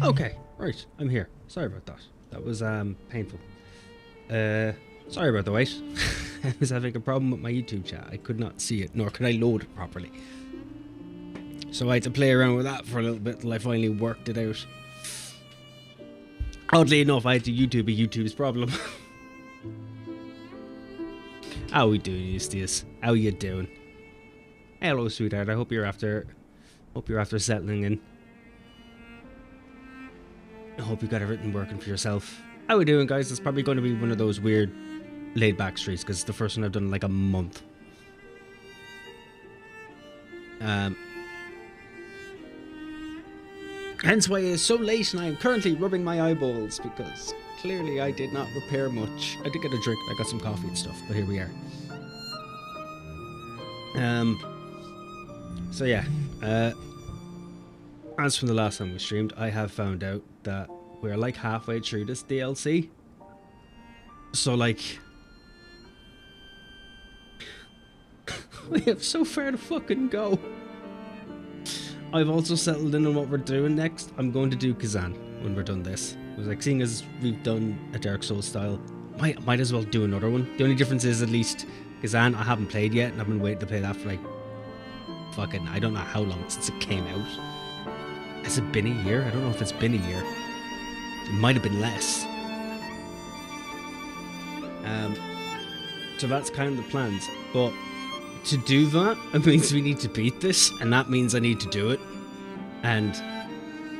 Okay, right, I'm here. Sorry about that. That was painful. Sorry about the wait. I was having a problem with my YouTube chat. I could not see it, nor could I load it properly. So I had to play around with that for a little bit till I finally worked it out. Oddly enough, I had to YouTube YouTube's problem. How we doing, Eustace? How you doing? Hello, sweetheart. I hope you're after settling in. I hope you got everything working for yourself. How we doing, guys? It's probably going to be one of those weird laid-back streams because it's the first one I've done in like a month. Hence why it's so late and I'm currently rubbing my eyeballs because clearly I did not repair much. I did get a drink, I got some coffee and stuff, but here we are. So yeah, as from the last time we streamed, I have found out that we're like halfway through this DLC. So like, we have so far to fucking go. I've also settled in on what we're doing next. I'm going to do Kazan when we're done this. I was like, seeing as we've done a Dark Souls style, might as well do another one. The only difference is at least Kazan I haven't played yet, and I've been waiting to play that for like fucking I don't know how long since it came out. Has it been a year? I don't know if it's been a year. It might have been less. So that's kind of the plans. But to do that, it means we need to beat this, and that means I need to do it. And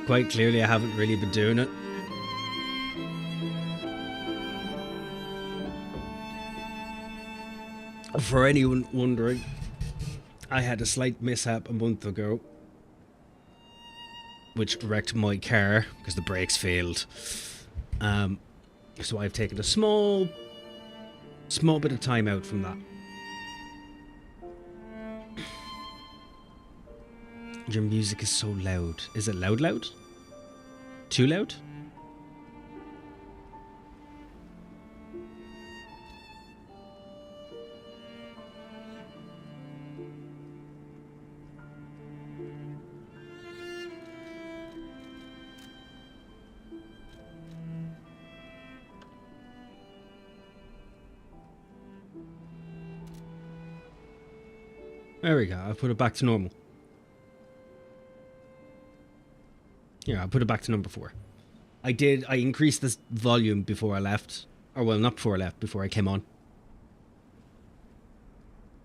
quite clearly I haven't really been doing it. For anyone wondering, I had a slight mishap a month ago, which wrecked my car because the brakes failed. So I've taken a small bit of time out from that. Your music is so loud. Is it loud? Too loud? There we go. I'll put it back to normal. Yeah, I'll put it back to number 4. I increased this volume before I left. Or well, not before I left, before I came on.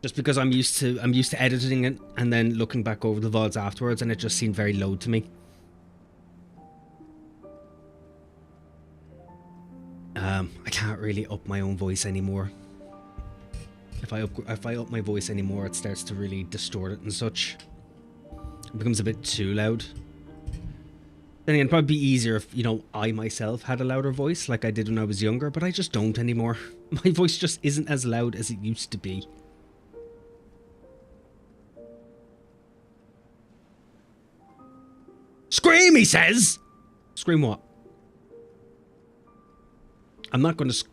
Just because I'm used to editing it and then looking back over the VODs afterwards, and it just seemed very low to me. I can't really up my own voice anymore. If I up my voice anymore, it starts to really distort it and such. It becomes a bit too loud. Then again, it'd probably be easier if, you know, I myself had a louder voice like I did when I was younger, but I just don't anymore. My voice just isn't as loud as it used to be. Scream, he says! Scream what? I'm not going to...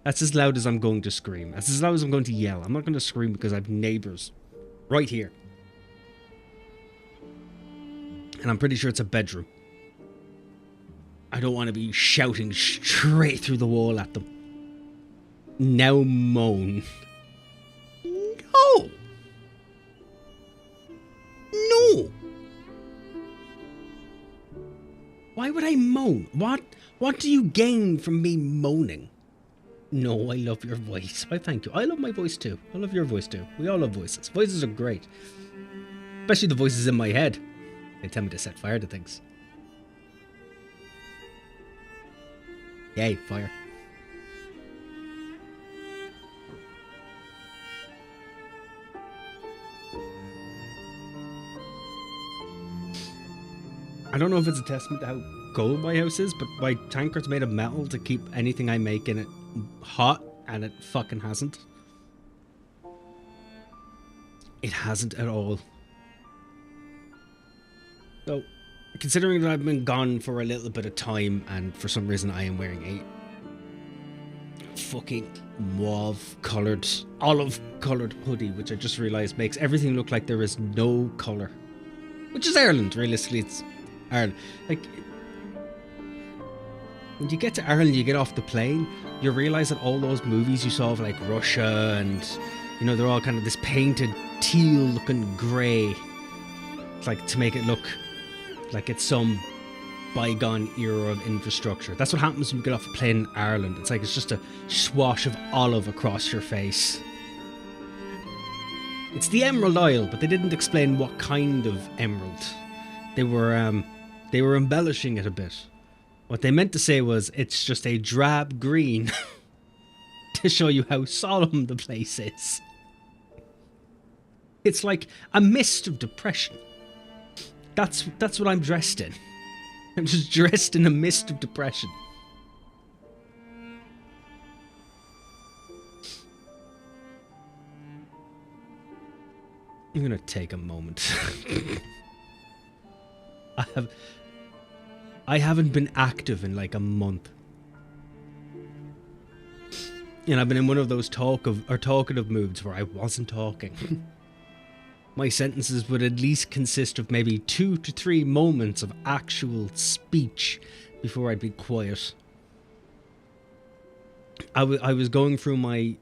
That's as loud as I'm going to scream. That's as loud as I'm going to yell. I'm not going to scream because I have neighbours right here. And I'm pretty sure it's a bedroom. I don't want to be shouting straight through the wall at them. Now moan. No! No! Why would I moan? What do you gain from me moaning? No, I love your voice. Why, thank you. I love my voice too. I love your voice too. We all love voices. Voices are great. Especially the voices in my head. They tell me to set fire to things. Yay, fire. I don't know if it's a testament to how cold my house is, but my tankards made of metal to keep anything I make in it hot, and it fucking hasn't. It hasn't at all. So, considering that I've been gone for a little bit of time, and for some reason I am wearing a fucking mauve-coloured, olive-coloured hoodie, which I just realised makes everything look like there is no colour. Which is Ireland, realistically, it's Ireland. Like, When you get to Ireland, you get off the plane, you realise that all those movies you saw of like Russia and, you know, they're all kind of this painted teal looking grey. It's like to make it look like it's some bygone era of infrastructure. That's what happens when you get off a plane in Ireland. It's like it's just a swash of olive across your face. It's the Emerald Isle, but they didn't explain what kind of emerald. They were embellishing it a bit. What they meant to say was it's just a drab green to show you how solemn the place is. It's like a mist of depression. That's what I'm dressed in. I'm just dressed in a mist of depression. I'm gonna take a moment. I haven't been active in like a month. And I've been in one of those talkative moods where I wasn't talking. My sentences would at least consist of maybe 2 to 3 moments of actual speech before I'd be quiet. I was going through my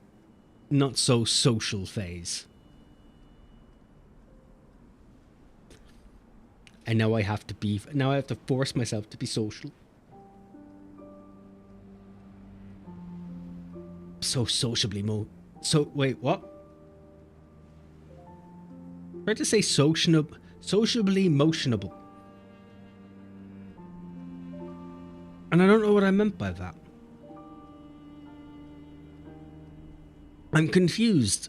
not so social phase. And now I have to force myself to be social. So sociably wait, what? Tried to say sociably motionable. And I don't know what I meant by that. I'm confused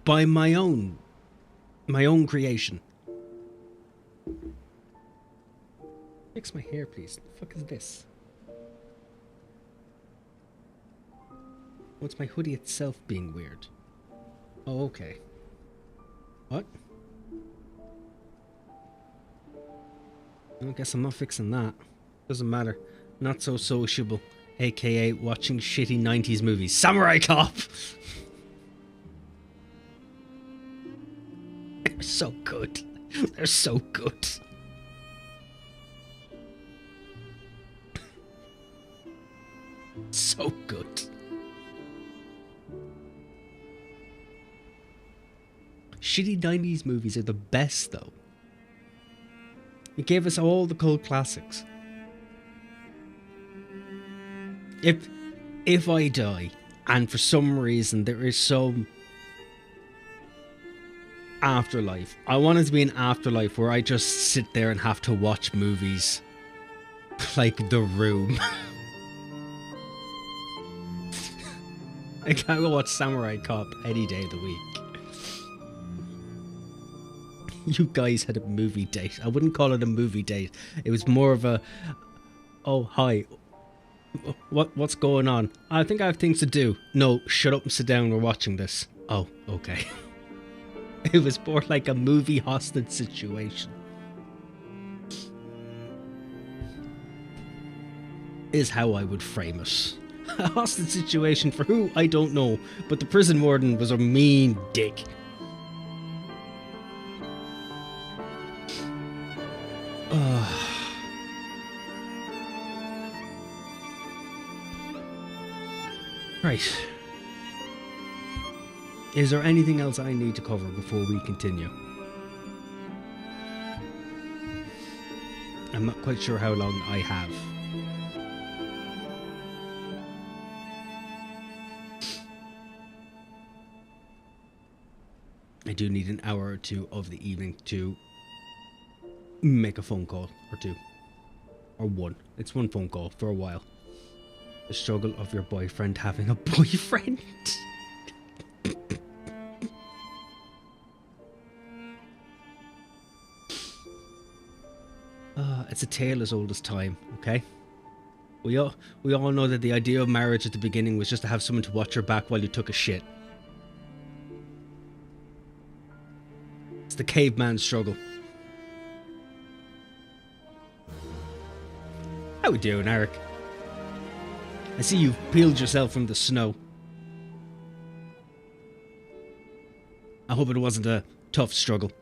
by my own creation. Fix my hair, please. The fuck is this? What's my hoodie itself being weird? Oh, okay. What? I guess I'm not fixing that. Doesn't matter. Not so sociable. AKA watching shitty 90s movies. Samurai Cop! They're so good. They're so good. So good. Shitty 90s movies are the best, though. It gave us all the cult classics. If I die, and for some reason there is some afterlife, I want it to be an afterlife where I just sit there and have to watch movies like The Room. I can't go watch Samurai Cop any day of the week. You guys had a movie date. I wouldn't call it a movie date. It was more of a, oh, hi. What's going on? I think I have things to do. No, shut up and sit down. We're watching this. Oh, okay. It was more like a movie hostage situation. Is how I would frame it. A hostage situation for who? I don't know. But the prison warden was a mean dick. Right. Is there anything else I need to cover before we continue? I'm not quite sure how long I have. I do need an hour or two of the evening to make a phone call or two. Or one. It's one phone call for a while. The struggle of your boyfriend having a boyfriend. It's a tale as old as time, okay? We all know that the idea of marriage at the beginning was just to have someone to watch your back while you took a shit. It's the caveman struggle. How we doing, Eric? I see you've peeled yourself from the snow. I hope it wasn't a tough struggle.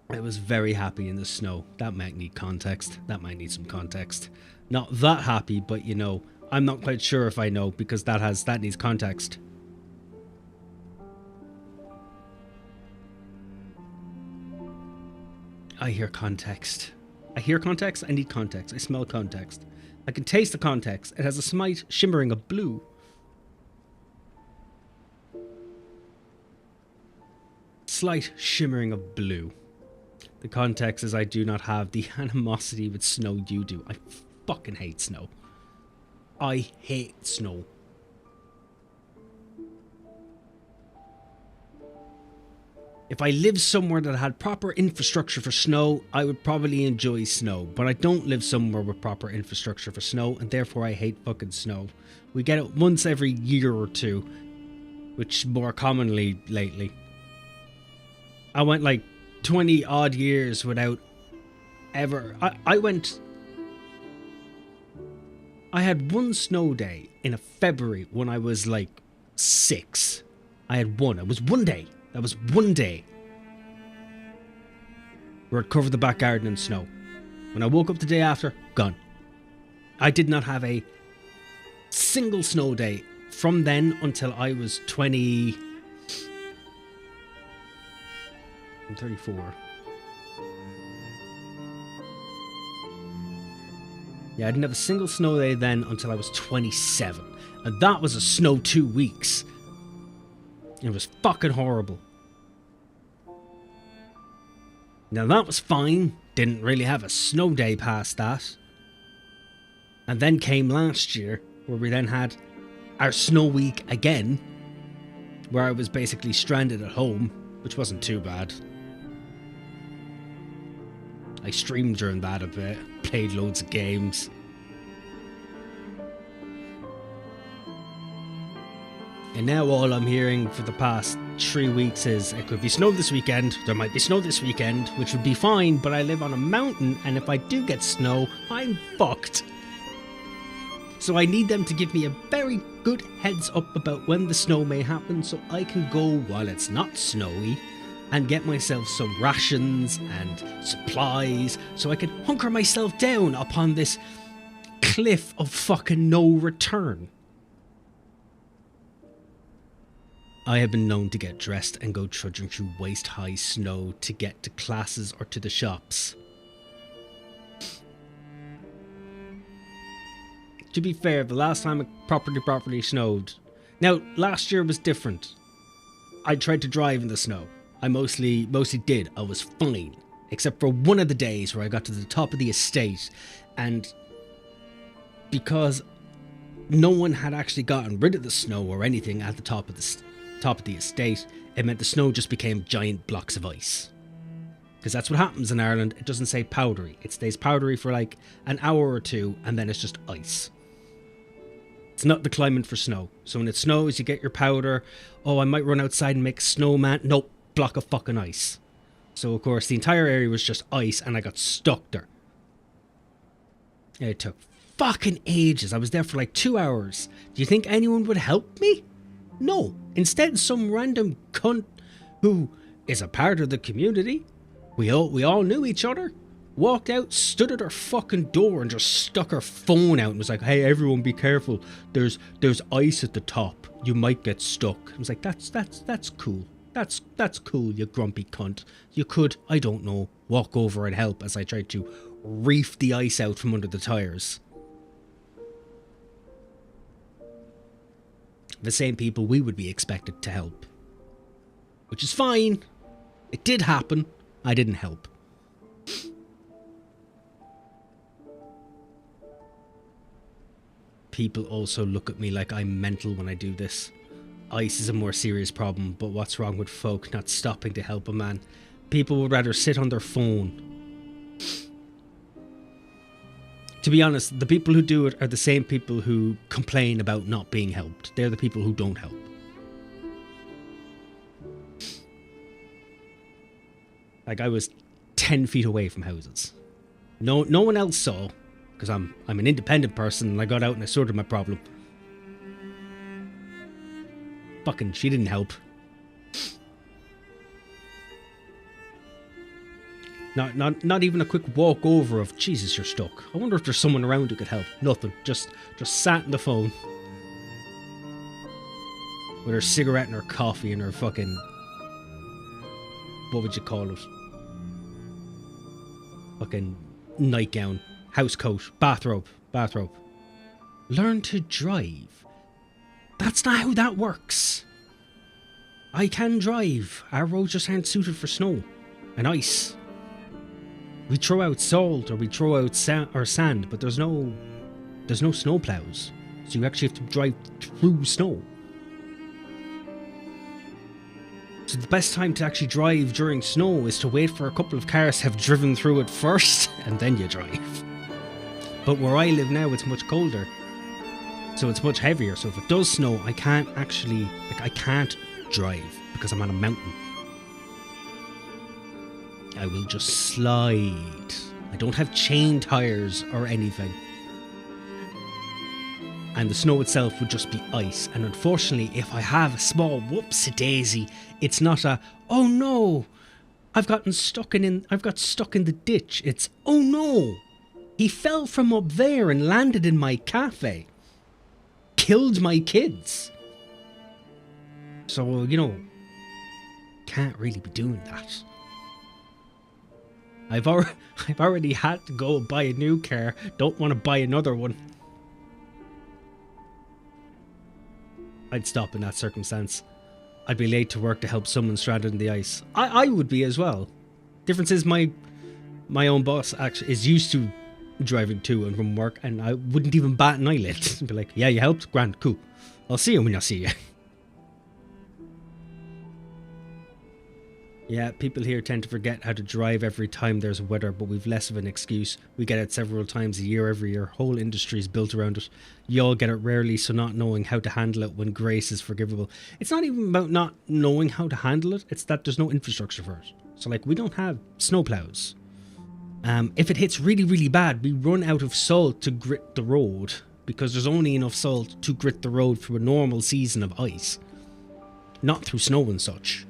I was very happy in the snow. That might need context. That might need some context. Not that happy, but you know, I'm not quite sure if I know because that needs context. I hear context. I hear context. I need context. I smell context. I can taste the context. It has a slight shimmering of blue. Slight shimmering of blue. The context is I do not have the animosity with snow you do. I fucking hate snow. I hate snow. If I lived somewhere that had proper infrastructure for snow, I would probably enjoy snow. But I don't live somewhere with proper infrastructure for snow, and therefore I hate fucking snow. We get it once every year or two, which more commonly lately. I went like 20 odd years without ever... I had one snow day in a February when I was like 6. I had one. It was one day. That was one day where it covered the back garden in snow. When I woke up the day after, gone. I did not have a single snow day from then until I was 20... I'm 34. Yeah, I didn't have a single snow day then until I was 27. And that was a snow 2 weeks. It was fucking horrible. Now that was fine. Didn't really have a snow day past that. And then came last year, where we then had our snow week again, where I was basically stranded at home, which wasn't too bad. I streamed during that a bit, played loads of games. And now all I'm hearing for the past 3 weeks is it could be snow this weekend, there might be snow this weekend, which would be fine, but I live on a mountain and if I do get snow, I'm fucked. So I need them to give me a very good heads up about when the snow may happen so I can go while it's not snowy and get myself some rations and supplies so I can hunker myself down upon this cliff of fucking no return. I have been known to get dressed and go trudging through waist-high snow to get to classes or to the shops. To be fair, the last time it properly snowed... Now, last year was different. I tried to drive in the snow. I mostly did. I was fine. Except for one of the days where I got to the top of the estate and because no one had actually gotten rid of the snow or anything at the top of the estate, it meant the snow just became giant blocks of ice. Because that's what happens in Ireland. It doesn't stay powdery. It stays powdery for like an hour or two and then it's just ice. It's not the climate for snow. So when it snows, you get your powder. Oh, I might run outside and make a snowman. Nope, block of fucking ice. So of course the entire area was just ice and I got stuck there. It took fucking ages. I was there for like 2 hours. Do you think anyone would help me? No. Instead, some random cunt who is a part of the community, we all knew each other, walked out, stood at her fucking door and just stuck her phone out and was like, hey, everyone be careful. There's ice at the top. You might get stuck. I was like, that's cool. That's cool, you grumpy cunt. You could, I don't know, walk over and help as I tried to reef the ice out from under the tires. The same people we would be expected to help. Which is fine. It did happen. I didn't help. People also look at me like I'm mental when I do this. Ice is a more serious problem, but what's wrong with folk not stopping to help a man? People would rather sit on their phone. To be honest, the people who do it are the same people who complain about not being helped. They're the people who don't help. Like, I was 10 feet away from houses. No one else saw, because I'm an independent person and I got out and I sorted my problem. Fucking, she didn't help. Not even a quick walk over of, Jesus, you're stuck. I wonder if there's someone around who could help. Nothing. Just sat on the phone. With her cigarette and her coffee and her fucking... What would you call it? Fucking nightgown. House coat. Bathrobe. Learn to drive. That's not how that works. I can drive. Our roads just aren't suited for snow and ice. We throw out salt or we throw out sand, but there's no snow plows. So you actually have to drive through snow. So the best time to actually drive during snow is to wait for a couple of cars to have driven through it first, and then you drive. But where I live now, it's much colder. So it's much heavier. So if it does snow, I can't actually... I can't drive because I'm on a mountain. I will just slide. I don't have chain tires or anything. And the snow itself would just be ice. And unfortunately, if I have a small whoopsie-daisy, it's not a, oh no, I've got stuck in the ditch. It's, oh no, he fell from up there and landed in my cafe. Killed my kids. So, can't really be doing that. I've already had to go buy a new car. Don't want to buy another one. I'd stop in that circumstance. I'd be late to work to help someone stranded in the ice. I would be as well. Difference is my own boss actually is used to driving to and from work, and I wouldn't even bat an eyelid. I'd be like, yeah, you helped? Grand, cool. I'll see you when I see you. Yeah, people here tend to forget how to drive every time there's weather, but we've less of an excuse. We get it several times a year every year. Whole industry is built around it. You all get it rarely, so not knowing how to handle it when grace is forgivable. It's not even about not knowing how to handle it, it's that there's no infrastructure for it. So we don't have snowplows. If it hits really, really bad, we run out of salt to grit the road, because there's only enough salt to grit the road through a normal season of ice. Not through snow and such.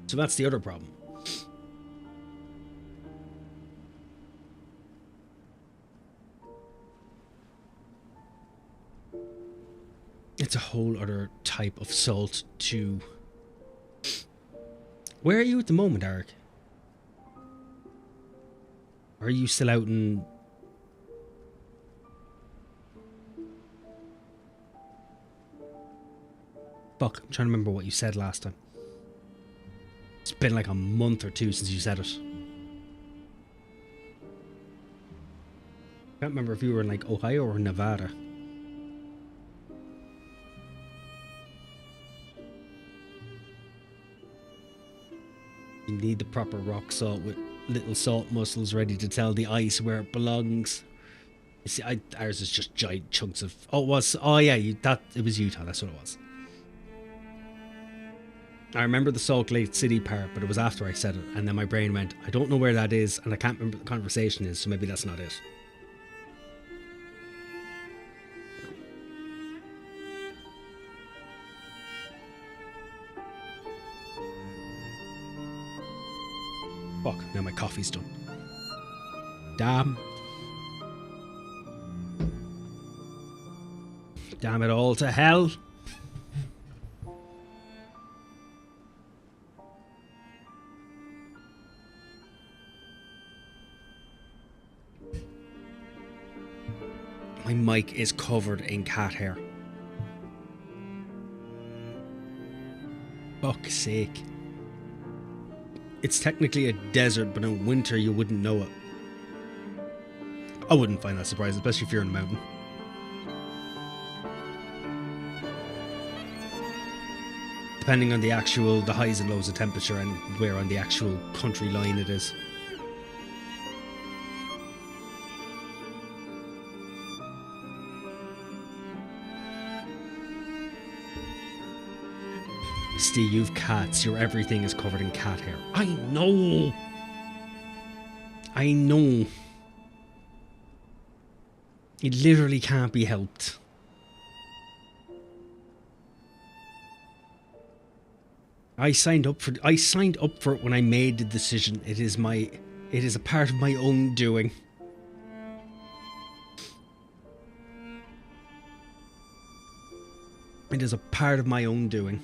So that's the other problem. It's a whole other type of salt too. Where are you at the moment, Eric? Are you still out in... Fuck, I'm trying to remember what you said last time. It's been like a month or two since you said it. I can't remember if you were in Ohio or Nevada. You need the proper rock salt with little salt muscles ready to tell the ice where it belongs. You see, ours is just giant chunks of... Oh, it was... Oh, yeah, it was Utah, that's what it was. I remember the Salt Lake City part, but it was after I said it, and then my brain went, I don't know where that is, and I can't remember what the conversation is, so maybe that's not it. Fuck, now my coffee's done. Damn. Damn it all to hell. My mic is covered in cat hair. Fuck's sake. It's technically a desert, but in winter you wouldn't know it. I wouldn't find that surprising, especially if you're in a mountain. Depending on the highs and lows of temperature and where on the actual country line it is. Steve, you've cats. Your everything is covered in cat hair. I know. I know. It literally can't be helped. I signed up for it when I made the decision. It is a part of my own doing. It is a part of my own doing.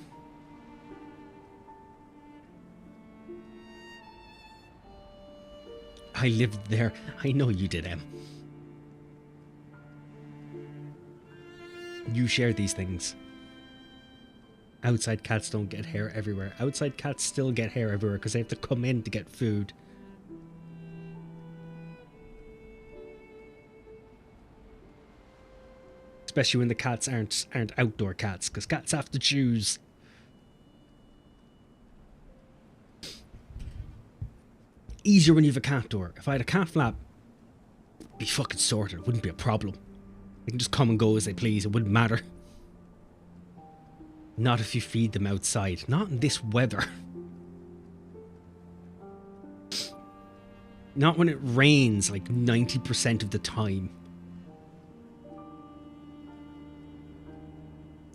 I lived there. I know you did, Em. You share these things. Outside cats don't get hair everywhere. Outside cats still get hair everywhere because they have to come in to get food. Especially when the cats aren't outdoor cats, because cats have to choose. Easier when you have a cat door. If I had a cat flap, it'd be fucking sorted. It wouldn't be a problem. They can just come and go as they please. It wouldn't matter. Not if you feed them outside. Not in this weather. Not when it rains like 90% of the time.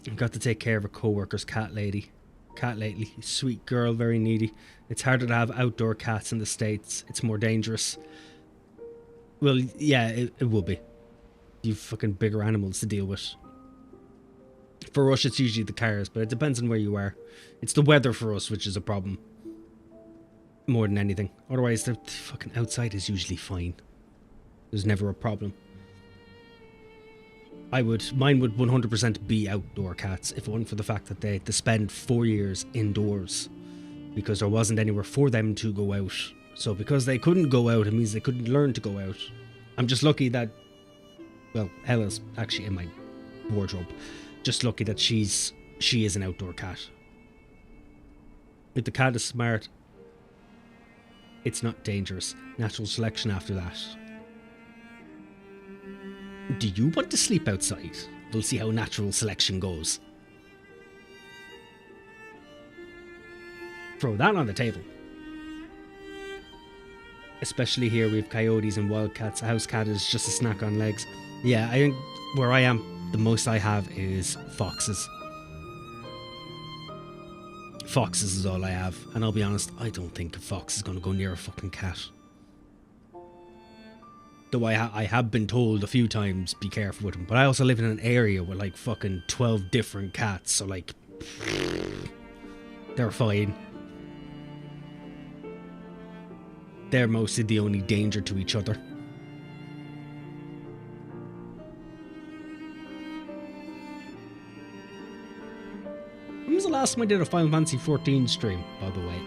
I've got to take care of a co-worker's cat lately. Sweet girl, very needy. It's harder to have outdoor cats in the States. It's more dangerous. Well, yeah, it will be. You've fucking bigger animals to deal with. For us, it's usually the cars, but it depends on where you are. It's the weather for us, which is a problem. More than anything. Otherwise, the fucking outside is usually fine. There's never a problem. Mine would 100% be outdoor cats if it wasn't for the fact that they had to spend 4 years indoors because there wasn't anywhere for them to go out. So because they couldn't go out, it means they couldn't learn to go out. I'm just lucky that, well, Ella's actually in my wardrobe. Just lucky that she is an outdoor cat. If the cat is smart, it's not dangerous. Natural selection after that. Do you want to sleep outside? We'll see how natural selection goes. Throw that on the table. Especially here, we have coyotes and wildcats. A house cat is just a snack on legs. Yeah, I think where I am, the most I have is foxes. Foxes is all I have. And I'll be honest, I don't think a fox is going to go near a fucking cat. Though I have been told a few times, be careful with them. But I also live in an area with like fucking 12 different cats. So like, they're fine. They're mostly the only danger to each other. When was the last time I did a Final Fantasy 14 stream, by the way?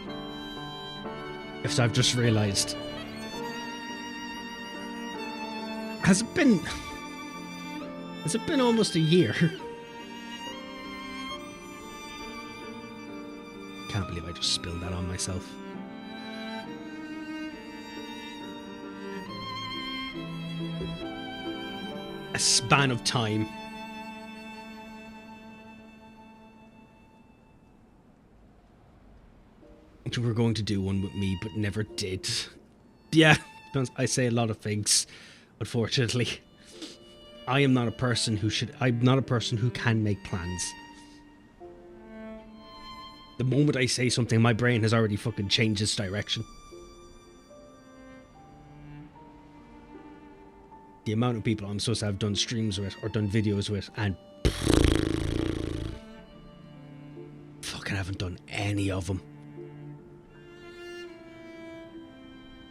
If I've just realised. Has it been almost a year? Can't believe I just spilled that on myself. A span of time. You were going to do one with me, but never did. Yeah, I say a lot of things. Unfortunately, I'm not a person who can make plans. The moment I say something, my brain has already fucking changed its direction. The amount of people I'm supposed to have done streams with or done videos with, and fucking haven't done any of them.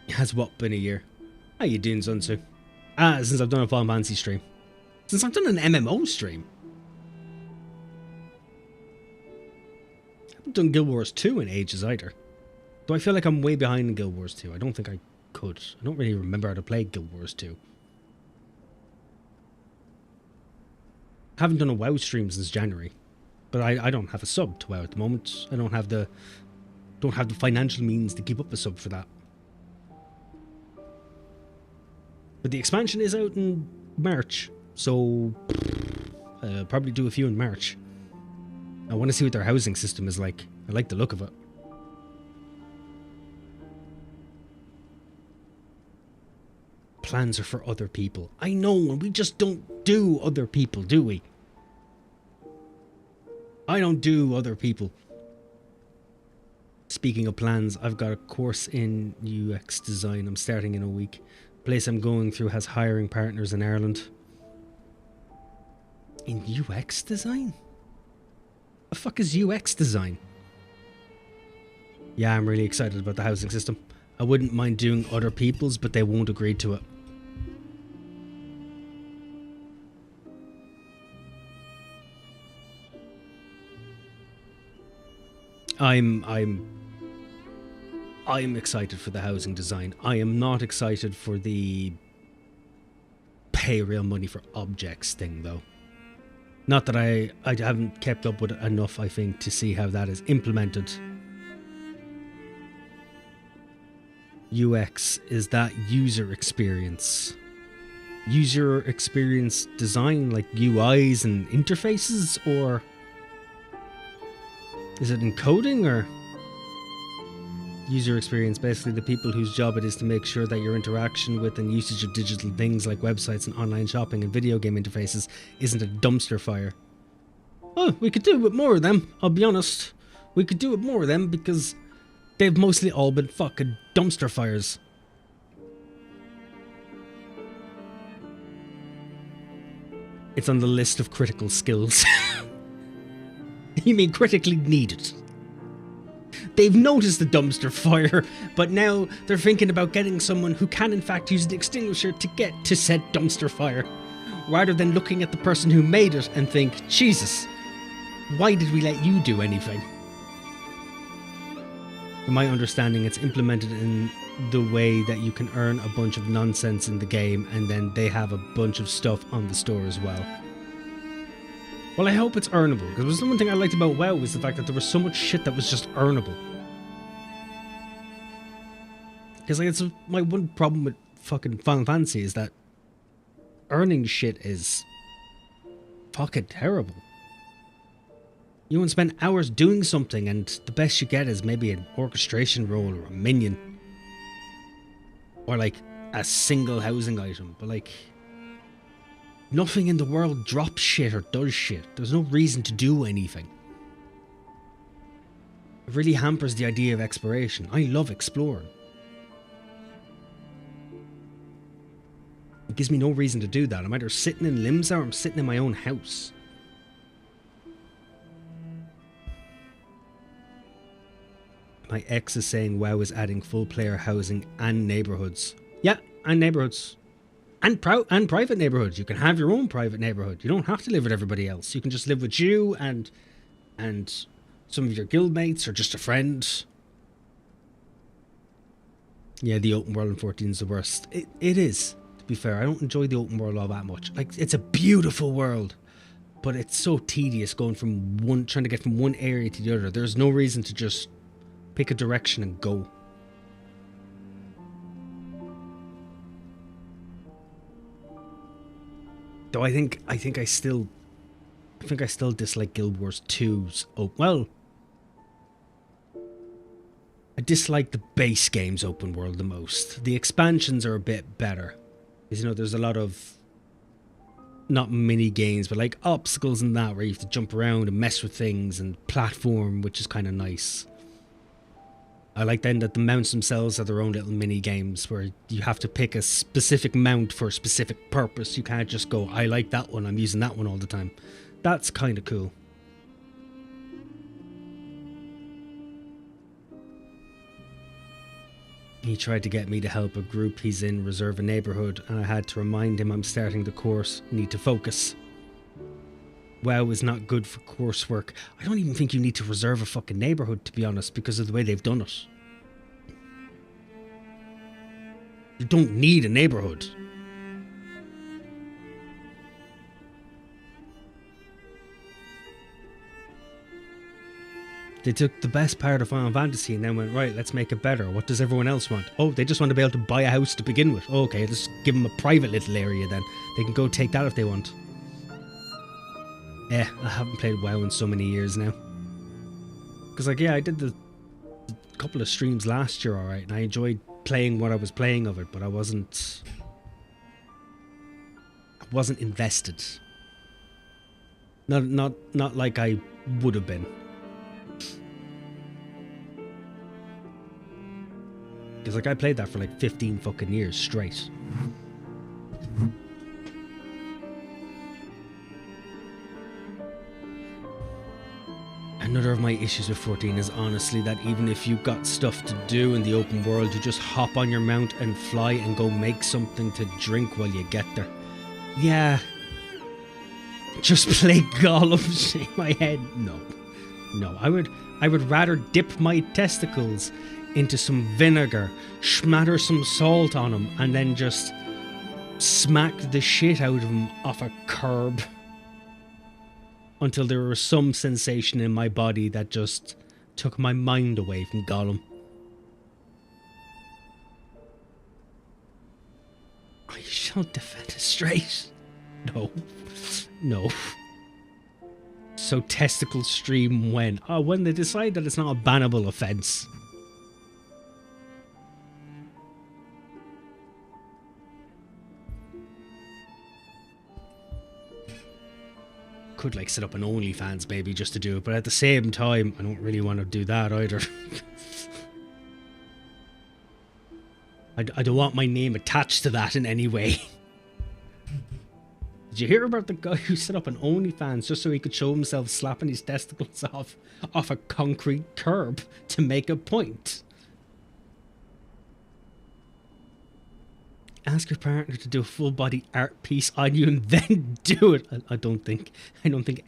Has what been a year? How you doing, Sunsu? Since I've done a Final Fantasy stream. Since I've done an MMO stream. I haven't done Guild Wars 2 in ages either. Do I feel like I'm way behind in Guild Wars 2? I don't think I could. I don't really remember how to play Guild Wars 2. I haven't done a WoW stream since January. But I don't have a sub to WoW at the moment. I don't have the financial means to keep up a sub for that. But the expansion is out in March, so I'll probably do a few in March. I want to see what their housing system is like. I like the look of it. Plans are for other people. I know, and we just don't do other people, do we? I don't do other people. Speaking of plans, I've got a course in UX design. I'm starting in a week. The place I'm going through has hiring partners in Ireland. In UX design? The fuck is UX design? Yeah, I'm really excited about the housing system. I wouldn't mind doing other people's, but they won't agree to it. I'm excited for the housing design. I am not excited for the pay real money for objects thing, though. Not that I haven't kept up with it enough, I think, to see how that is implemented. UX, is that user experience? User experience design, like UIs and interfaces, or is it encoding, or user experience, basically the people whose job it is to make sure that your interaction with and usage of digital things like websites and online shopping and video game interfaces isn't a dumpster fire. Oh, we could do with more of them, I'll be honest. We could do with more of them because they've mostly all been fucking dumpster fires. It's on the list of critical skills. You mean critically needed? They've noticed the dumpster fire, but now they're thinking about getting someone who can in fact use the extinguisher to get to said dumpster fire, rather than looking at the person who made it and think, Jesus, why did we let you do anything? From my understanding, it's implemented in the way that you can earn a bunch of nonsense in the game, and then they have a bunch of stuff on the store as well. Well, I hope it's earnable, because was the one thing I liked about WoW was the fact that there was so much shit that was just earnable. Because like, it's my one problem with fucking Final Fantasy is that earning shit is fucking terrible. You want to spend hours doing something and the best you get is maybe an orchestration role or a minion. Or like a single housing item, but like nothing in the world drops shit or does shit. There's no reason to do anything. It really hampers the idea of exploration. I love exploring. It gives me no reason to do that. I'm either sitting in Limsa or I'm sitting in my own house. My ex is saying WoW is adding full player housing and neighbourhoods. Yeah, and neighbourhoods. And private neighbourhoods. You can have your own private neighbourhood. You don't have to live with everybody else. You can just live with you and some of your guildmates or just a friend. Yeah, the open world in 14 is the worst. It is, to be fair. I don't enjoy the open world all that much. Like, it's a beautiful world, but it's so tedious going from trying to get from one area to the other. There's no reason to just pick a direction and go. Though I think I still dislike Guild Wars 2's. Oh, well, I dislike the base game's open world the most. The expansions are a bit better. Because, you know, there's a lot of, not mini games, but like obstacles and that, where you have to jump around and mess with things and platform, which is kind of nice. I like then that the mounts themselves are their own little mini games where you have to pick a specific mount for a specific purpose. You can't just go, I like that one, I'm using that one all the time. That's kind of cool. He tried to get me to help a group he's in reserve a neighbourhood, and I had to remind him I'm starting the course, need to focus. WoW is not good for coursework. I don't even think you need to reserve a fucking neighbourhood, to be honest, because of the way they've done it. You don't need a neighbourhood. They took the best part of Final Fantasy and then went, right, let's make it better. What does everyone else want? Oh, they just want to be able to buy a house to begin with. Oh, okay, let's give them a private little area then. They can go take that if they want. I haven't played WoW in so many years now. Because, like, yeah, I did the couple of streams last year, alright, and I enjoyed playing what I was playing of it, but I wasn't invested. Not like I would have been. Because, like, I played that for, like, 15 fucking years straight. Another of my issues with 14 is honestly that even if you've got stuff to do in the open world, you just hop on your mount and fly and go make something to drink while you get there. Yeah. Just play Gollum, shake my head. No. No, I would rather dip my testicles into some vinegar, smatter some salt on them, and then just smack the shit out of them off a curb until there was some sensation in my body that just took my mind away from Gollum. I shall defend it straight. No. No. So testicle stream when? Oh, when they decide that it's not a bannable offence. Could like set up an OnlyFans maybe just to do it, but at the same time I don't really want to do that either. I don't want my name attached to that in any way. Did you hear about the guy who set up an OnlyFans just so he could show himself slapping his testicles off a concrete curb to make a point? Ask your partner to do a full body art piece on you and then do it. I don't think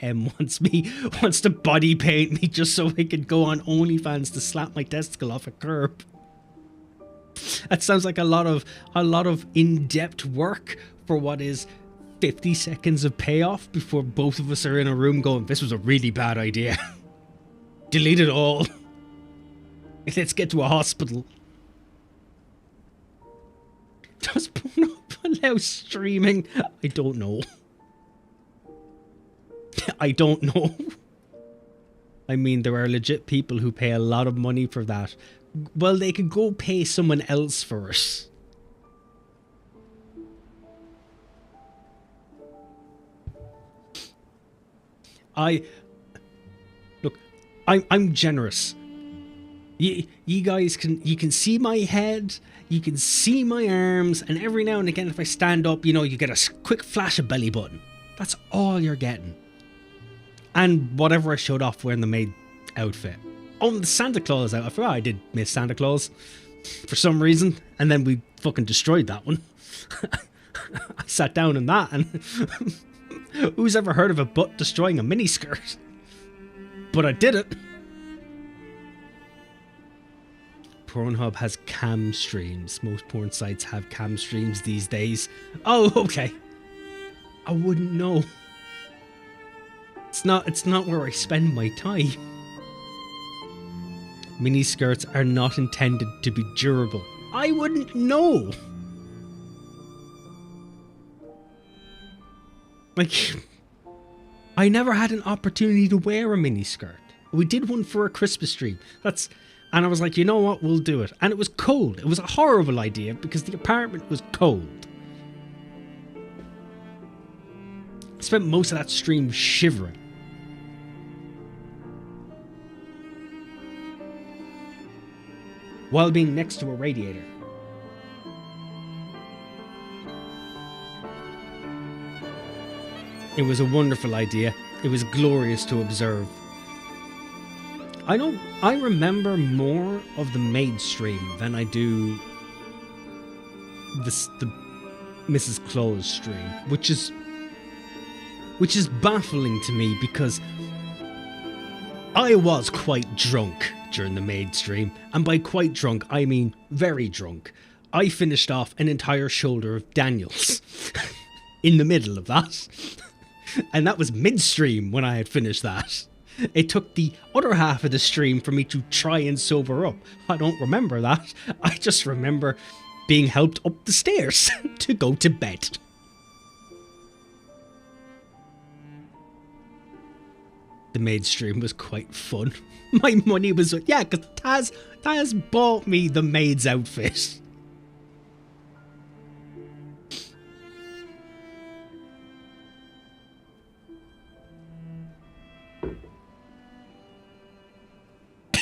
M wants to body paint me just so I could go on OnlyFans to slap my testicle off a curb. That sounds like a lot of in-depth work for what is 50 seconds of payoff before both of us are in a room going, this was a really bad idea. Delete it all. Let's get to a hospital. Does Pornhub allow streaming? I don't know. I don't know. I mean, there are legit people who pay a lot of money for that. Well, they could go pay someone else for it. I'm generous. You guys can see my head, you can see my arms, and every now and again if I stand up, you know, you get a quick flash of belly button. That's all you're getting. And whatever I showed off wearing the maid outfit. Oh, the Santa Claus outfit. I forgot I did miss Santa Claus for some reason, and then we fucking destroyed that one. I sat down in that, and who's ever heard of a butt destroying a miniskirt? But I did it. Pornhub has cam streams. Most porn sites have cam streams these days. Oh, okay. I wouldn't know. It's not where I spend my time. Miniskirts are not intended to be durable. I wouldn't know. Like, I never had an opportunity to wear a miniskirt. We did one for a Christmas stream. And I was like, you know what, we'll do it. And it was cold. It was a horrible idea because the apartment was cold. I spent most of that stream shivering. While being next to a radiator. It was a wonderful idea. It was glorious to observe. I remember more of the maid stream than I do the Mrs. Claus stream, which is baffling to me because I was quite drunk during the maid stream, and by quite drunk I mean very drunk. I finished off an entire shoulder of Daniels in the middle of that, and that was mid-stream when I had finished that. It took the other half of the stream for me to try and sober up. I don't remember that. I just remember being helped up the stairs to go to bed. The maid stream was quite fun. My money was... Yeah, because Taz bought me the maid's outfit.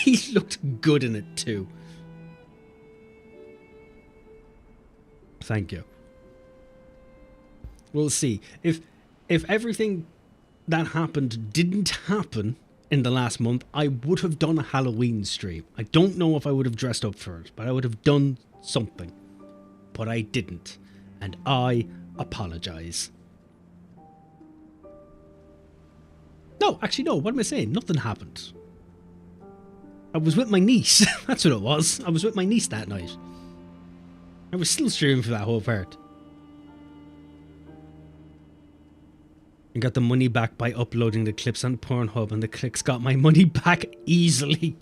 He looked good in it too. Thank you. We'll see. If everything that happened didn't happen in the last month, I would have done a Halloween stream. I don't know if I would have dressed up for it, but I would have done something. But I didn't. And I apologize. No, actually no, what am I saying? Nothing happened. I was with my niece. That's what it was. I was with my niece that night. I was still streaming for that whole part. And got the money back by uploading the clips on Pornhub, and the clicks got my money back easily.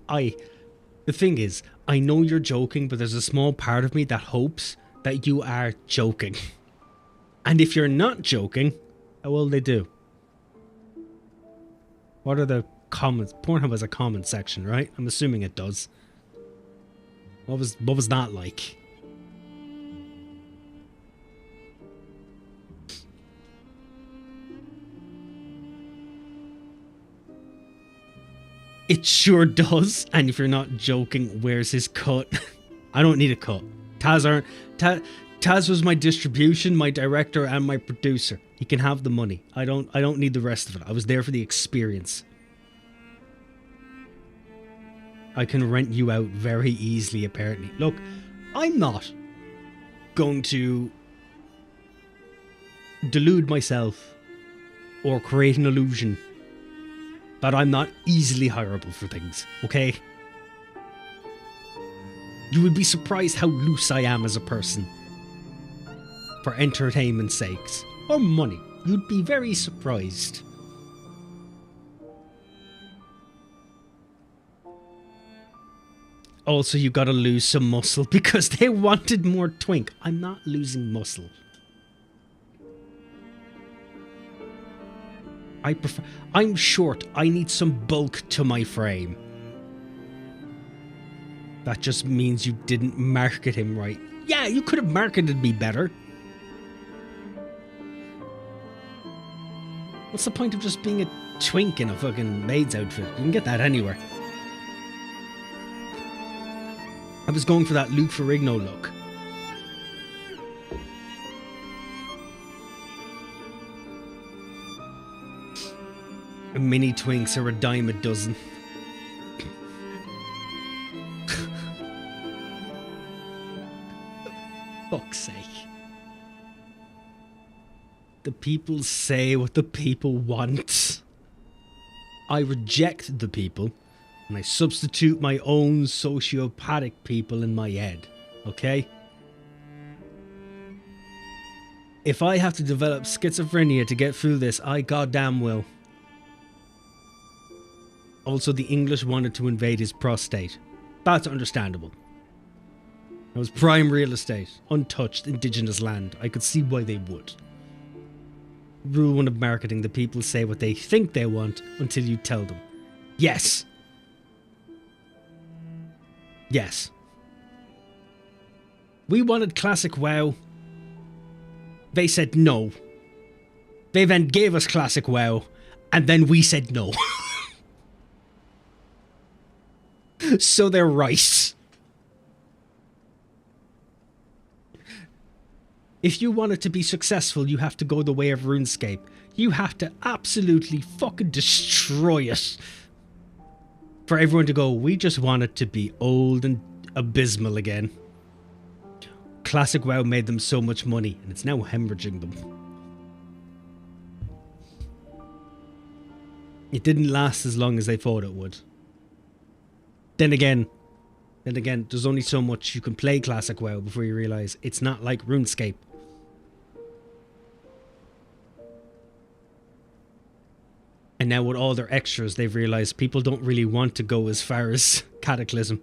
The thing is, I know you're joking, but there's a small part of me that hopes that you are joking. And if you're not joking, how will they do? What are the comments? Pornhub has a comment section, right? I'm assuming it does. What was that like? It sure does. And if you're not joking, where's his cut? I don't need a cut. Taz was my distribution, my director, and my producer. He can have the money. I don't need the rest of it. I was there for the experience. I can rent you out very easily, apparently. Look, I'm not going to delude myself or create an illusion that I'm not easily hireable for things, okay? You would be surprised how loose I am as a person. For entertainment's sakes. Or money. You'd be very surprised. Also, you gotta lose some muscle because they wanted more twink. I'm not losing muscle. I'm short. I need some bulk to my frame. That just means you didn't market him right. Yeah, you could have marketed me better. What's the point of just being a twink in a fucking maid's outfit? You can get that anywhere. I was going for that Luke Ferrigno look. Mini twinks are a dime a dozen. Fuck's sake. The people say what the people want. I reject the people, and I substitute my own sociopathic people in my head. Okay? If I have to develop schizophrenia to get through this, I goddamn will. Also, the English wanted to invade his prostate. That's understandable. It was prime real estate, untouched, indigenous land. I could see why they would. Rule 1 of marketing, the people say what they think they want until you tell them. Yes. Yes. We wanted classic WoW. They said no. They then gave us classic WoW, and then we said no. So they're right. If you want it to be successful, you have to go the way of RuneScape. You have to absolutely fucking destroy it. For everyone to go, we just want it to be old and abysmal again. Classic WoW made them so much money, and it's now hemorrhaging them. It didn't last as long as they thought it would. Then again, there's only so much you can play Classic WoW before you realise it's not like RuneScape. And now with all their extras, they've realised people don't really want to go as far as Cataclysm.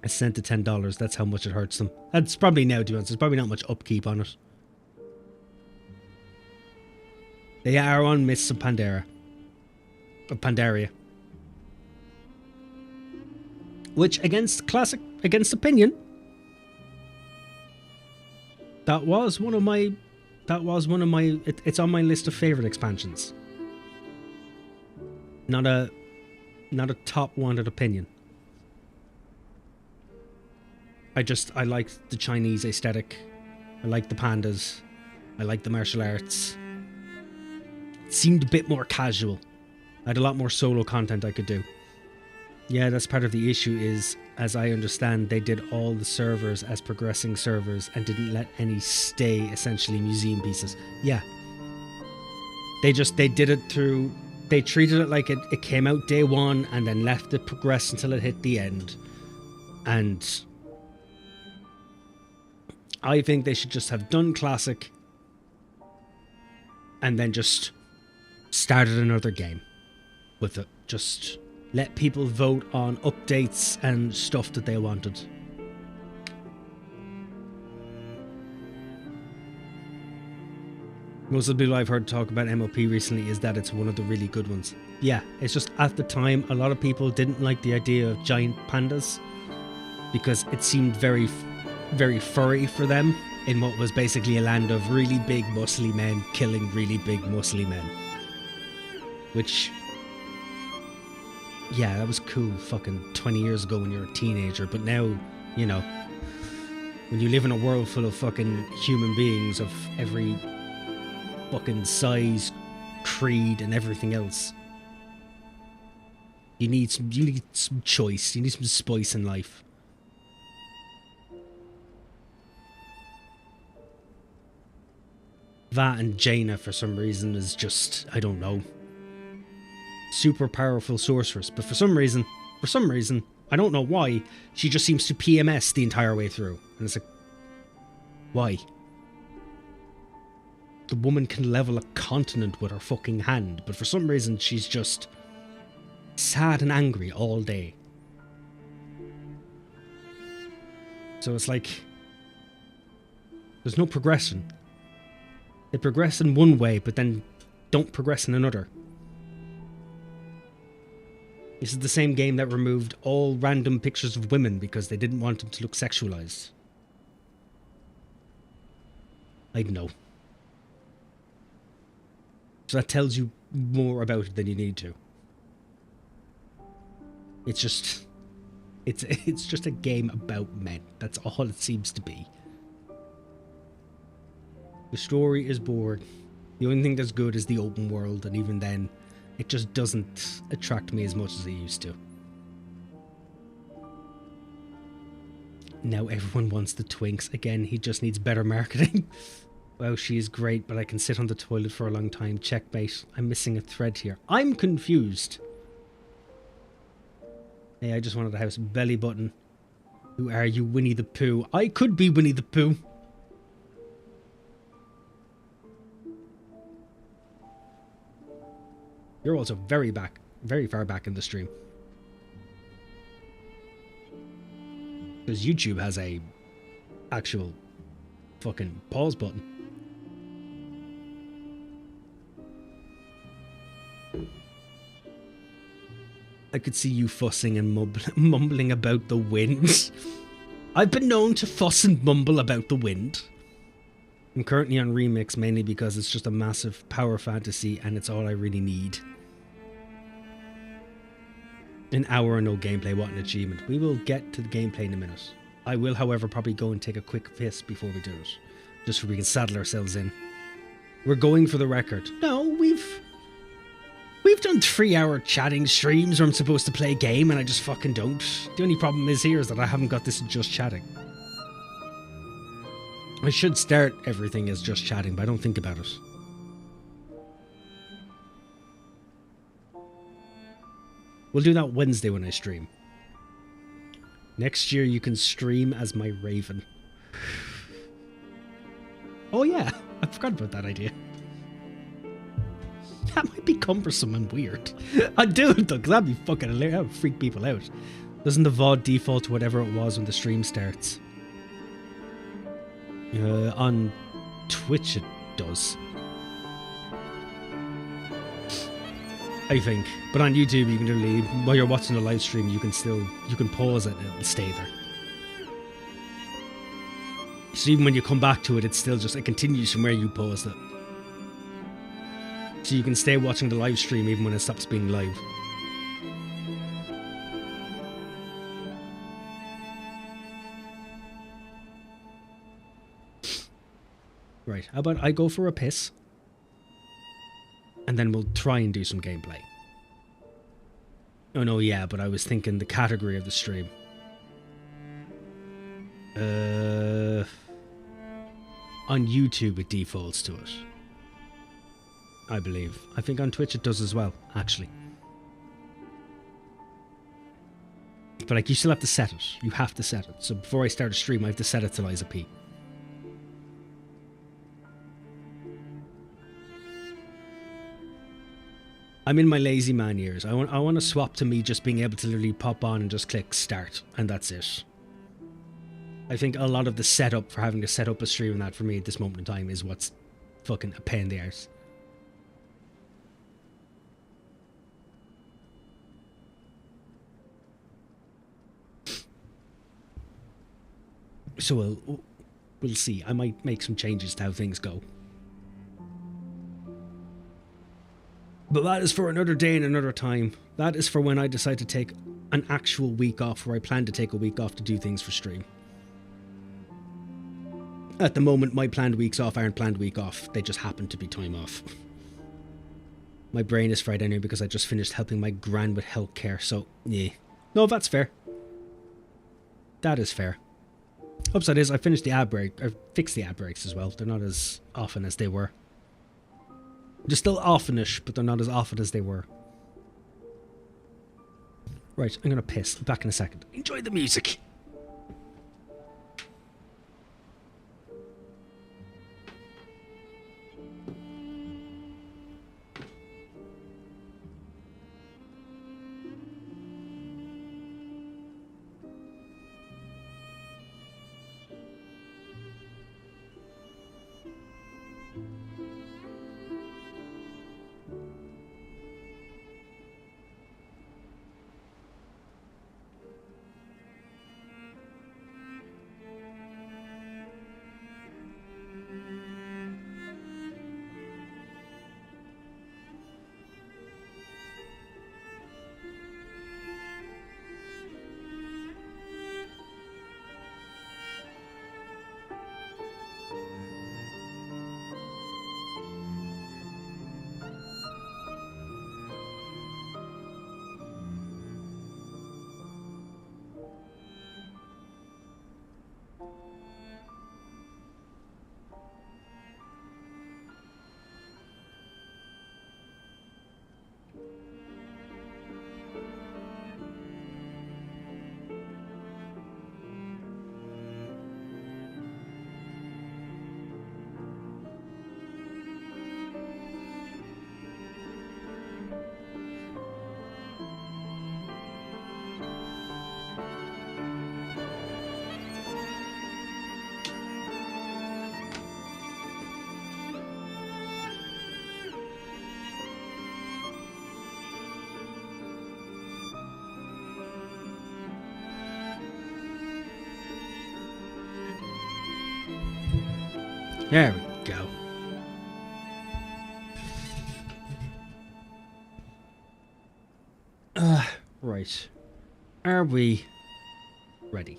A cent to $10, that's how much it hurts them. That's probably now, to be honest, there's probably not much upkeep on it. They are on Mists of Pandaria. Of Pandaria. Which, against opinion, that was one of my, it's on my list of favourite expansions. Not a top wanted opinion. I like the Chinese aesthetic. I like the pandas. I like the martial arts. It seemed a bit more casual. I had a lot more solo content I could do. Yeah, that's part of the issue is, as I understand, they did all the servers as progressing servers and didn't let any stay essentially museum pieces. Yeah. They did it through, they treated it like it came out day one and then left it progress until it hit the end. And I think they should just have done Classic and then just started another game with it. Just let people vote on updates and stuff that they wanted. Most of the people I've heard talk about MOP recently is that it's one of the really good ones. Yeah, it's just at the time a lot of people didn't like the idea of giant pandas because it seemed very furry for them in what was basically a land of really big muscly men killing really big muscly men. Which, yeah, that was cool fucking 20 years ago when you were a teenager, but now, you know, when you live in a world full of fucking human beings of every fucking size, creed and everything else, you need some choice, you need some spice in life. That and Jaina, for some reason, is just, I don't know, super powerful sorceress. But for some reason, I don't know why, she just seems to PMS the entire way through. And it's like, why? The woman can level a continent with her fucking hand, but for some reason she's just sad and angry all day. So it's like, there's no progression. They progress in one way, but then don't progress in another. This is the same game that removed all random pictures of women because they didn't want them to look sexualized. I know. So that tells you more about it than you need to. It's just a game about men. That's all it seems to be. The story is boring. The only thing that's good is the open world, and even then, it just doesn't attract me as much as it used to. Now everyone wants the twinks. Again, he just needs better marketing. Wow, she is great, but I can sit on the toilet for a long time. Checkmate. I'm missing a thread here. I'm confused. Hey, I just wanted a house. Belly button. Who are you, Winnie the Pooh? I could be Winnie the Pooh. You're also very far back in the stream. Because YouTube has a actual fucking pause button. I could see you fussing and mumbling about the wind. I've been known to fuss and mumble about the wind. I'm currently on Remix mainly because it's just a massive power fantasy and it's all I really need. An hour and no gameplay, what an achievement. We will get to the gameplay in a minute. I will, however, probably go and take a quick piss before we do it. Just so we can saddle ourselves in. We're going for the record. No, we've done 3-hour chatting streams where I'm supposed to play a game and I just fucking don't. The only problem is that I haven't got this just chatting. I should start everything as just chatting, but I don't think about it. We'll do that Wednesday when I stream. Next year you can stream as my Raven. Oh yeah, I forgot about that idea. That might be cumbersome and weird. I'd do it though, because that'd be fucking hilarious. That would freak people out. Doesn't the VOD default to whatever it was when the stream starts? On Twitch it does. I think. But on YouTube you can literally, while you're watching the live stream, you can pause it and it'll stay there. So even when you come back to it, it's still just, it continues from where you paused it. So you can stay watching the live stream even when it stops being live. Right, how about I go for a piss? And then we'll try and do some gameplay. Oh no, yeah, but I was thinking the category of the stream. On YouTube it defaults to it, I believe. I think on Twitch it does as well, actually. But like, you still have to set it. You have to set it. So before I start a stream, I have to set it to Liza P. I'm in my lazy man years. I want to swap to me just being able to literally pop on and just click start, and that's it. I think a lot of the setup for having to set up a stream and that for me at this moment in time is what's fucking a pain in the arse. So we'll see. I might make some changes to how things go. But that is for another day and another time. That is for when I decide to take an actual week off, where I plan to take a week off to do things for stream. At the moment, my planned weeks off aren't planned week off. They just happen to be time off. My brain is fried anyway because I just finished helping my gran with healthcare, so yeah. No, that's fair. That is fair. Upside is I finished the ad break, or fixed the ad breaks as well. They're not as often as they were. They're still often-ish, but they're not as often as they were. Right, I'm gonna piss. I'll be back in a second. Enjoy the music! There we go. Right. Are we ready?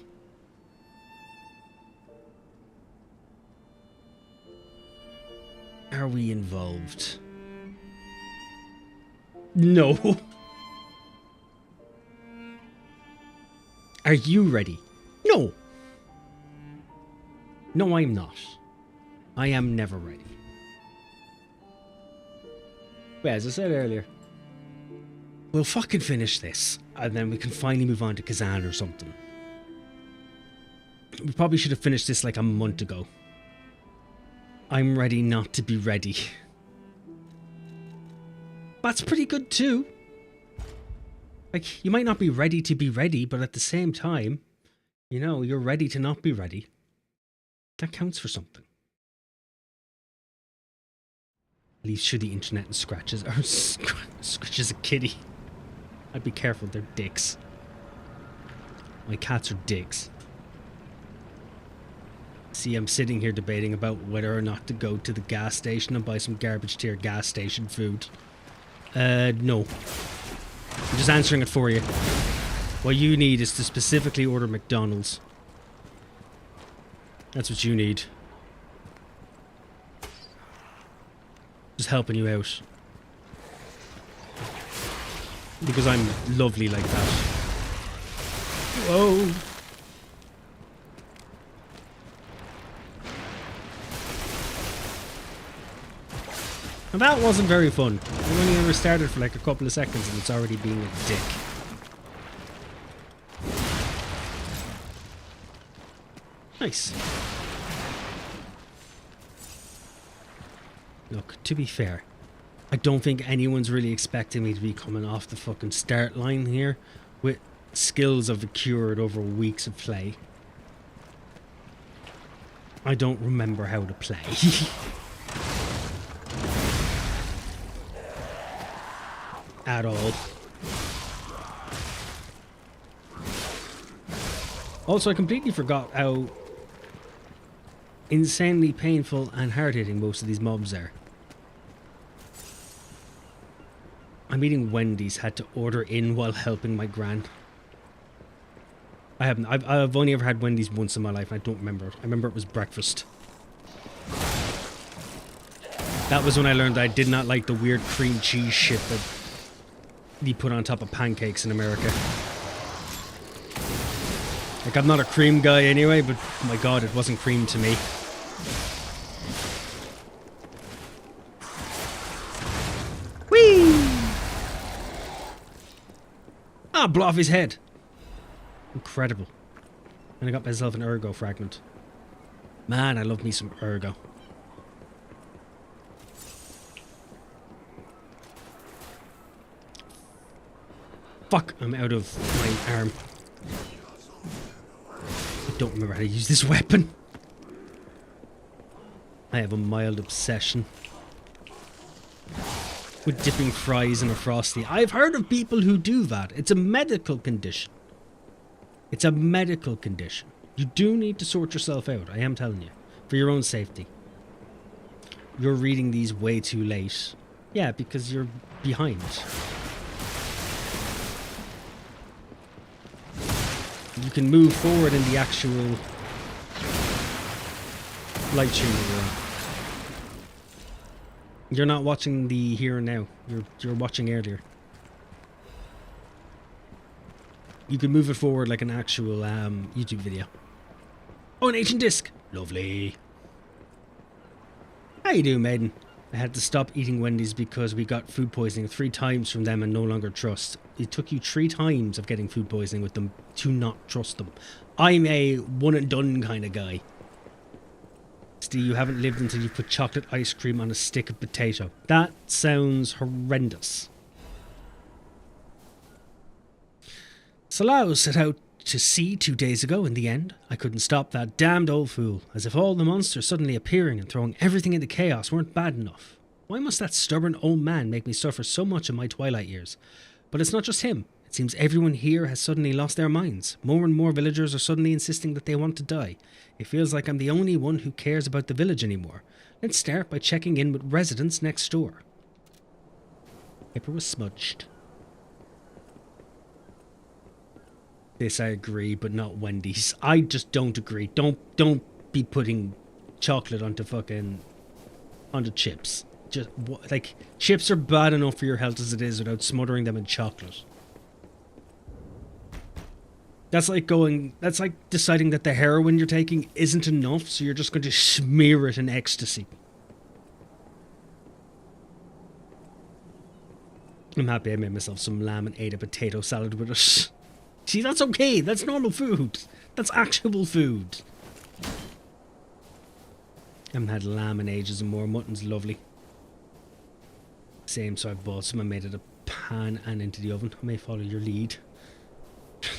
Are we involved? No. Are you ready? No. No, I'm not. I am never ready. But as I said earlier, we'll fucking finish this, and then we can finally move on to Kazan or something. We probably should have finished this like a month ago. I'm ready not to be ready. That's pretty good too. Like, you might not be ready to be ready, but at the same time, you know, you're ready to not be ready. That counts for something. Leaves through the internet and scratches, or scratches a kitty. I'd be careful, they're dicks. My cats are dicks. See, I'm sitting here debating about whether or not to go to the gas station and buy some garbage tier gas station food. No. I'm just answering it for you. What you need is to specifically order McDonald's. That's what you need. just helping you out. Because I'm lovely like that. Whoa. And that wasn't very fun. I only ever started for like a couple of seconds and it's already being a dick. Nice. Look, to be fair, I don't think anyone's really expecting me to be coming off the fucking start line here with skills I've accrued over weeks of play. I don't remember how to play. At all. Also, I completely forgot how insanely painful and hard-hitting most of these mobs are. I'm eating Wendy's, had to order in while helping my gran. I haven't. I've only ever had Wendy's once in my life. I don't remember. I remember it was breakfast. That was when I learned that I did not like the weird cream cheese shit that you put on top of pancakes in America. Like, I'm not a cream guy anyway, but oh my god, it wasn't cream to me. Whee! Ah, blow off his head. Incredible. And I got myself an ergo fragment. Man, I love me some ergo. Fuck, I'm out of my arm. I don't remember how to use this weapon. I have a mild obsession with dipping fries in a Frosty. I've heard of people who do that. It's a medical condition. It's a medical condition. You do need to sort yourself out, I am telling you. For your own safety. You're reading these way too late. Yeah, because you're behind. You can move forward in the actual light stream you're on. You're not watching the here and now. You're watching earlier. You can move it forward like an actual YouTube video. Oh, an ancient disc. Lovely. How you doing, maiden? I had to stop eating Wendy's because we got food poisoning 3 times from them and no longer trust. It took you 3 times of getting food poisoning with them to not trust them. I'm a one and done kind of guy. Steve, you haven't lived until you put chocolate ice cream on a stick of potato. That sounds horrendous. Salau set out to sea 2 days ago. In the end, I couldn't stop that damned old fool. As if all the monsters suddenly appearing and throwing everything into chaos weren't bad enough. Why must that stubborn old man make me suffer so much in my twilight years? But it's not just him. It seems everyone here has suddenly lost their minds. More and more villagers are suddenly insisting that they want to die. It feels like I'm the only one who cares about the village anymore. Let's start by checking in with residents next door. Paper was smudged. This I agree, but not Wendy's. I just don't agree. Don't be putting chocolate onto chips. Just like, chips are bad enough for your health as it is without smothering them in chocolate. That's like deciding that the heroin you're taking isn't enough, so you're just going to smear it in ecstasy. I'm happy I made myself some lamb and ate a potato salad with it. See, that's okay. That's normal food. That's actual food. I haven't had lamb in ages and more. Mutton's lovely. Same, so I bought some and made it a pan and into the oven. I may follow your lead.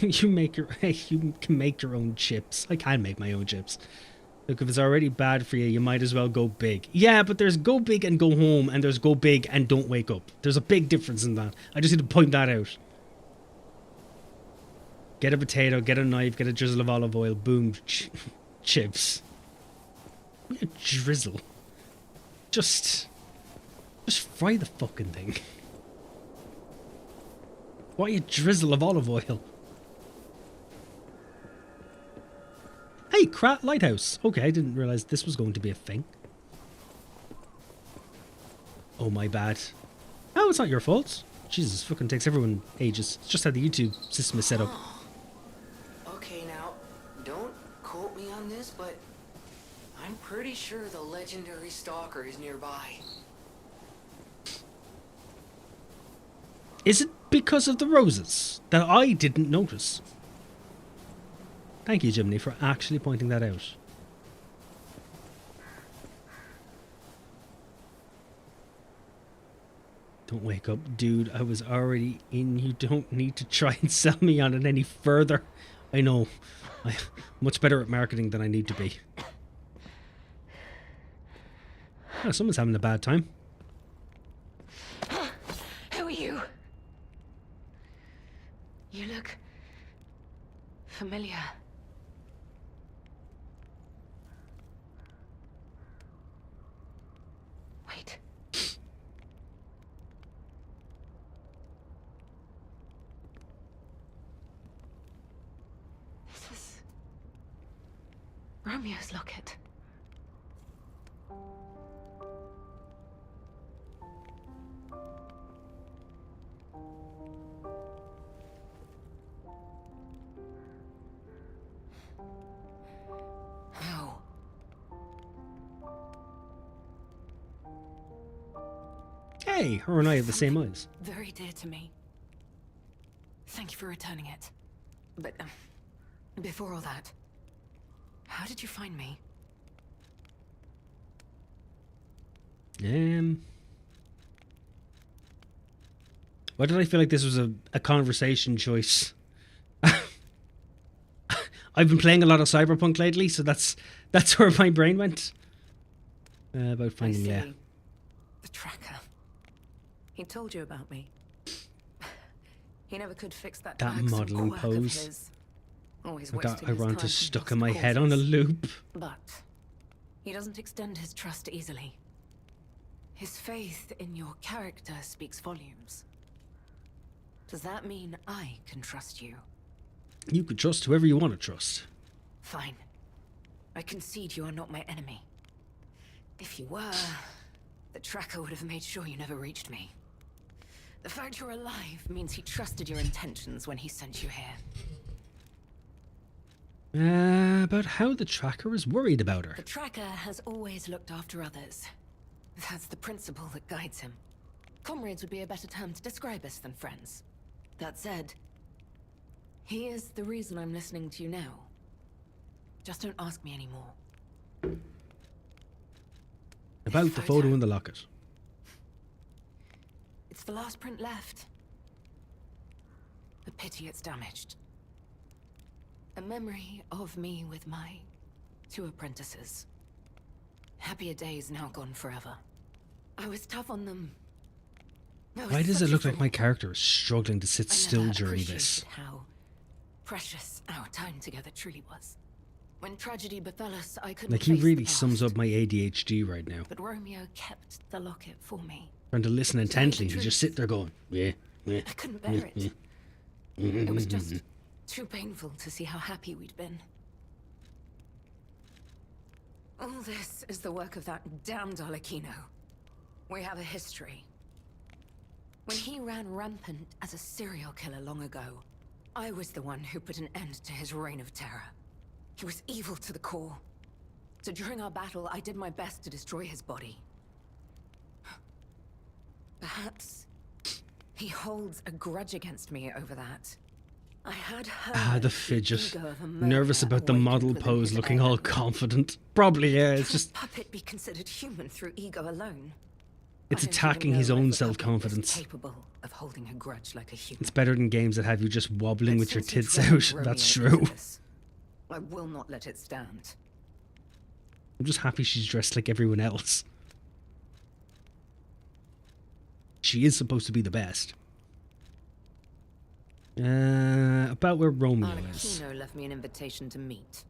You can make your own chips. I can make my own chips. Look, if it's already bad for you, you might as well go big. Yeah, but there's go big and go home, and there's go big and don't wake up. There's a big difference in that. I just need to point that out. Get a potato, get a knife, get a drizzle of olive oil, boom, chips. What a drizzle. Just fry the fucking thing. Why a drizzle of olive oil? Hey, Krat Lighthouse. Okay, I didn't realize this was going to be a thing. Oh Oh, my bad. Oh, it's not your fault. Jesus, fucking takes everyone ages. It's just how the YouTube system is set up. Okay, now, don't quote me on this, but I'm pretty sure the legendary stalker is nearby. Is it because of the roses that I didn't notice? Thank you, Jiminy, for actually pointing that out. Don't wake up, dude. I was already in. You don't need to try and sell me on it any further. I know. I'm much better at marketing than I need to be. Oh, someone's having a bad time. Who are you? You look familiar. Wait. This is Romeo's locket. How? Hey, her and I have the same eyes. Very dear to me. Thank you for returning it. But before all that, how did you find me? Why did I feel like this was a conversation choice? I've been playing a lot of Cyberpunk lately, so that's where my brain went. About finding Leia. The tracker. He told you about me. He never could fix that modelling pose. Always I got wasting his Ironta time stuck for in my lost head on a causes. loop. But he doesn't extend his trust easily. His faith in your character speaks volumes. Does that mean I can trust you? You could trust whoever you want to trust. Fine. I concede you are not my enemy. If you were, the tracker would have made sure you never reached me. The fact you're alive means he trusted your intentions when he sent you here. About how the tracker is worried about her. The tracker has always looked after others. That's the principle that guides him. Comrades would be a better term to describe us than friends. That said, he is the reason I'm listening to you now. Just don't ask me anymore. About the photo in the locket. It's the last print left. A pity it's damaged. A memory of me with my 2 apprentices. Happier days now gone forever. I was tough on them. Why does it look like my character is struggling to sit I still never during appreciated this? how precious our time together truly was. When tragedy befell us, I couldn't Like, he face the really past, sums up my ADHD right now. But Romeo kept the locket for me. Trying to listen intently, the you just truth. sit there going, yeah, yeah. I couldn't bear it. It was just too painful to see how happy we'd been. All this is the work of that damned Arlecchino. We have a history. When he ran rampant as a serial killer long ago, I was the one who put an end to his reign of terror. He was evil to the core. So during our battle, I did my best to destroy his body. Perhaps he holds a grudge against me over that. I had heard The fidget. ego of a murderer Nervous about the awakened model within pose, his looking all heir. confident. Probably, yeah, it's Can just, a puppet be considered human through ego alone? it's I don't attacking even his know own if a puppet was self-confidence. capable of holding a grudge like a human. It's better than games that have you just wobbling But with your since you've tits dragged out. Romeo That's into true. this, I will not let it stand. I'm just happy she's dressed like everyone else. She is supposed to be the best. About where Romeo is. Arlecchino left me an invitation to meet.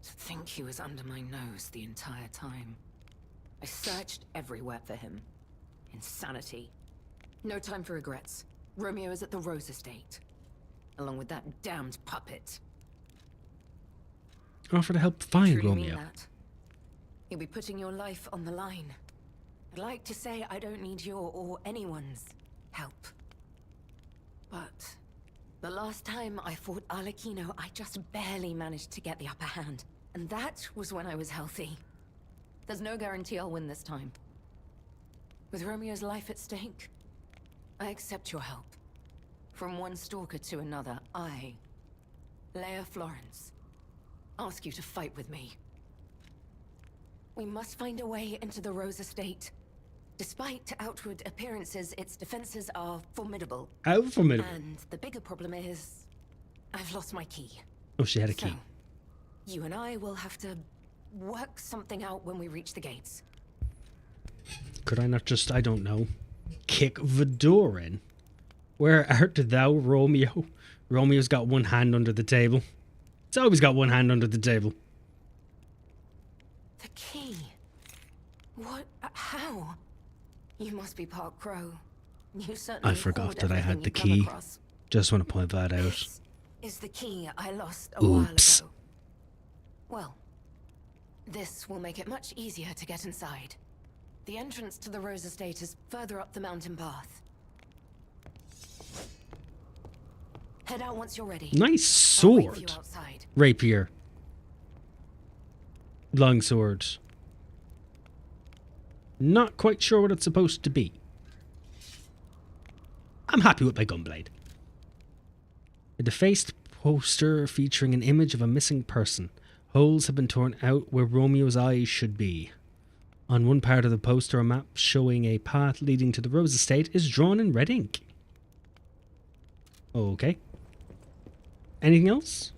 To think he was under my nose the entire time. I searched everywhere for him. Insanity. No time for regrets. Romeo is at the Rose Estate. Along with that damned puppet. Offer to help find Truly mean Romeo. that? You'll be putting your life on the line. I'd like to say I don't need your or anyone's help. But the last time I fought Arlecchino, I just barely managed to get the upper hand. And that was when I was healthy. There's no guarantee I'll win this time. With Romeo's life at stake, I accept your help. From one stalker to another, I, Leia Florence, ask you to fight with me. We must find a way into the Rose estate. Despite outward appearances, its defenses are formidable. How formidable? And the bigger problem is, I've lost my key. Oh, she had a key. So, you and I will have to work something out when we reach the gates. Could I not just, I don't know, kick the door in? Where art thou, Romeo? Romeo's got one hand under the table. He's always got one hand under the table. The key? What? How? You must be part crow. You certainly I forgot hoard that I had everything the you come key. across. Just want to point that out. This is the key I lost a while Oops. ago. Well, this will make it much easier to get inside. The entrance to the Rose Estate is further up the mountain path. Head out once you're ready. Nice I'll wait for you sword. outside. Rapier. Longsword. Not quite sure what it's supposed to be. I'm happy with my gunblade. A defaced poster featuring an image of a missing person. Holes have been torn out where Romeo's eyes should be. On one part of the poster, a map showing a path leading to the Rose Estate is drawn in red ink. Okay. Anything else?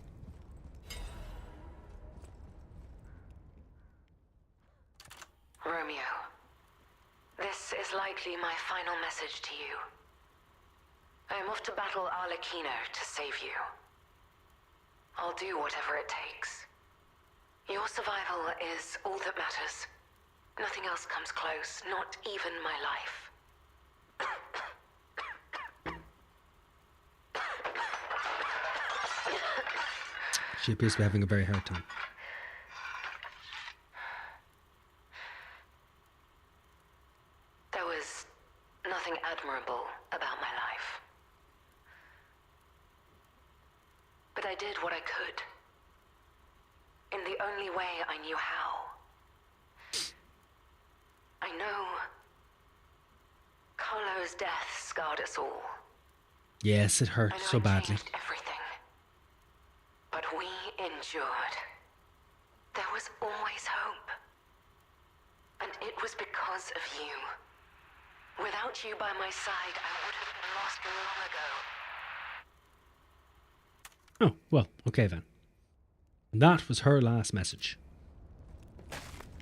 Romeo, this is likely my final message to you. I am off to battle Arlecchino to save you. I'll do whatever it takes. Your survival is all that matters. Nothing else comes close, not even my life. She appears to be having a very hard time. There was nothing admirable about my life. But I did what I could. In the only way I knew how. I know Carlo's death scarred us all. Yes, it hurt I know so it badly. changed everything. But we endured. There was always hope. And it was because of you. Without you by my side, I would have been lost long ago. Oh, well, okay then. That was her last message.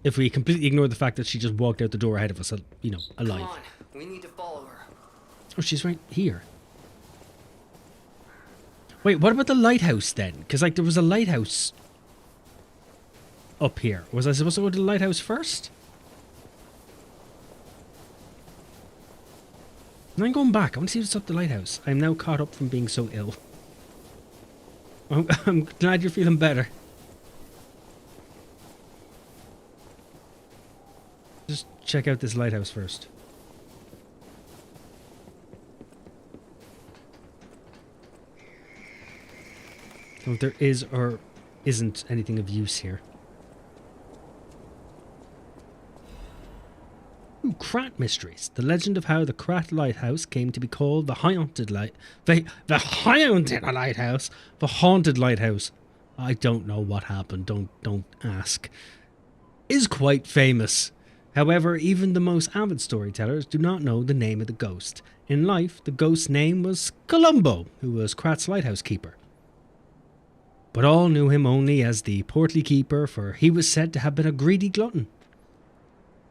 If we completely ignore the fact that she just walked out the door ahead of us, you know, alive. Come on, we need to follow her. Oh, she's right here. Wait, what about the lighthouse then? Because, like, there was a lighthouse up here. Was I supposed to go to the lighthouse first? And I'm going back. I want to see what's up the lighthouse. I'm now caught up from being so ill. I'm glad you're feeling better. Just check out this lighthouse first. So if there is or isn't anything of use here. Ooh, Krat Mysteries. The legend of how the Krat Lighthouse came to be called the Haunted Light. The Haunted Lighthouse. The Haunted Lighthouse. I don't know what happened. Don't ask. Is quite famous. However, even the most avid storytellers do not know the name of the ghost. In life, the ghost's name was Columbo, who was Krat's lighthouse keeper. But all knew him only as the portly keeper, for he was said to have been a greedy glutton.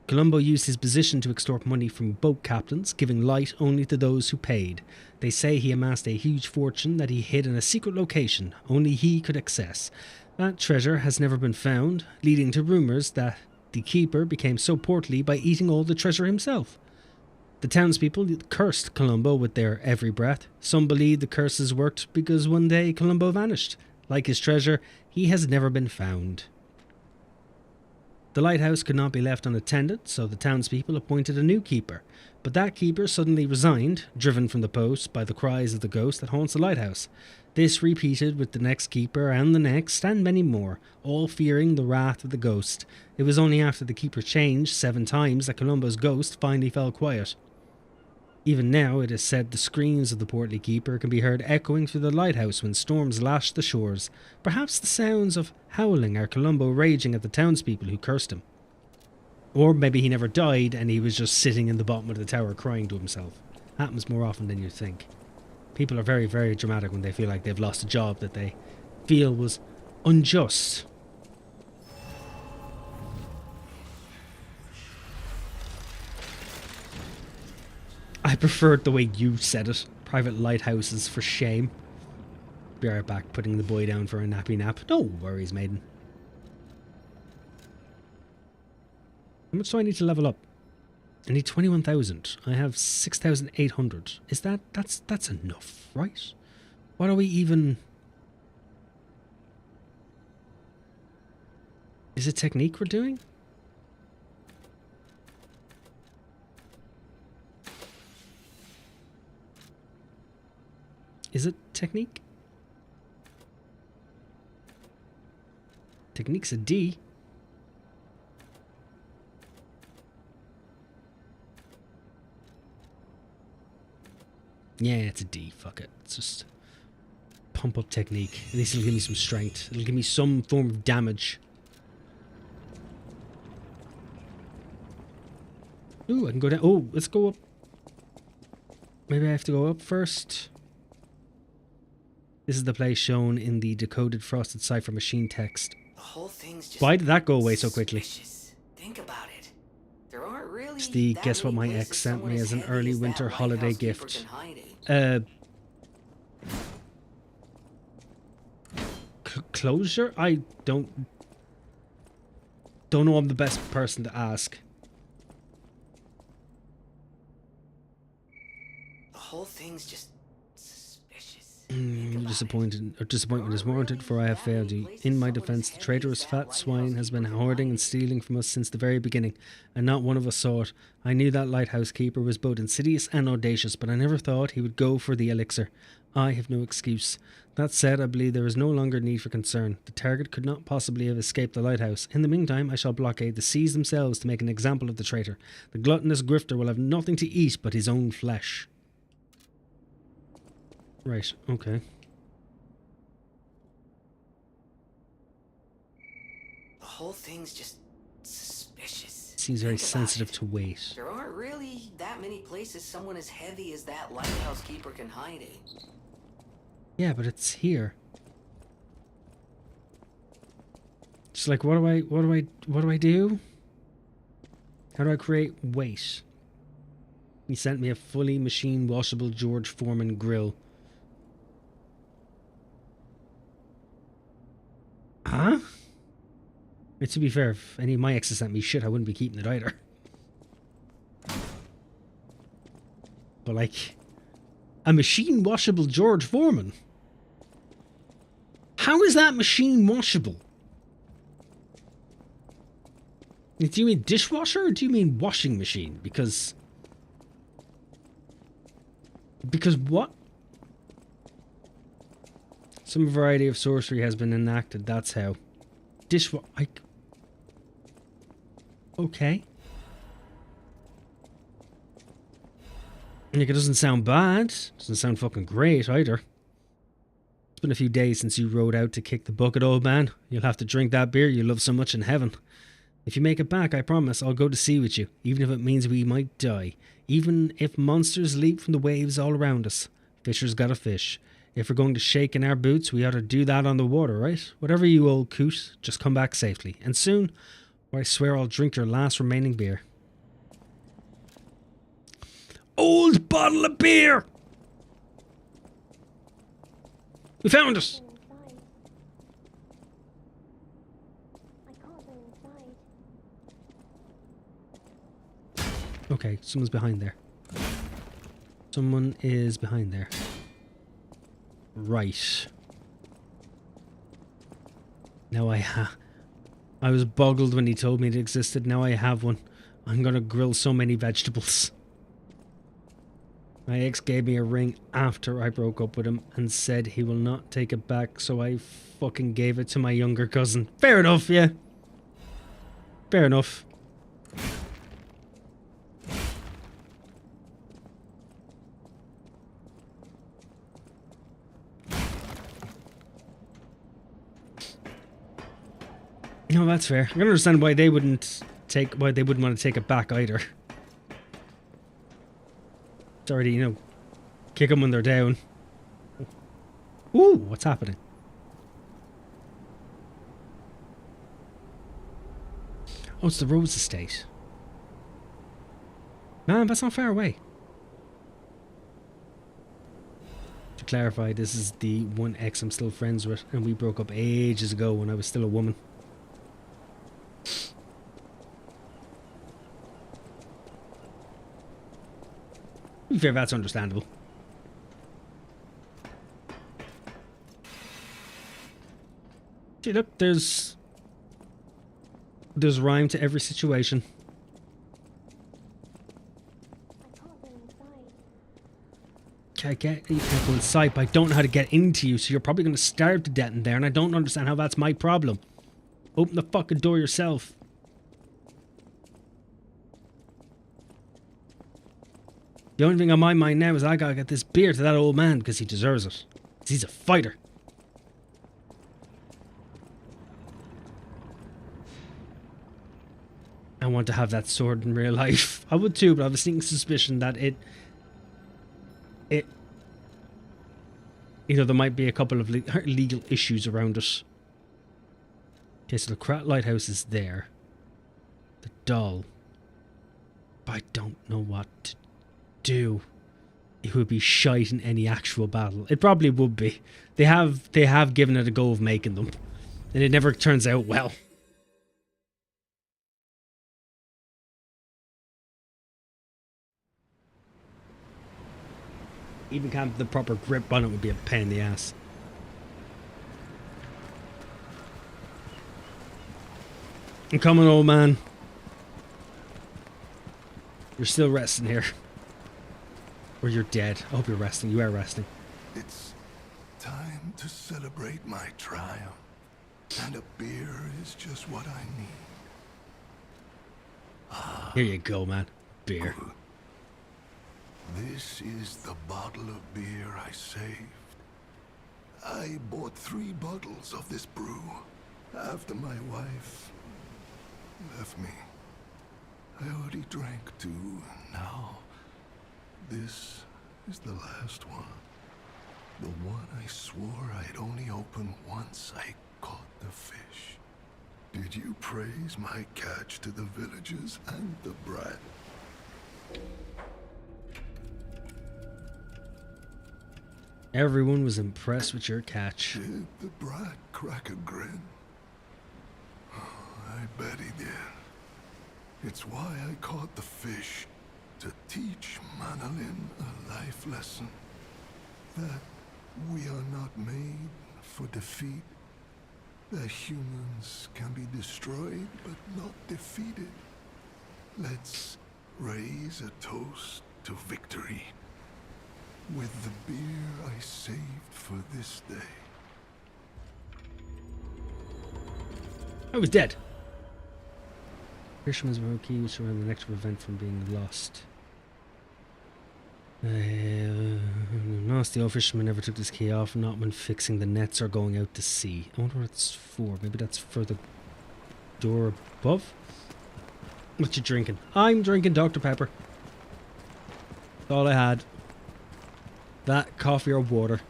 Columbo used his position to extort money from boat captains, giving light only to those who paid. They say he amassed a huge fortune that he hid in a secret location only he could access. That treasure has never been found, leading to rumours that the keeper became so portly by eating all the treasure himself. The townspeople cursed Columbo with their every breath. Some believe the curses worked because one day Columbo vanished. Like his treasure, he has never been found. The lighthouse could not be left unattended, so the townspeople appointed a new keeper. But that keeper suddenly resigned, driven from the post by the cries of the ghost that haunts the lighthouse. This repeated with the next keeper and the next, and many more, all fearing the wrath of the ghost. It was only after the keeper changed 7 times that Columbo's ghost finally fell quiet. Even now, it is said the screams of the portly keeper can be heard echoing through the lighthouse when storms lash the shores. Perhaps the sounds of howling are Columbo raging at the townspeople who cursed him. Or maybe he never died and he was just sitting in the bottom of the tower crying to himself. Happens more often than you think. People are very, very dramatic when they feel like they've lost a job that they feel was unjust. I preferred the way you said it. Private lighthouses for shame. Be right back, putting the boy down for a nappy nap. No worries, maiden. How much do I need to level up? I need 21,000. I have 6,800. Is that's enough, right? What are we even... Is it technique we're doing? Is it technique? Technique's a D. Yeah, it's a D. Fuck it. It's just pump up technique. At least it'll give me some strength. It'll give me some form of damage. Ooh, I can go down. Oh, let's go up. Maybe I have to go up first. This is the place shown in the decoded frosted cipher machine text. The whole thing's just Why did that go away so quickly? suspicious. Think about it. There aren't really It's the that guess what my many ex places sent someone me as as an heavy early as that winter holiday lighthouse keeper gift. can hide it. Closure? I don't know I'm the best person to ask. The whole thing's just suspicious. Disappointment is warranted, for I have failed you. In my defense, the traitorous fat swine has been hoarding and stealing from us since the very beginning, and not one of us saw it. I knew that lighthouse keeper was both insidious and audacious, but I never thought he would go for the elixir. I have no excuse. That said, I believe there is no longer need for concern. The target could not possibly have escaped the lighthouse. In the meantime, I shall blockade the seas themselves to make an example of the traitor. The gluttonous grifter will have nothing to eat but his own flesh. Right, okay. The whole thing's just suspicious. Seems very Think about sensitive it. to weight. There aren't really that many places someone as heavy as that lighthouse keeper can hide it. Yeah, but it's here. Just like, what do I do? How do I create weight? He sent me a fully machine washable George Foreman grill. Huh? To be fair, if any of my exes sent me shit, I wouldn't be keeping it either. But like, a machine washable George Foreman? How is that machine washable? Do you mean dishwasher or do you mean washing machine? Because what? Some variety of sorcery has been enacted, that's how. Okay. Like, it doesn't sound bad. Doesn't sound fucking great either. It's been a few days since you rode out to kick the bucket, old man. You'll have to drink that beer you love so much in heaven. If you make it back, I promise I'll go to sea with you, even if it means we might die. Even if monsters leap from the waves all around us. Fisher's gotta fish. If we're going to shake in our boots, we ought to do that on the water, right? Whatever, you old coot, just come back safely. And soon, or I swear I'll drink your last remaining beer. Old bottle of beer! We found it! Okay, someone's behind there. Someone is behind there. Right. Now I was boggled when he told me it existed. Now I have one. I'm gonna grill so many vegetables. My ex gave me a ring after I broke up with him and said he will not take it back, so I fucking gave it to my younger cousin. Fair enough, yeah. Fair enough. No, that's fair. I can understand why they wouldn't want to take it back either. It's already, you know, kick them when they're down. Ooh, what's happening? Oh, it's the Rose Estate. Man, that's not far away. To clarify, this is the one ex I'm still friends with, and we broke up ages ago when I was still a woman. To be fair, that's understandable. See, look, there's rhyme to every situation. I can't go inside, but I don't know how to get into you, so you're probably going to starve to death in there, and I don't understand how that's my problem. Open the fucking door yourself. The only thing on my mind now is I gotta get this beer to that old man because he deserves it. 'Cause he's a fighter. I want to have that sword in real life. I would too, but I have a sneaking suspicion that it you know, there might be a couple of legal issues around it. Okay, so the Krat Lighthouse is there. The doll. But I don't know what to do. It would be shite in any actual battle. It probably would be. They have given it a go of making them, and it never turns out well. Even having the proper grip on it would be a pain in the ass. I'm coming, old man. You're still resting here. Or you're dead. I hope you're resting. You are resting. It's time to celebrate my triumph. And a beer is just what I need. Here you go, man. Beer. Good. This is the bottle of beer I saved. I bought 3 bottles of this brew after my wife left me. I already drank 2, and now this is the last one. The one I swore I'd only open once I caught the fish. Did you praise my catch to the villagers and the brat? Everyone was impressed with your catch. Did the brat crack a grin? I bet he did. It's why I caught the fish, to teach Manolin a life lesson. That we are not made for defeat. That humans can be destroyed but not defeated. Let's raise a toast to victory with the beer I saved for this day. I was dead. Fisherman's remote key was around the next to prevent from being lost. Nasty old fisherman never took this key off, not when fixing the nets or going out to sea. I wonder what it's for. Maybe that's for the door above? What you drinking? I'm drinking Dr. Pepper. That's all I had. That, coffee or water.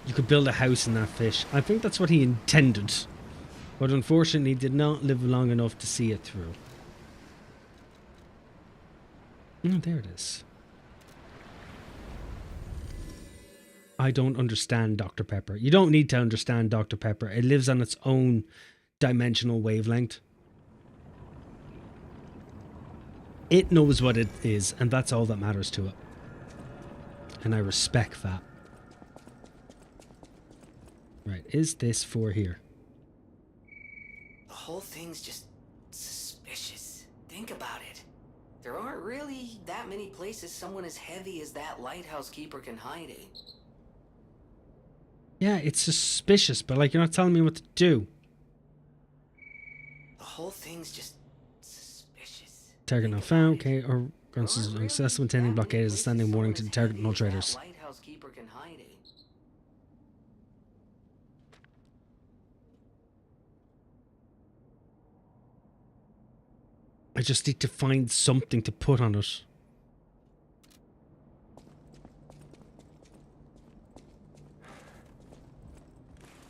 You could build a house in that fish. I think that's what he intended. But unfortunately did not live long enough to see it through. Oh, there it is. I don't understand Dr. Pepper. You don't need to understand Dr. Pepper. It lives on its own dimensional wavelength. It knows what it is, and that's all that matters to it. And I respect that. Right, is this for here? thing's just suspicious. Think about it. There aren't really that many places someone as heavy as that lighthouse keeper can hide in. Yeah, it's suspicious, but like, you're not telling me what to do. The whole thing's just suspicious. Target not found. Okay, or successful intending blockade is a standing warning to the target and all traders. Lighthouse keeper can hide in. I just need to find something to put on it.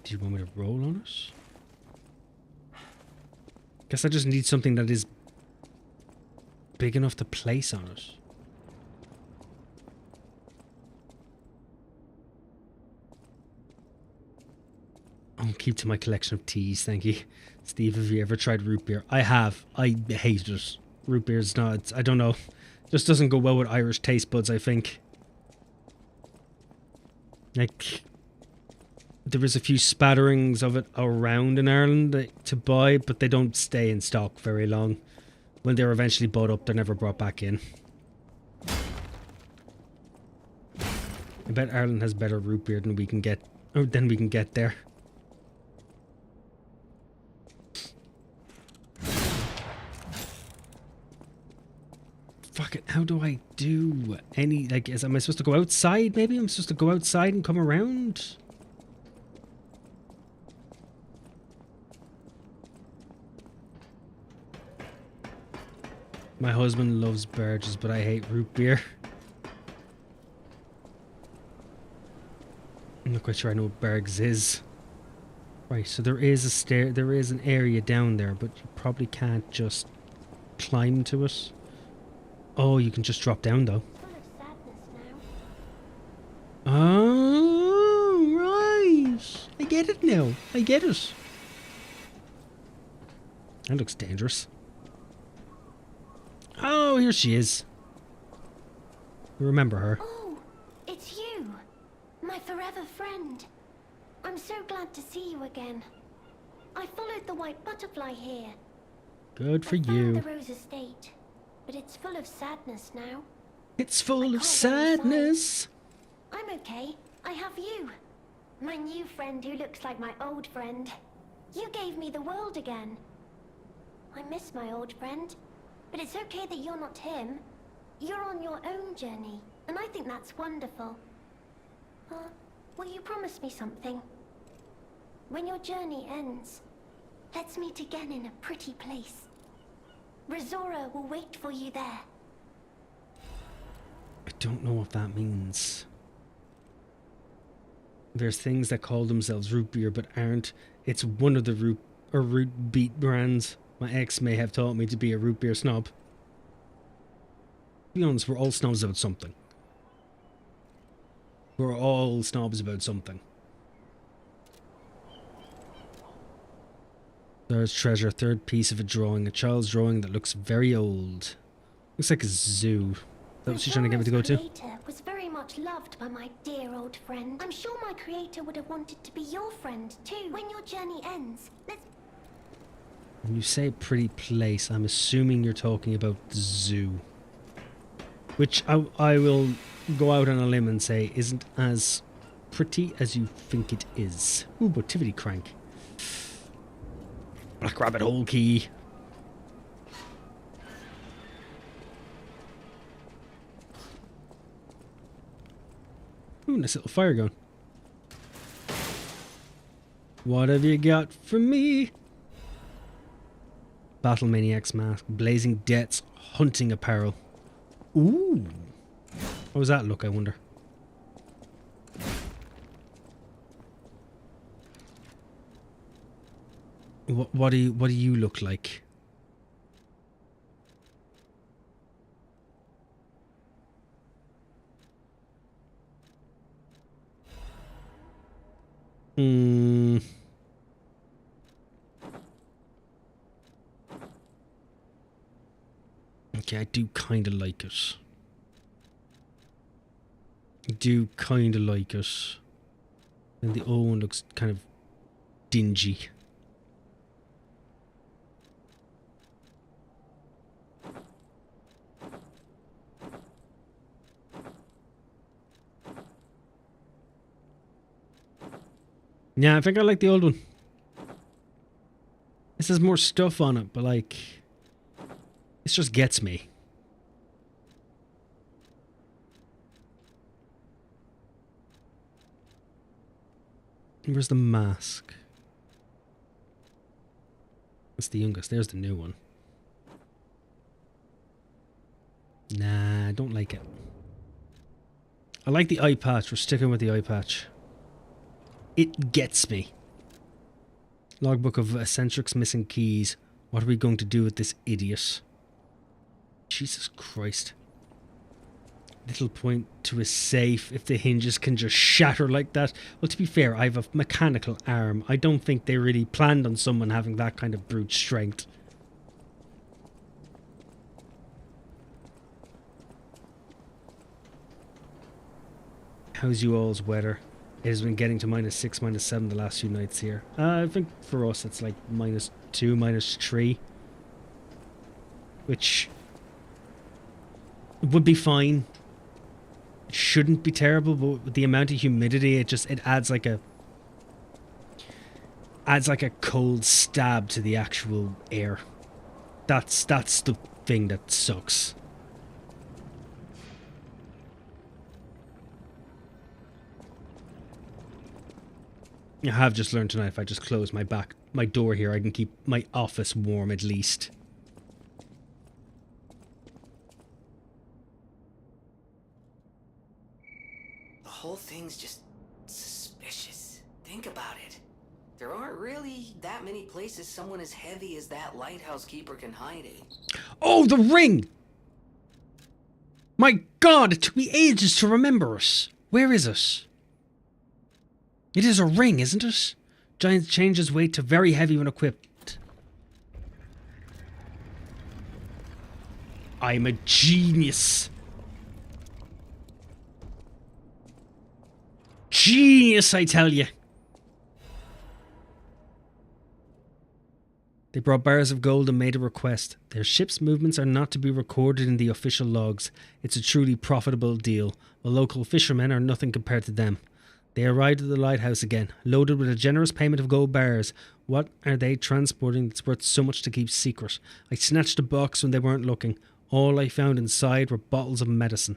Do you want me to roll on it? Guess I just need something that is big enough to place on it. I'll keep to my collection of teas, thank you. Steve, have you ever tried root beer? I have. I hate it. Root beer is not, I don't know. Just doesn't go well with Irish taste buds, I think. Like, there is a few spatterings of it around in Ireland to buy, but they don't stay in stock very long. When they're eventually bought up, they're never brought back in. I bet Ireland has better root beer than we can get, or than we can get there. Fuck it, how do I do any, like, am I supposed to go outside maybe? I'm supposed to go outside and come around? My husband loves barges, but I hate root beer. I'm not quite sure I know what Bergs is. Right, so there is an area down there, but you probably can't just climb to it. Oh, you can just drop down though. Oh, right. I get it now. I get it. That looks dangerous. Oh, here she is. You remember her. Oh, it's you. My forever friend. I'm so glad to see you again. I followed the white butterfly here. Good for I found you. the Rose Estate, but it's full of sadness now. It's full of can't go sadness. I'm okay. I have you. My new friend who looks like my old friend. You gave me the world again. I miss my old friend, but it's okay that you're not him. You're on your own journey, and I think that's wonderful. Will you promise me something? When your journey ends, let's meet again in a pretty place. Rizora will wait for you there. I don't know what that means. There's things that call themselves root beer but aren't. It's one of the root beet brands. My ex may have taught me to be a root beer snob. To be honest, we're all snobs about something. We're all snobs about something. There's treasure, third piece of a drawing. A child's drawing that looks very old. Looks like a zoo. Is that what she's trying to get me to go to? Creator was very much loved by my dear old friend. I'm sure my creator would have wanted to be your friend too. When your journey ends, let's... When you say pretty place, I'm assuming you're talking about the zoo. Which I will go out on a limb and say isn't as pretty as you think it is. Ooh, Botivity Crank. Black Rabbit Hole Key. Ooh, nice little fire gun. What have you got for me? Battle Maniac's mask. Blazing Death's hunting apparel. Ooh. How does that look, I wonder? What do you look like? Okay, I do kind of like it. I do kind of like it. And the old one looks kind of dingy. Yeah, I think I like the old one. This has more stuff on it, but like, this just gets me. Where's the mask? That's the youngest. There's the new one. Nah, I don't like it. I like the eye patch. We're sticking with the eye patch. It gets me. Logbook of eccentrics missing keys. What are we going to do with this idiot? Jesus Christ. Little point to a safe if the hinges can just shatter like that. Well, to be fair, I have a mechanical arm. I don't think they really planned on someone having that kind of brute strength. How's you all's weather? It has been getting to -6, -7 the last few nights here. I think for us it's like -2, -3. Which would be fine. It shouldn't be terrible, but with the amount of humidity, it adds like a cold stab to the actual air. That's the thing that sucks. I have just learned tonight if I just close my door here, I can keep my office warm at least. The whole thing's just suspicious. Think about it. There aren't really that many places someone as heavy as that lighthouse keeper can hide in. Oh, the ring! My God, it took me ages to remember it. Where is it? It is a ring, isn't it? Giant changes weight to very heavy when equipped. I'm a genius. Genius, I tell you. They brought bars of gold and made a request. Their ship's movements are not to be recorded in the official logs. It's a truly profitable deal. The local fishermen are nothing compared to them. They arrived at the lighthouse again, loaded with a generous payment of gold bars. What are they transporting that's worth so much to keep secret? I snatched a box when they weren't looking. All I found inside were bottles of medicine.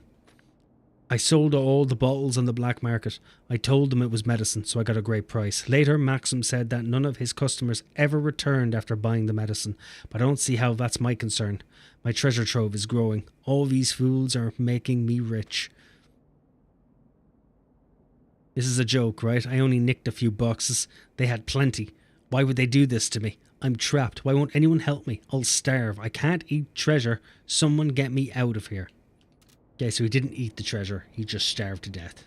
I sold all the bottles on the black market. I told them it was medicine, so I got a great price. Later, Maxim said that none of his customers ever returned after buying the medicine, but I don't see how that's my concern. My treasure trove is growing. All these fools are making me rich. This is a joke, right? I only nicked a few boxes. They had plenty. Why would they do this to me? I'm trapped. Why won't anyone help me? I'll starve. I can't eat treasure. Someone get me out of here. Okay, so he didn't eat the treasure. He just starved to death.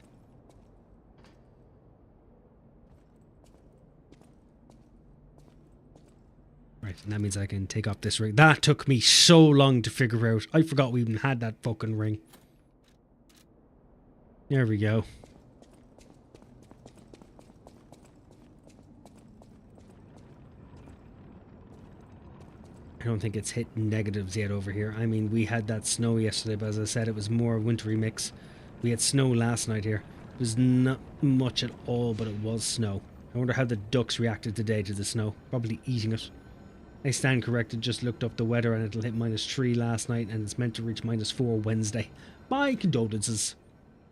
Right, and that means I can take off this ring. That took me so long to figure out. I forgot we even had that fucking ring. There we go. I don't think it's hit negatives yet over here. I mean, we had that snow yesterday, but as I said, it was more wintry mix. We had snow last night here. It was not much at all, but it was snow. I wonder how the ducks reacted today to the snow. Probably eating it. I stand corrected, just looked up the weather and it'll hit -3 last night and it's meant to reach -4 Wednesday. My condolences.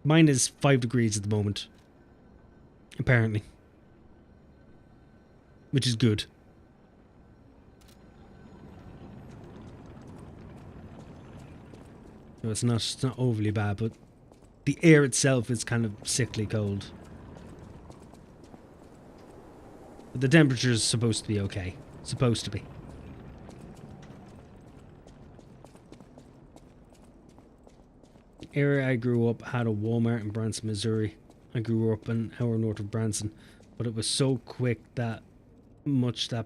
Mine is 5 degrees at the moment. Apparently. Which is good. So it's not overly bad, but the air itself is kind of sickly cold. But the temperature is supposed to be okay. Supposed to be. The area I grew up had a Walmart in Branson, Missouri. I grew up an hour north of Branson, but it was so quick that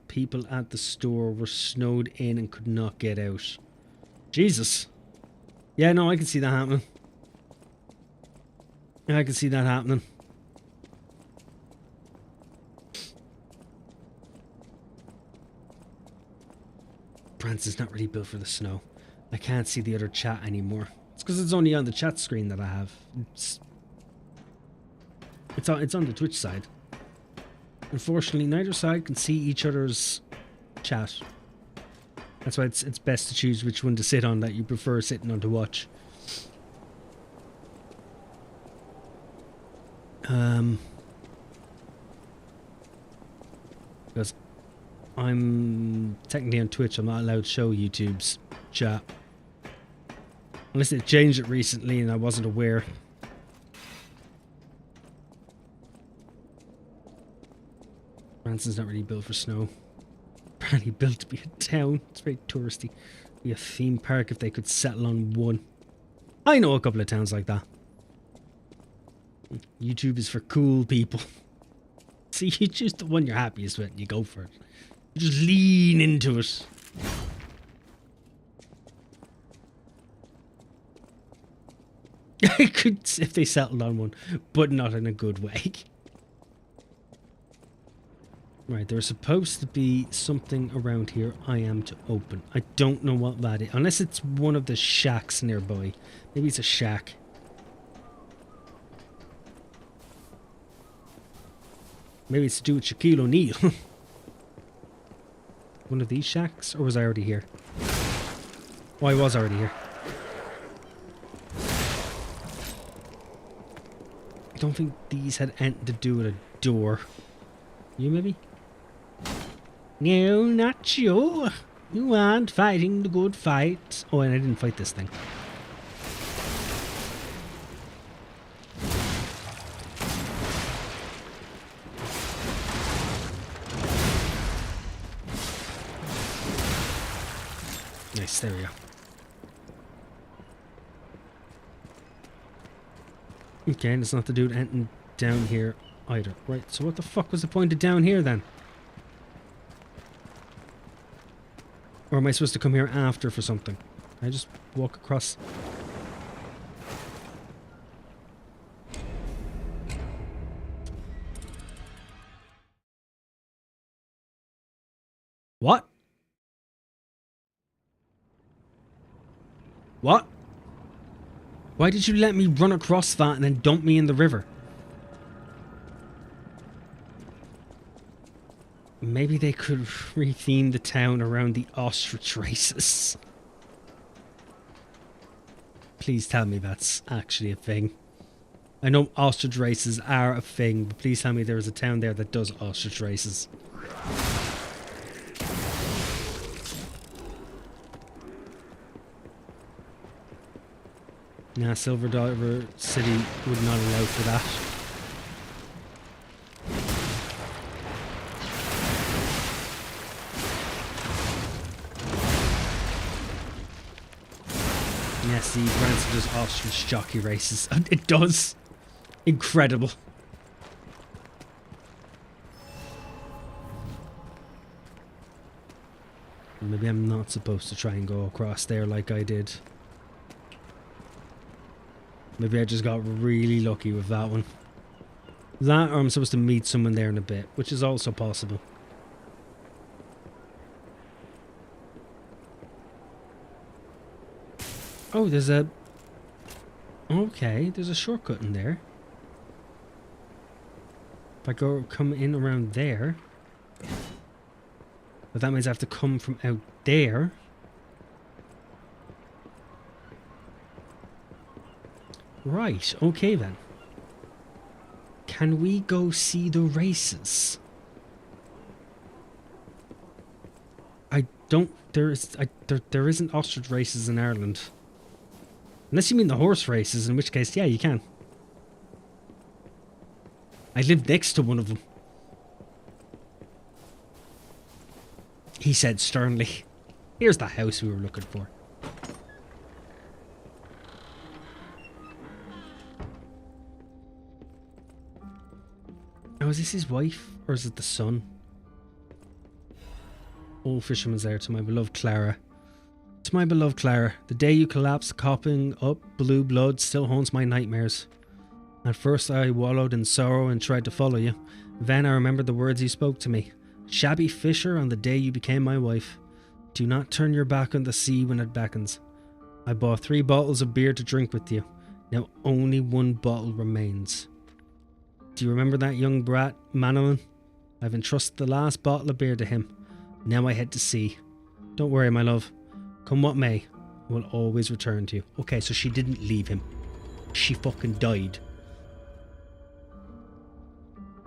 people at the store were snowed in and could not get out. Jesus. Yeah, no, I can see that happening. Yeah, I can see that happening. Branson's not really built for the snow. I can't see the other chat anymore. It's because it's only on the chat screen that I have. It's on the Twitch side. Unfortunately, neither side can see each other's chat. That's why it's best to choose which one to sit on that you prefer sitting on to watch. Because I'm technically on Twitch, I'm not allowed to show YouTube's chat. Unless they changed it recently and I wasn't aware. Branson's not really built for snow. Apparently built to be a town. It's very touristy. Be a theme park if they could settle on one. I know a couple of towns like that. YouTube is for cool people. See, you choose the one you're happiest with and you go for it. You just lean into it. I could if they settled on one, but not in a good way. Right, there's supposed to be something around here I am to open. I don't know what that is. Unless it's one of the shacks nearby. Maybe it's a shack. Maybe it's to do with Shaquille O'Neal. One of these shacks? Or was I already here? Oh, I was already here. I don't think these had anything to do with a door. You maybe? No, not you. You aren't fighting the good fight. Oh, and I didn't fight this thing. Nice, there we go. Okay, and it's not the dude anything down here either. Right, so what the fuck was the point of down here then? Or am I supposed to come here after for something? Can I just walk across? What? What? Why did you let me run across that and then dump me in the river? Maybe they could retheme the town around the ostrich races. Please tell me that's actually a thing. I know ostrich races are a thing, but please tell me there is a town there that does ostrich races. Nah, Silver Dollar City would not allow for that. Yes, the Branson does ostrich jockey races. It does. Incredible. Maybe I'm not supposed to try and go across there like I did. Maybe I just got really lucky with that one. That, or I'm supposed to meet someone there in a bit, which is also possible. Oh, there's a... Okay, there's a shortcut in there. If I come in around there... But that means I have to come from out there. Right, okay then. Can we go see the races? I don't... There isn't ostrich races in Ireland. Unless you mean the horse races, in which case, yeah, you can. I live next to one of them. He said sternly. Here's the house we were looking for. Oh, is this his wife? Or is it the son? Old fisherman's there. To my beloved Clara. To my beloved Clara. The day you collapsed, coughing up blue blood still haunts my nightmares. At first I wallowed in sorrow and tried to follow you. Then I remembered the words you spoke to me. Shabby fisher on the day you became my wife. Do not turn your back on the sea when it beckons. I bought 3 bottles of beer to drink with you. Now only 1 bottle remains. Do you remember that young brat, Manolin? I've entrusted the last bottle of beer to him. Now I head to sea. Don't worry, my love. Come what may, I will always return to you. Okay, so she didn't leave him. She fucking died.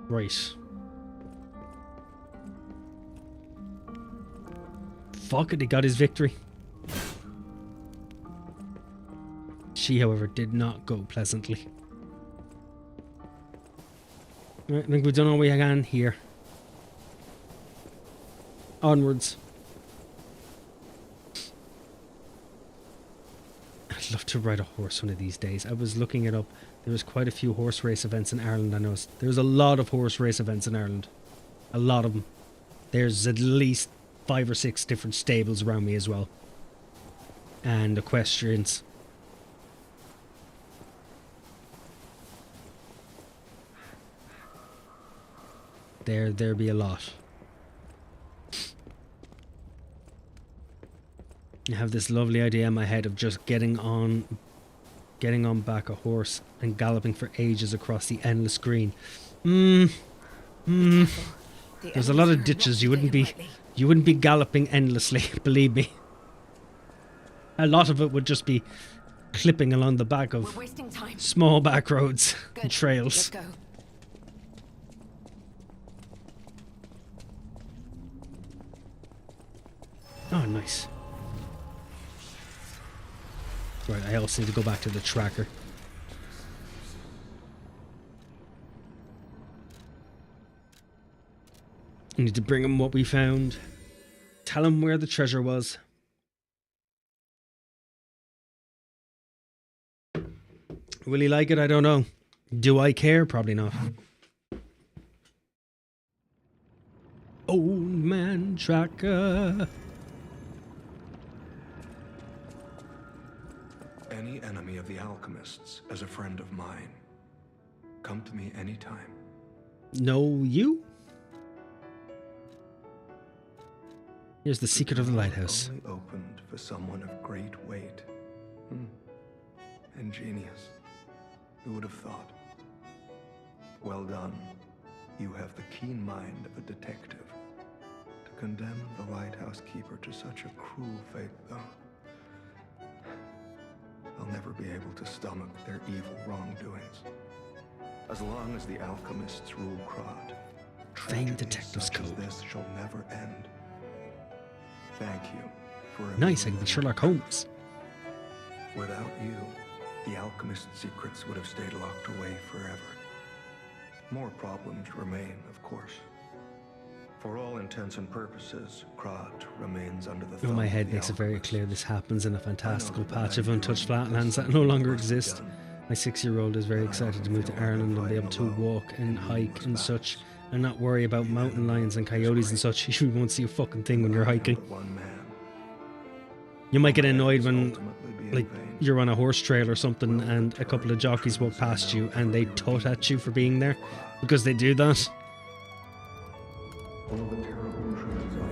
Right. Fuck it, he got his victory. She, however, did not go pleasantly. Right, I think we've done all we can here. Onwards. I'd love to ride a horse one of these days. I was looking it up. There was quite a few horse race events in Ireland, I noticed. There's a lot of horse race events in Ireland. A lot of them. There's at least 5 or 6 different stables around me as well. And equestrians. There be a lot. I have this lovely idea in my head of just getting on back a horse and galloping for ages across the endless green. There's a lot of ditches. You wouldn't be galloping endlessly, believe me. A lot of it would just be clipping along the back of small back roads and trails. Let's go. Oh, nice. Right, I also need to go back to the tracker. I need to bring him what we found. Tell him where the treasure was. Will he like it? I don't know. Do I care? Probably not. Old man tracker. Any enemy of the alchemists is a friend of mine. Come to me anytime. No, you? Here's the secret of the lighthouse. Only opened for someone of great weight. Ingenious. Who would have thought? Well done. You have the keen mind of a detective. To condemn the lighthouse keeper to such a cruel fate, though, I'll never be able to stomach their evil wrongdoings. As long as the alchemists rule Krot, Famed detective's such as code. this shall never end. Thank you for Nice, I can be Sherlock Holmes. Without you, the alchemist's secrets would have stayed locked away forever. More problems remain, of course. For all intents and purposes, Krot remains under the thumb In my of head the makes it very alchemists. clear this happens in a fantastical I know patch that of I untouched do flatlands that something no longer must be exist. done. My 6-year-old is very I excited to don't move to feel like Ireland and be fighting able to alone walk and in hike meaningless and such, battles. and not worry about Even mountain lions and is coyotes and great. such. You won't see a fucking thing when you're I am hiking. but one man. You might get My annoyed efforts when, ultimately be in like, vain. you're on a horse trail or something and a couple of jockeys walk past you and they tut at you for being there, because they do that. All the terrible truths I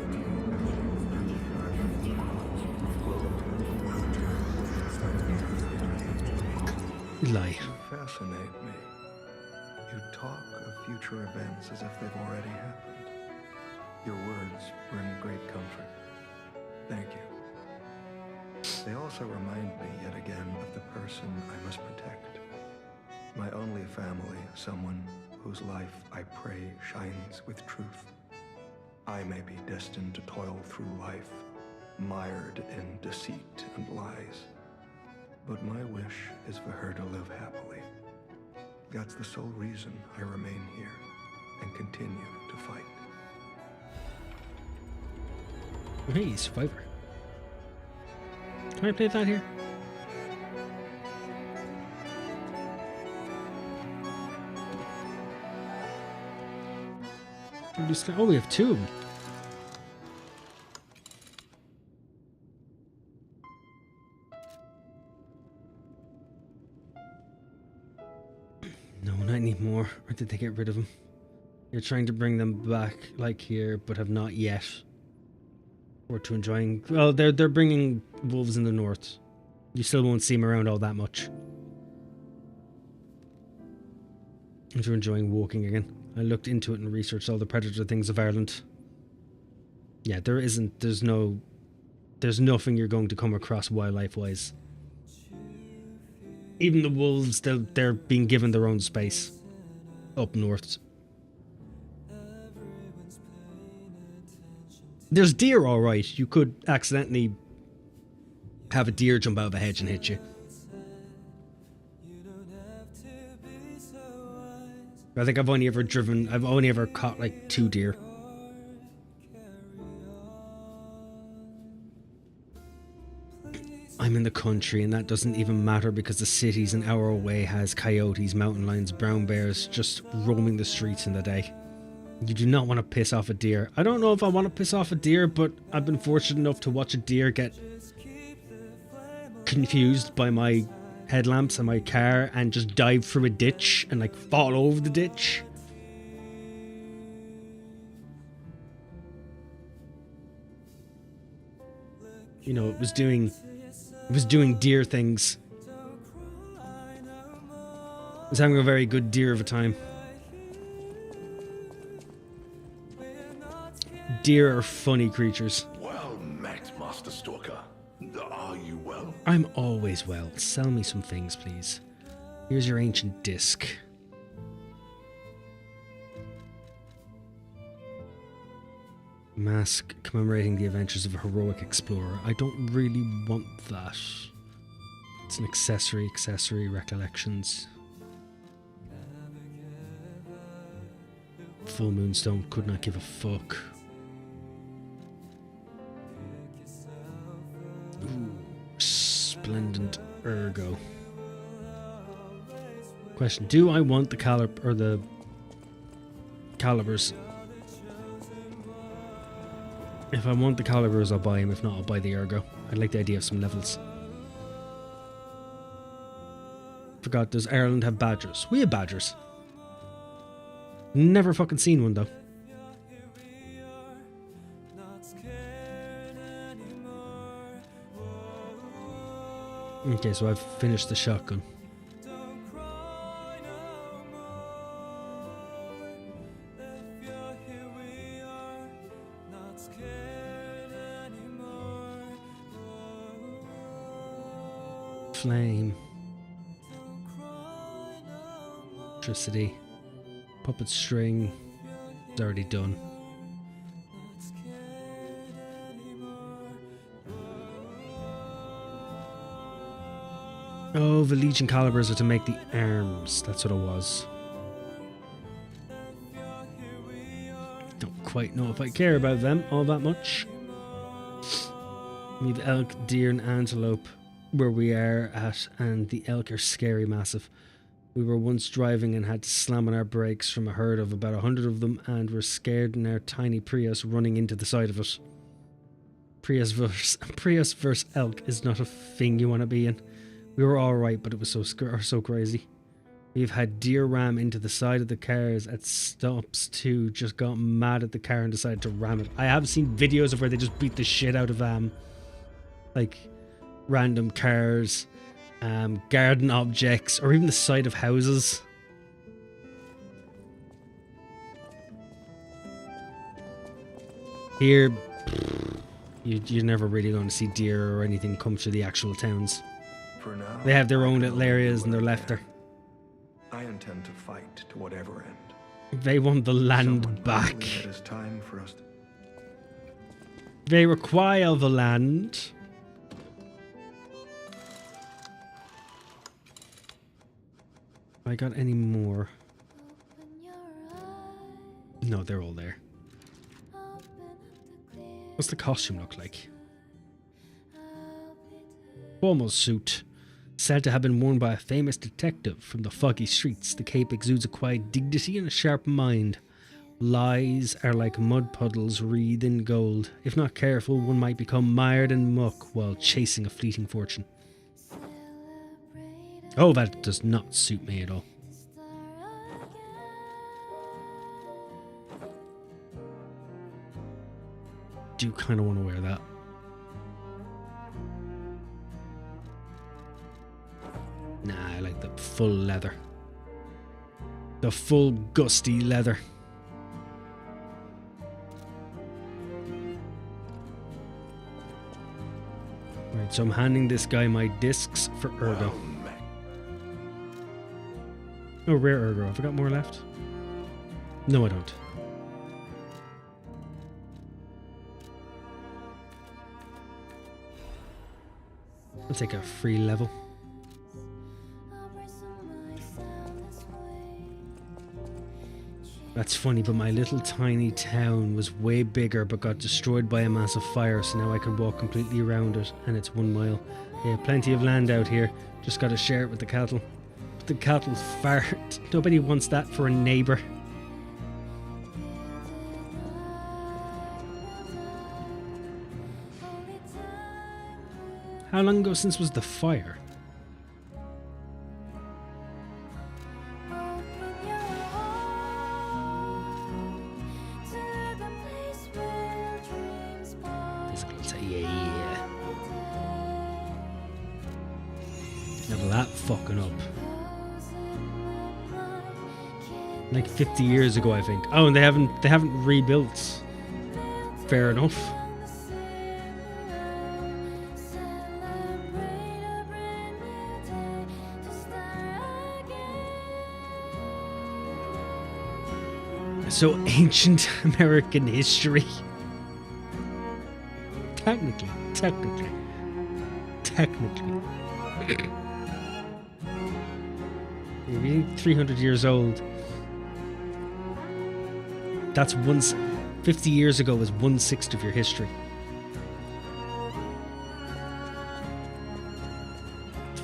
feel Lie. You fascinate me. You talk of future events as if they've already happened. Your words bring great comfort. Thank you. They also remind me yet again of the person I must protect. My only family, someone whose life I pray shines with truth. I may be destined to toil through life, mired in deceit and lies. But my wish is for her to live happily. That's the sole reason I remain here and continue to fight. Hey, Survivor. Can I play that here? Oh, we have 2 of them. No, not anymore. Or did they get rid of them? You're trying to bring them back, like here, but have not yet. Or to enjoying... Well, they're bringing wolves in the north. You still won't see them around all that much. And you're enjoying walking again. I looked into it and researched all the predator things of Ireland. Yeah, there's nothing you're going to come across wildlife-wise. Even the wolves, they're being given their own space up north. There's deer, all right. You could accidentally have a deer jump out of a hedge and hit you. I think I've only ever caught like 2 deer. I'm in the country, and that doesn't even matter because the cities an hour away has coyotes, mountain lions, brown bears just roaming the streets in the day. You do not want to piss off a deer. I don't know if I want to piss off a deer, but I've been fortunate enough to watch a deer get confused by my headlamps and my car and just dive through a ditch and like fall over the ditch. You know, it was doing deer things. It was having a very good deer of a time. Deer are funny creatures. Well met, Master Stalker. Are you well? I'm always well. Sell me some things, please. Here's your ancient disc. Mask commemorating the adventures of a heroic explorer. I don't really want that. It's an accessory, recollections. Full moonstone, could not give a fuck. Ooh, splendid ergo. Question: do I want the calibers? If I want the calibers, I'll buy them. If not, I'll buy the ergo. I like the idea of some levels. Forgot, does Ireland have badgers? We have badgers. Never fucking seen one though. Okay, so I've finished the shotgun. Flame. Electricity. Puppet string. It's already done. Oh, the Legion calibers are to make the arms. That's what it was. Don't quite know if I care about them all that much. We have elk, deer and antelope where we are at, and the elk are scary massive. We were once driving and had to slam on our brakes from a herd of about 100 of them, and were scared in our tiny Prius running into the side of it. Prius versus elk is not a thing you want to be in. We were alright, but it was so crazy. We've had deer ram into the side of the cars at stops too, just got mad at the car and decided to ram it. I have seen videos of where they just beat the shit out of like random cars, garden objects, or even the side of houses. Here, you're never really going to see deer or anything come through the actual towns. For now, They have their own little areas and they're left there. I intend to fight to whatever end. They want the land Someone back. told me it is time for us to... They require the land. I got any more? No, they're all there. What's the costume look like? Formal suit. Said to have been worn by a famous detective from the foggy streets. The cape exudes a quiet dignity and a sharp mind. Lies are like mud puddles wreathed in gold. If not careful, one might become mired in muck while chasing a fleeting fortune. Oh, that does not suit me at all. Do kind of want to wear that. Nah, I like the full leather. The full gusty leather. Right, so I'm handing this guy my discs for ergo. Oh, rare ergo. Have I got more left? No, I don't. I'll take a free level. That's funny, but my little tiny town was way bigger but got destroyed by a massive fire, so now I can walk completely around it, and it's 1 mile. Yeah, plenty of land out here. Just gotta share it with the cattle. But the cattle fart. Nobody wants that for a neighbour. How long ago since was the fire? Yeah. Level that fucking up. Like 50 years ago, I think. Oh, and they haven't rebuilt. Fair enough. So ancient American history. Technically. You're being 300 years old. That's 50 years ago was 1/6 of your history.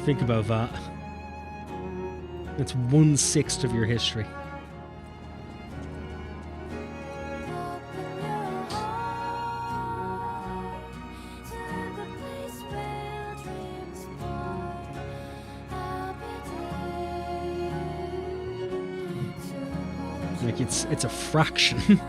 Think about that. That's 1/6 of your history. Like it's a fraction. Come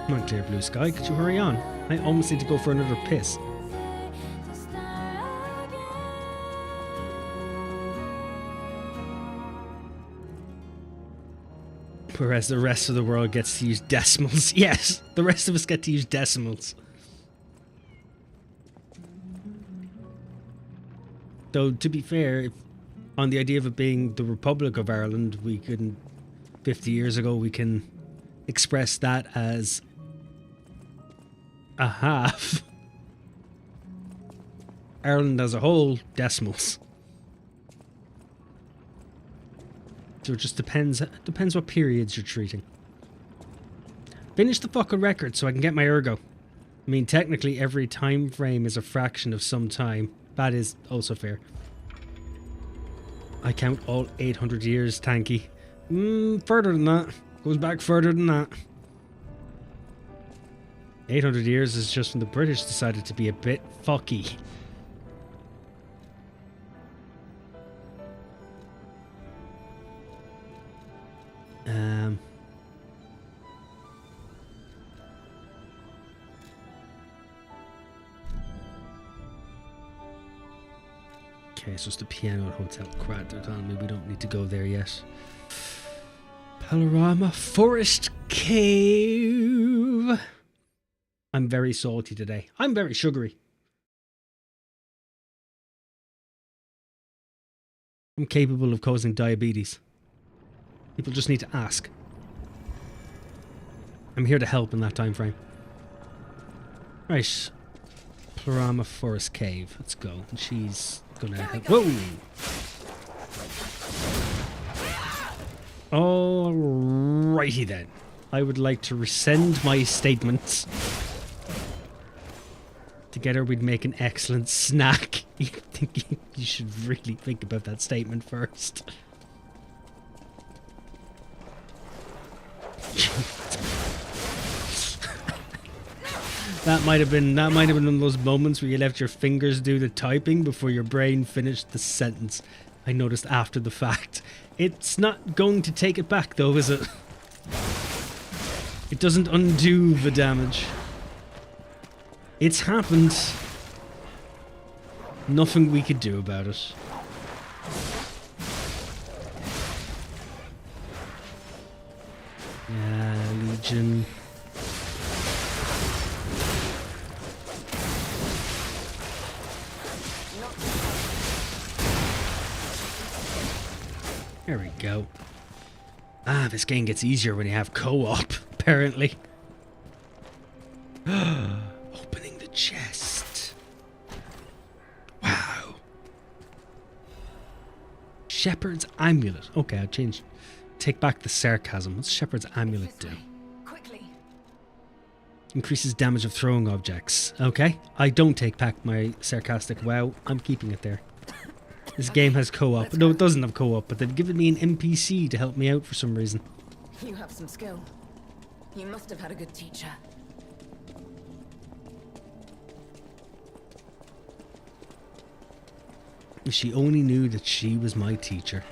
on, clear blue sky, could you hurry on? I almost need to go for another piss. Whereas the rest of the world gets to use decimals. Yes, the rest of us get to use decimals. Though, to be fair, if, on the idea of it being the Republic of Ireland, we couldn't, 50 years ago, we can express that as a half. Ireland as a whole, decimals. So it just depends what periods you're treating. Finish the fucking record so I can get my ergo. I mean, technically every time frame is a fraction of some time. That is also fair. I count all 800 years, Tanky. Further than that. Goes back further than that. 800 years is just when the British decided to be a bit fucky. Okay, so it's the Piano Hotel. Crap, they're telling me we don't need to go there yet. Panorama Forest Cave. I'm very salty today. I'm very sugary. I'm capable of causing diabetes. People just need to ask. I'm here to help in that time frame. Right. Panorama Forest Cave. Let's go. And she's gonna help. Whoa! Alrighty then. I would like to rescind my statements. Together we'd make an excellent snack. You should really think about that statement first. That might have been one of those moments where you left your fingers do the typing before your brain finished the sentence. I noticed after the fact. It's not going to take it back though, is it? It doesn't undo the damage. It's happened. Nothing we could do about it. Yeah, Legion. There we go. Ah, this game gets easier when you have co-op, apparently. Opening the chest. Wow. Shepherd's Amulet. Okay, I'll change. Take back the sarcasm. What's Shepherd's Amulet do? Quickly. Increases damage of throwing objects. Okay, I don't take back my sarcastic wow. I'm keeping it there. This game has co-op. No, it doesn't have co-op, but they've given me an NPC to help me out for some reason. You have some skill. You must have had a good teacher. If she only knew that she was my teacher.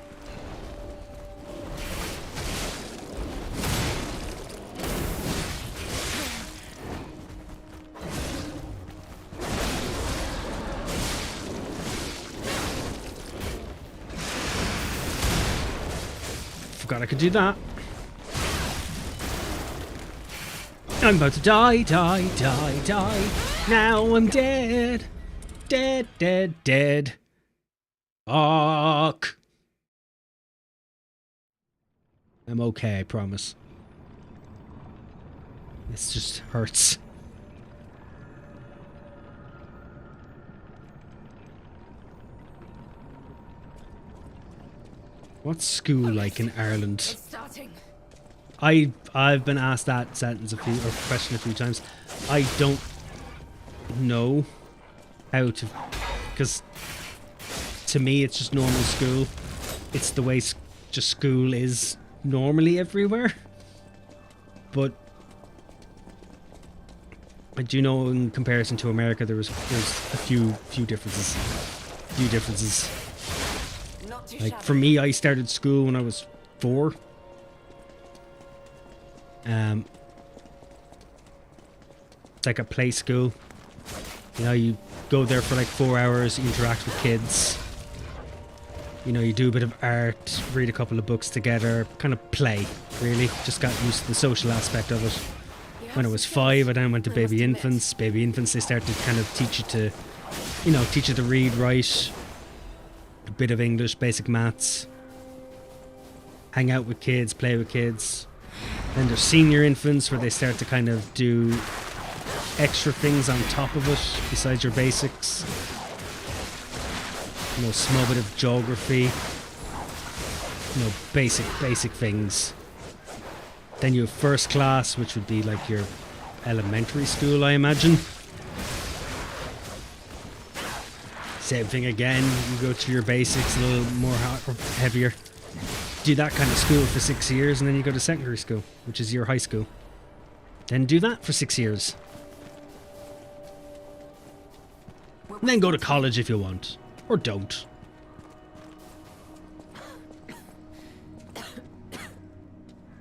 Forgot I could do that. I'm about to die, die, die, die. Now I'm dead. Dead, dead, dead. Fuck. I'm okay, I promise. This just hurts. What's school like in Ireland? It's starting. I've been asked that question a few times. I don't know how to, because to me it's just normal school. It's the way just school is normally everywhere. But I do know in comparison to America there's a few differences. Not too Like shabby. for me, I started school when I was 4. It's like a play school. You know, you go there for like 4 hours, you interact with kids. You know, you do a bit of art, read a couple of books together, kind of play, really. Just got used to the social aspect of it. When I was 5, I then went to baby infants. Baby infants, they start to kind of teach you to, you know, teach you to read, write, a bit of English, basic maths. Hang out with kids, play with kids. Then there's senior infants where they start to kind of do extra things on top of it besides your basics. You know, small bit of geography. You know, basic things. Then you have first class, which would be like your elementary school, I imagine. Same thing again, you go to your basics, a little more heavier. Do that kind of school for 6 years, and then you go to secondary school, which is your high school. Then do that for 6 years. And then go to college if you want. Or don't.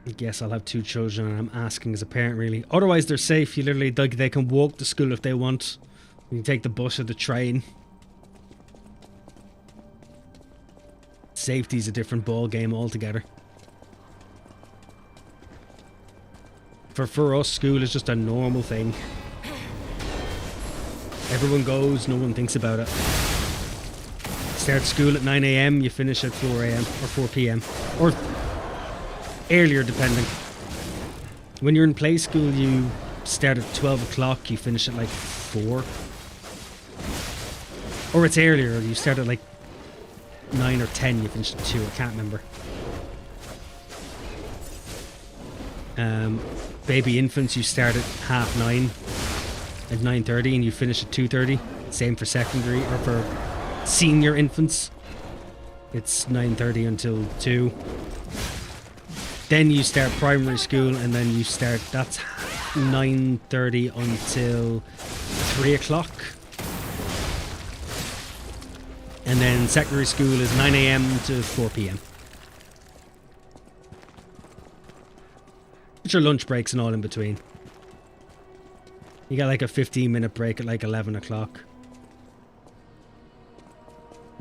I guess I'll have 2 children, and I'm asking as a parent, really. Otherwise, they're safe. You literally, they can walk to school if they want. You can take the bus or the train. Safety's a different ball game altogether. For us, school is just a normal thing. Everyone goes, no one thinks about it. Start school at 9 AM, you finish at 4 AM or 4 PM. Or earlier, depending. When you're in play school, you start at 12 o'clock, you finish at like 4. Or it's earlier, you start at like 9 or 10, you finish at 2, I can't remember. Baby infants, you start at 9:30 at 9:30 and you finish at 2:30. Same for secondary, or for senior infants. It's 9:30 until 2. Then you start primary school, and then you start, that's 9:30 until 3 o'clock. And then secondary school is 9 AM to 4 PM. With your lunch breaks and all in between. You got like a 15-minute break at like 11 o'clock.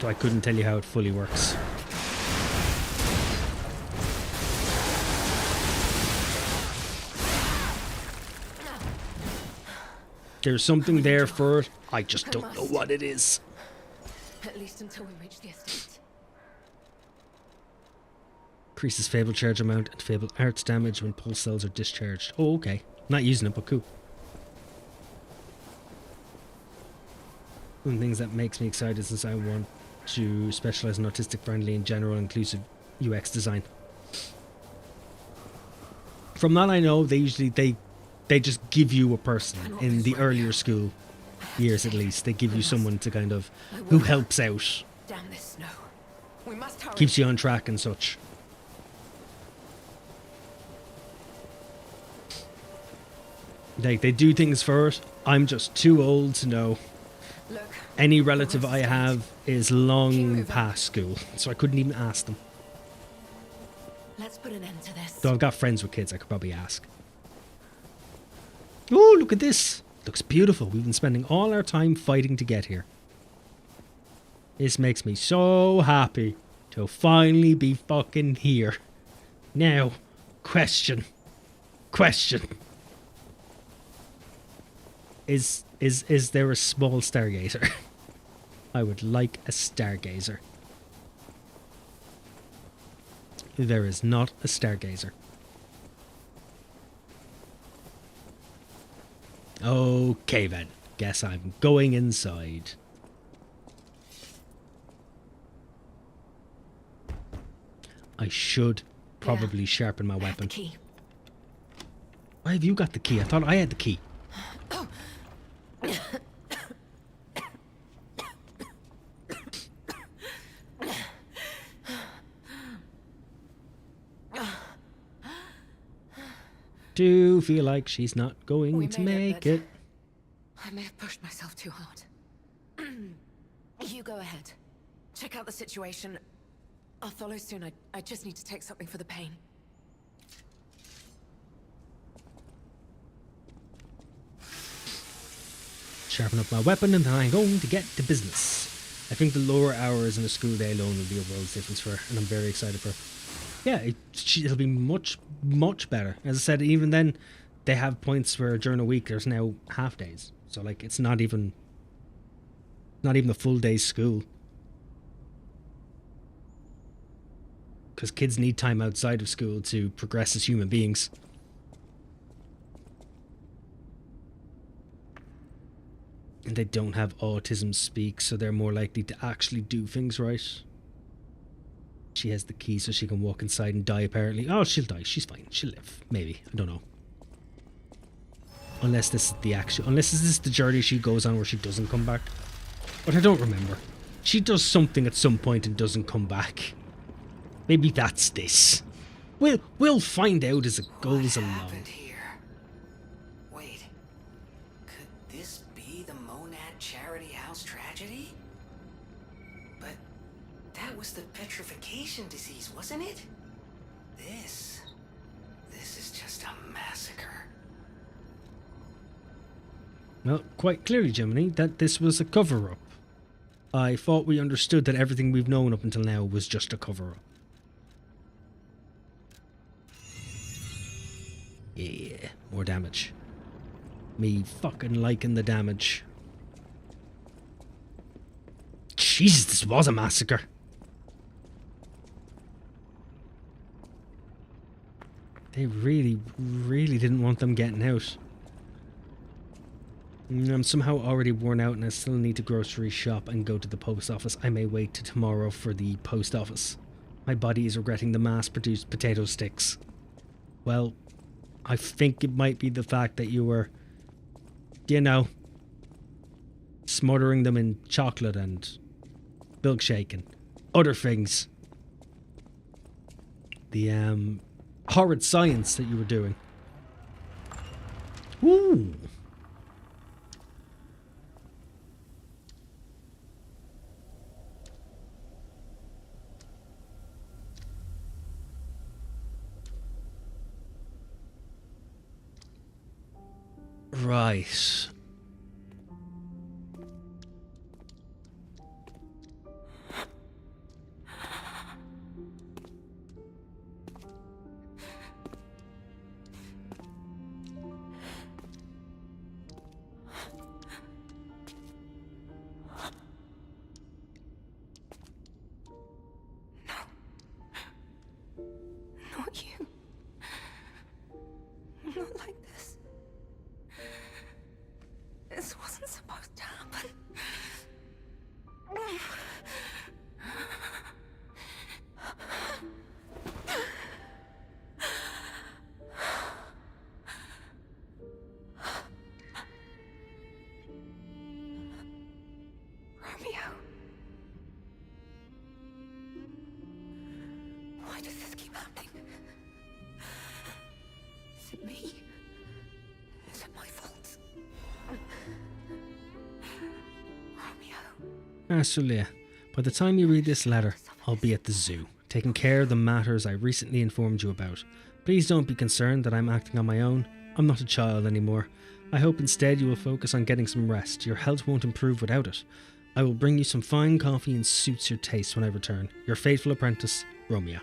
So I couldn't tell you how it fully works. There's something there for it. I just don't know what it is. At least until we reach the estate. Increases fabled charge amount and fabled arts damage when pulse cells are discharged. Oh, okay. Not using it, but cool. One of the things that makes me excited since I want to specialize in autistic friendly and general inclusive UX design. From that I know they usually they just give you a person in the earlier school years at least. They give you someone to kind of who helps out. Damn this snow. We must hurry. Keeps you on track and such. Like they do things for it. I'm just too old to know. Look, Any relative I have is long past school, so I couldn't even ask them. let's put an end to this. Though I've got friends with kids, I could probably ask. Oh, look at this. Looks beautiful. We've been spending all our time fighting to get here. This makes me so happy to finally be fucking here. Now, question. Is there a small stargazer? I would like a stargazer. There is not a stargazer. Okay then. Guess I'm going inside. I should probably sharpen my I have the weapon. key. Why have you got the key? I thought I had the key. Do feel like she's not going We to made make it, it. I may have pushed myself too hard. You go ahead. Check out the situation. I'll follow soon. I just need to take something for the pain. Sharpen up my weapon and then I'm going to get to business. I think the lower hours in a school day alone will be a world's difference for her, and I'm very excited for her. Yeah, it'll be much, much better. As I said, even then, they have points where during a week there's now half days. So like, it's not even a full day's school. Because kids need time outside of school to progress as human beings. And they don't have autism speak, so they're more likely to actually do things right. She has the key so she can walk inside and die, apparently. Oh, she'll die. She's fine. She'll live. Maybe. I don't know. Unless this is the journey she goes on where she doesn't come back. But I don't remember. She does something at some point and doesn't come back. Maybe that's this. We'll find out as it goes along. What happened here? Wait. Could this be the Monad Charity House tragedy? But that was the petrification disease, wasn't it? This is just a massacre. Well, quite clearly, Jiminy, that this was a cover-up. I thought we understood that everything we've known up until now was just a cover-up. Yeah, more damage. Me fucking liking the damage. Jesus, this was a massacre. They really, really didn't want them getting out. I'm somehow already worn out and I still need to grocery shop and go to the post office. I may wait till tomorrow for the post office. My body is regretting the mass-produced potato sticks. Well, I think it might be the fact that you were, you know, smothering them in chocolate and milkshake and other things. The horrid science that you were doing. Ooh. Right. Why does this keep happening? Is it me? Is it my fault? Romeo. Master Leia, by the time you read this letter, I'll be at the zoo, taking care of the matters I recently informed you about. Please don't be concerned that I'm acting on my own. I'm not a child anymore. I hope instead you will focus on getting some rest. Your health won't improve without it. I will bring you some fine coffee and suits your taste when I return. Your faithful apprentice, Romeo.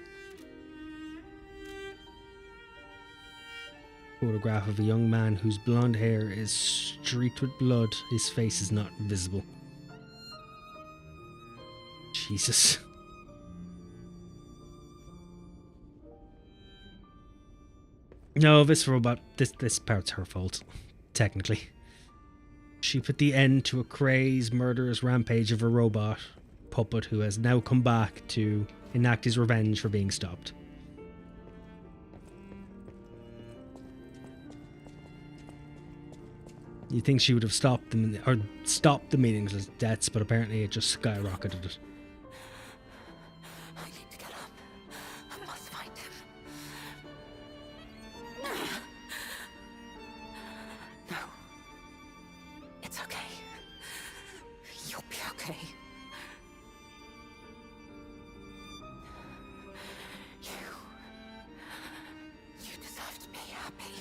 Photograph of a young man whose blonde hair is streaked with blood. His face is not visible. Jesus. No, this robot, this part's her fault, technically. She put the end to a crazed, murderous rampage of a robot puppet who has now come back to enact his revenge for being stopped. You'd think she would have stopped them, or stopped the meaningless deaths, but apparently it just skyrocketed it. I need to get up. I must find him. No. It's okay. You'll be okay. You deserve to be happy.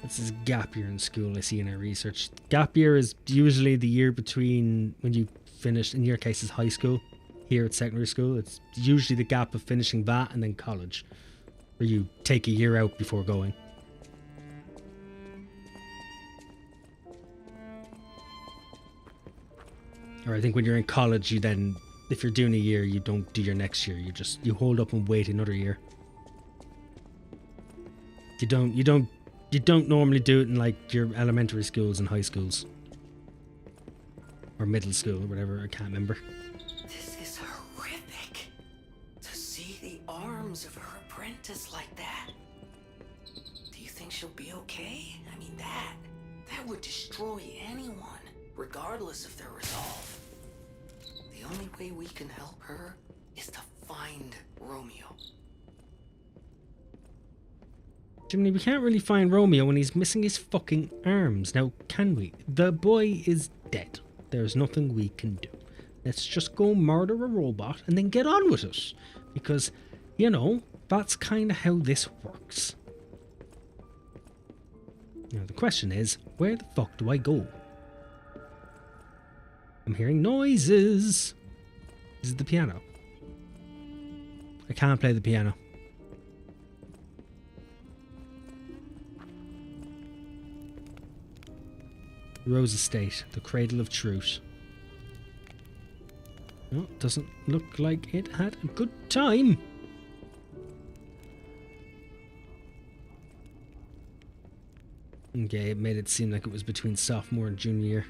This is gap year in school, I see in our research. Gap year is usually the year between when you finish, in your case it's high school. Here it's secondary school. It's usually the gap of finishing that and then college, where you take a year out before going. Or I think when you're in college, you then, if you're doing a year, you don't do your next year. You hold up and wait another year. You don't normally do it in like your elementary schools and high schools. Or middle school or whatever, I can't remember. This is horrific. To see the arms of her apprentice like that. Do you think she'll be okay? I mean, that would destroy anyone, regardless of their resolve. The only way we can help her is to find Romeo. Jiminy, we can't really find Romeo when he's missing his fucking arms. Now, can we? The boy is dead. There's nothing we can do. Let's just go murder a robot and then get on with it. Because, you know, that's kind of how this works. Now, the question is, where the fuck do I go? I'm hearing noises. Is it the piano? I can't play the piano. Rose Estate, the cradle of truth. No, doesn't look like it had a good time. Okay, it made it seem like it was between sophomore and junior year.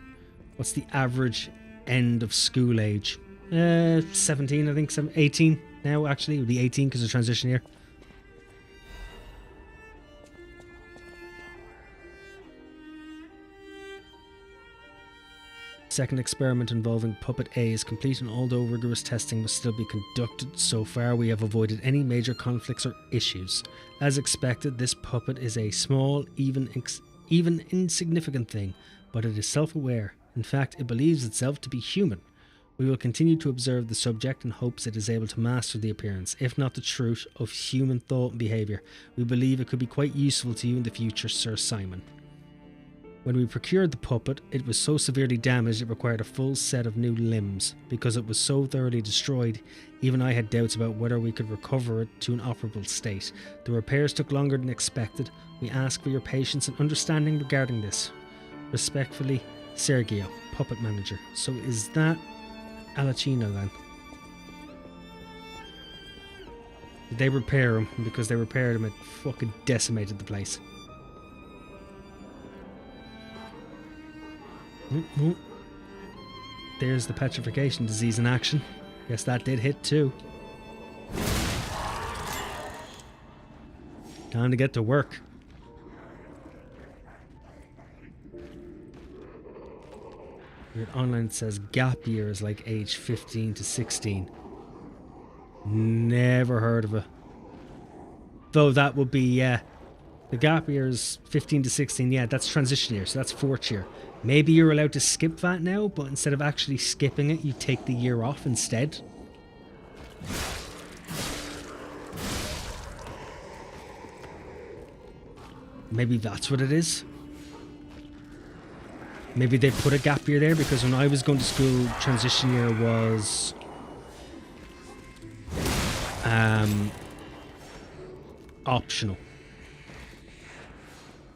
What's the average end of school age? 17, I think. 18 now, actually. It would be 18 because of transition year. Second experiment involving Puppet A is complete, and although rigorous testing must still be conducted, so far we have avoided any major conflicts or issues. As expected, this puppet is a small, even insignificant thing, but it is self-aware. In fact, it believes itself to be human. We will continue to observe the subject in hopes it is able to master the appearance, if not the truth, of human thought and behaviour. We believe it could be quite useful to you in the future, Sir Simon. When we procured the puppet, it was so severely damaged it required a full set of new limbs. Because it was so thoroughly destroyed, even I had doubts about whether we could recover it to an operable state. The repairs took longer than expected. We ask for your patience and understanding regarding this. Respectfully, Sergio, puppet manager. So is that Alacino then? Did they repair him? Because they repaired him, it fucking decimated the place. There's the petrification disease in action. Guess that did hit too. Time to get to work. Weird. Online it says gap year is like age 15 to 16. Never heard of it. Though that would be, yeah. The gap year is 15 to 16. Yeah, that's transition year, so that's 4th year. Maybe you're allowed to skip that now, but instead of actually skipping it, you take the year off instead. Maybe that's what it is. Maybe they put a gap year there because when I was going to school, transition year was optional.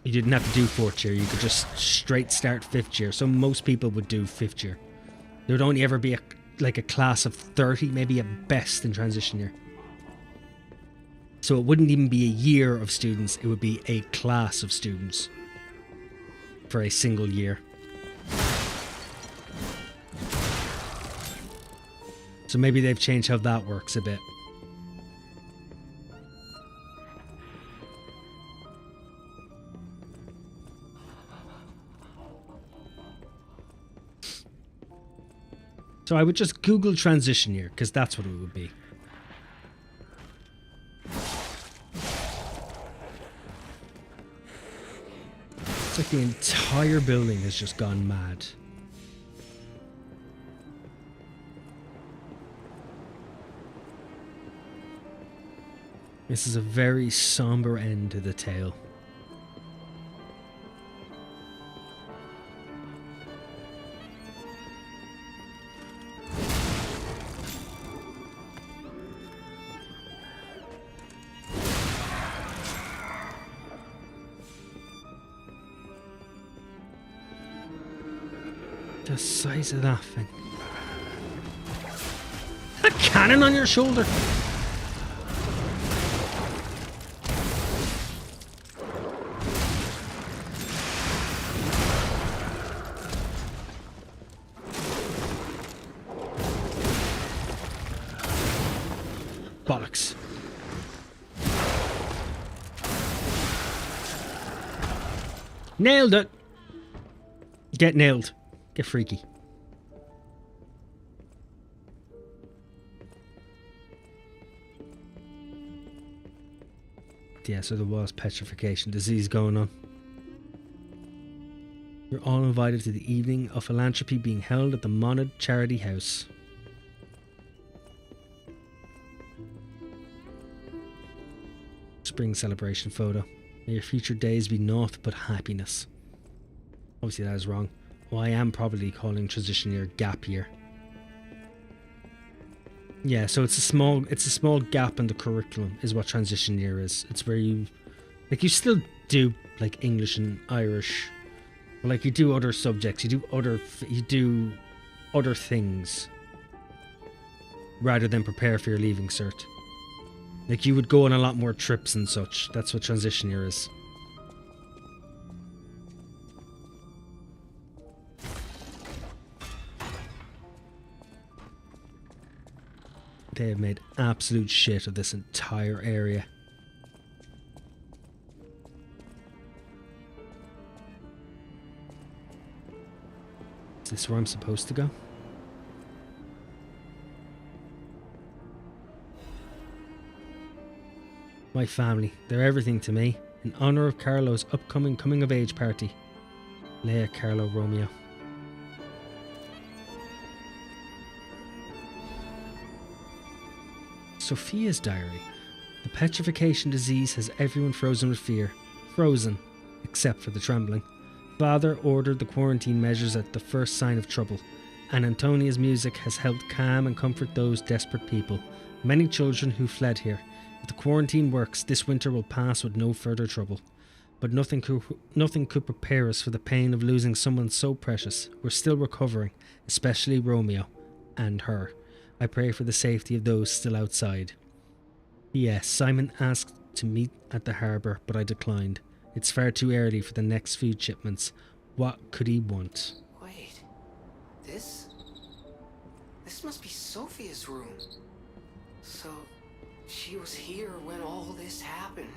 You didn't have to do 4th year. You could just straight start 5th year. So most people would do 5th year. There would only ever be a class of 30, maybe at best, in transition year. So it wouldn't even be a year of students. It would be a class of students for a single year. So maybe they've changed how that works a bit. So I would just Google transition year, because that's what it would be. It's like the entire building has just gone mad. This is a very somber end to the tale. The size of that thing. A cannon on your shoulder. Bollocks. Nailed it. Get nailed. Get freaky. Yeah, so there was petrification disease going on. You're all invited to the evening of philanthropy being held at the Monad Charity House. Spring celebration photo. May your future days be naught but happiness. Obviously that is wrong. Well, I am probably calling transition year gap year. Yeah, so it's a small gap in the curriculum is what transition year is. It's where you still do like English and Irish, but like you do other subjects, you do other things rather than prepare for your leaving cert. Like you would go on a lot more trips and such. That's what transition year is. They have made absolute shit of this entire area. Is this where I'm supposed to go? My family, they're everything to me. In honour of Carlo's upcoming coming of age party. Leia, Carlo, Romeo. Sophia's diary. The petrification disease has everyone frozen with fear. Frozen, except for the trembling. Father ordered the quarantine measures at the first sign of trouble, and Antonia's music has helped calm and comfort those desperate people, many children who fled here. If the quarantine works, this winter will pass with no further trouble. But nothing could prepare us for the pain of losing someone so precious. We're still recovering, especially Romeo and her. I pray for the safety of those still outside. Yes, Simon asked to meet at the harbour, but I declined. It's far too early for the next food shipments. What could he want? Wait, this must be Sophia's room. So, she was here when all this happened.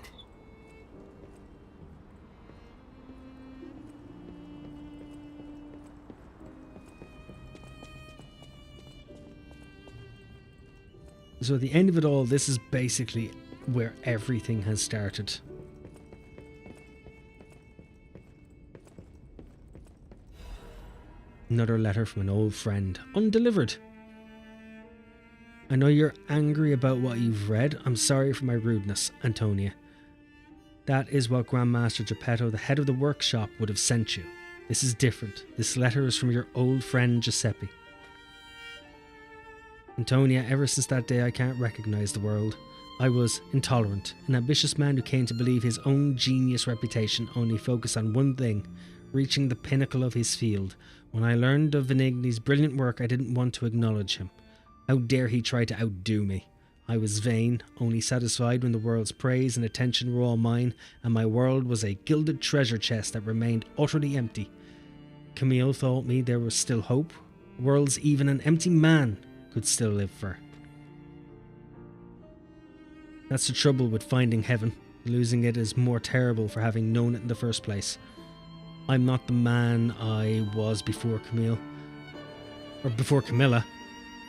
So at the end of it all, this is basically where everything has started. Another letter from an old friend, undelivered. I know you're angry about what you've read. I'm sorry for my rudeness, Antonia. That is what Grandmaster Geppetto, the head of the workshop, would have sent you. This is different. This letter is from your old friend Giuseppe. Antonia, ever since that day I can't recognise the world. I was intolerant, an ambitious man who came to believe his own genius reputation only focused on one thing, reaching the pinnacle of his field. When I learned of Venigni's brilliant work, I didn't want to acknowledge him. How dare he try to outdo me? I was vain, only satisfied when the world's praise and attention were all mine, and my world was a gilded treasure chest that remained utterly empty. Camille thought me there was still hope. Worlds even an empty man could still live for. That's the trouble with finding heaven. Losing it is more terrible for having known it in the first place. I'm not the man I was before Camille. Or before Camilla.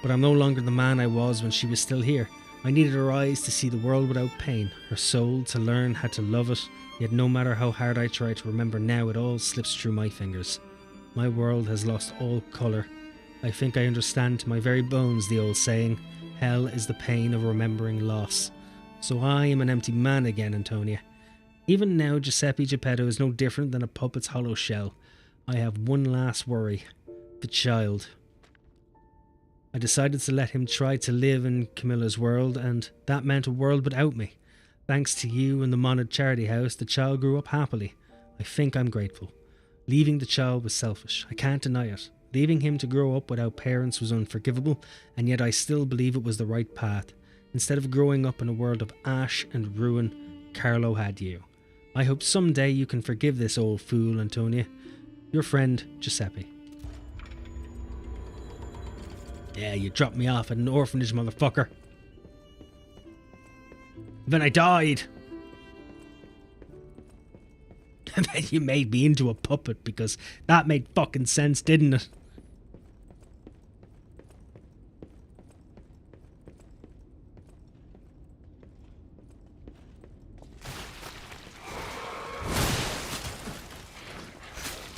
But I'm no longer the man I was when she was still here. I needed her eyes to see the world without pain, her soul to learn how to love it, yet no matter how hard I try to remember now, it all slips through my fingers. My world has lost all colour. I think I understand to my very bones the old saying, hell is the pain of remembering loss. So I am an empty man again, Antonia. Even now, Giuseppe Geppetto is no different than a puppet's hollow shell. I have one last worry. The child. I decided to let him try to live in Camilla's world, and that meant a world without me. Thanks to you and the Monad Charity House, the child grew up happily. I think I'm grateful. Leaving the child was selfish. I can't deny it. Leaving him to grow up without parents was unforgivable, and yet I still believe it was the right path. Instead of growing up in a world of ash and ruin, Carlo had you. I hope someday you can forgive this old fool, Antonia. Your friend, Giuseppe. Yeah, you dropped me off at an orphanage, motherfucker. Then I died. And then you made me into a puppet because that made fucking sense, didn't it?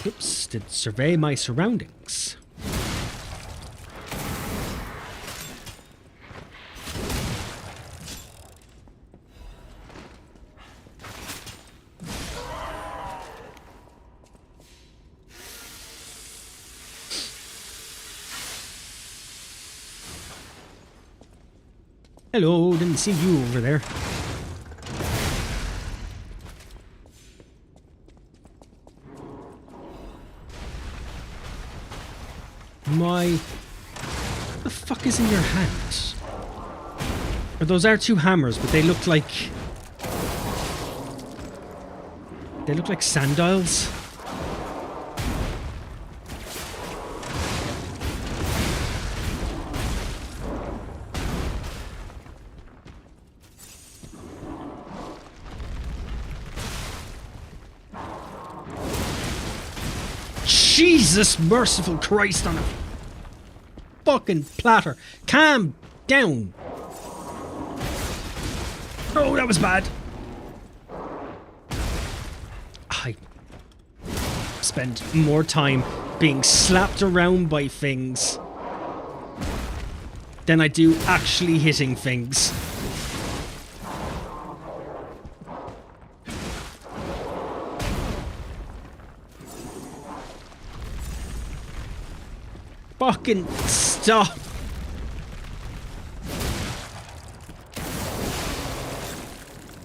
Oops, did survey my surroundings. Hello, didn't see you over there. What the fuck is in your hand? Or those are two hammers, but they look like... They look like sundials. Jesus merciful Christ on a fucking platter. Calm down. Oh, that was bad. I spend more time being slapped around by things than I do actually hitting things. Fucking stop.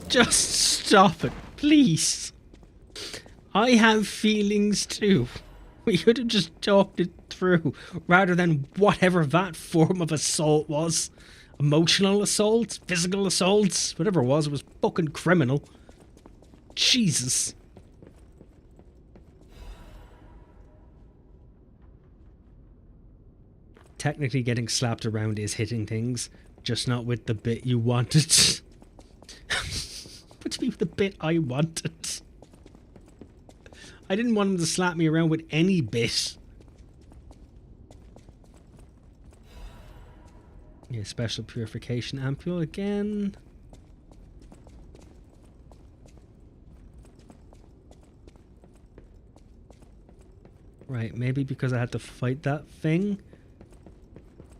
Just stop it, please. I have feelings too. We could have just talked it through rather than whatever that form of assault was. Emotional assault, physical assault, whatever it was fucking criminal. Jesus. Technically getting slapped around is hitting things, just not with the bit you wanted. What do you mean with the bit I wanted? I didn't want him to slap me around with any bit. Yeah, special purification ampule again. Right, maybe because I had to fight that thing.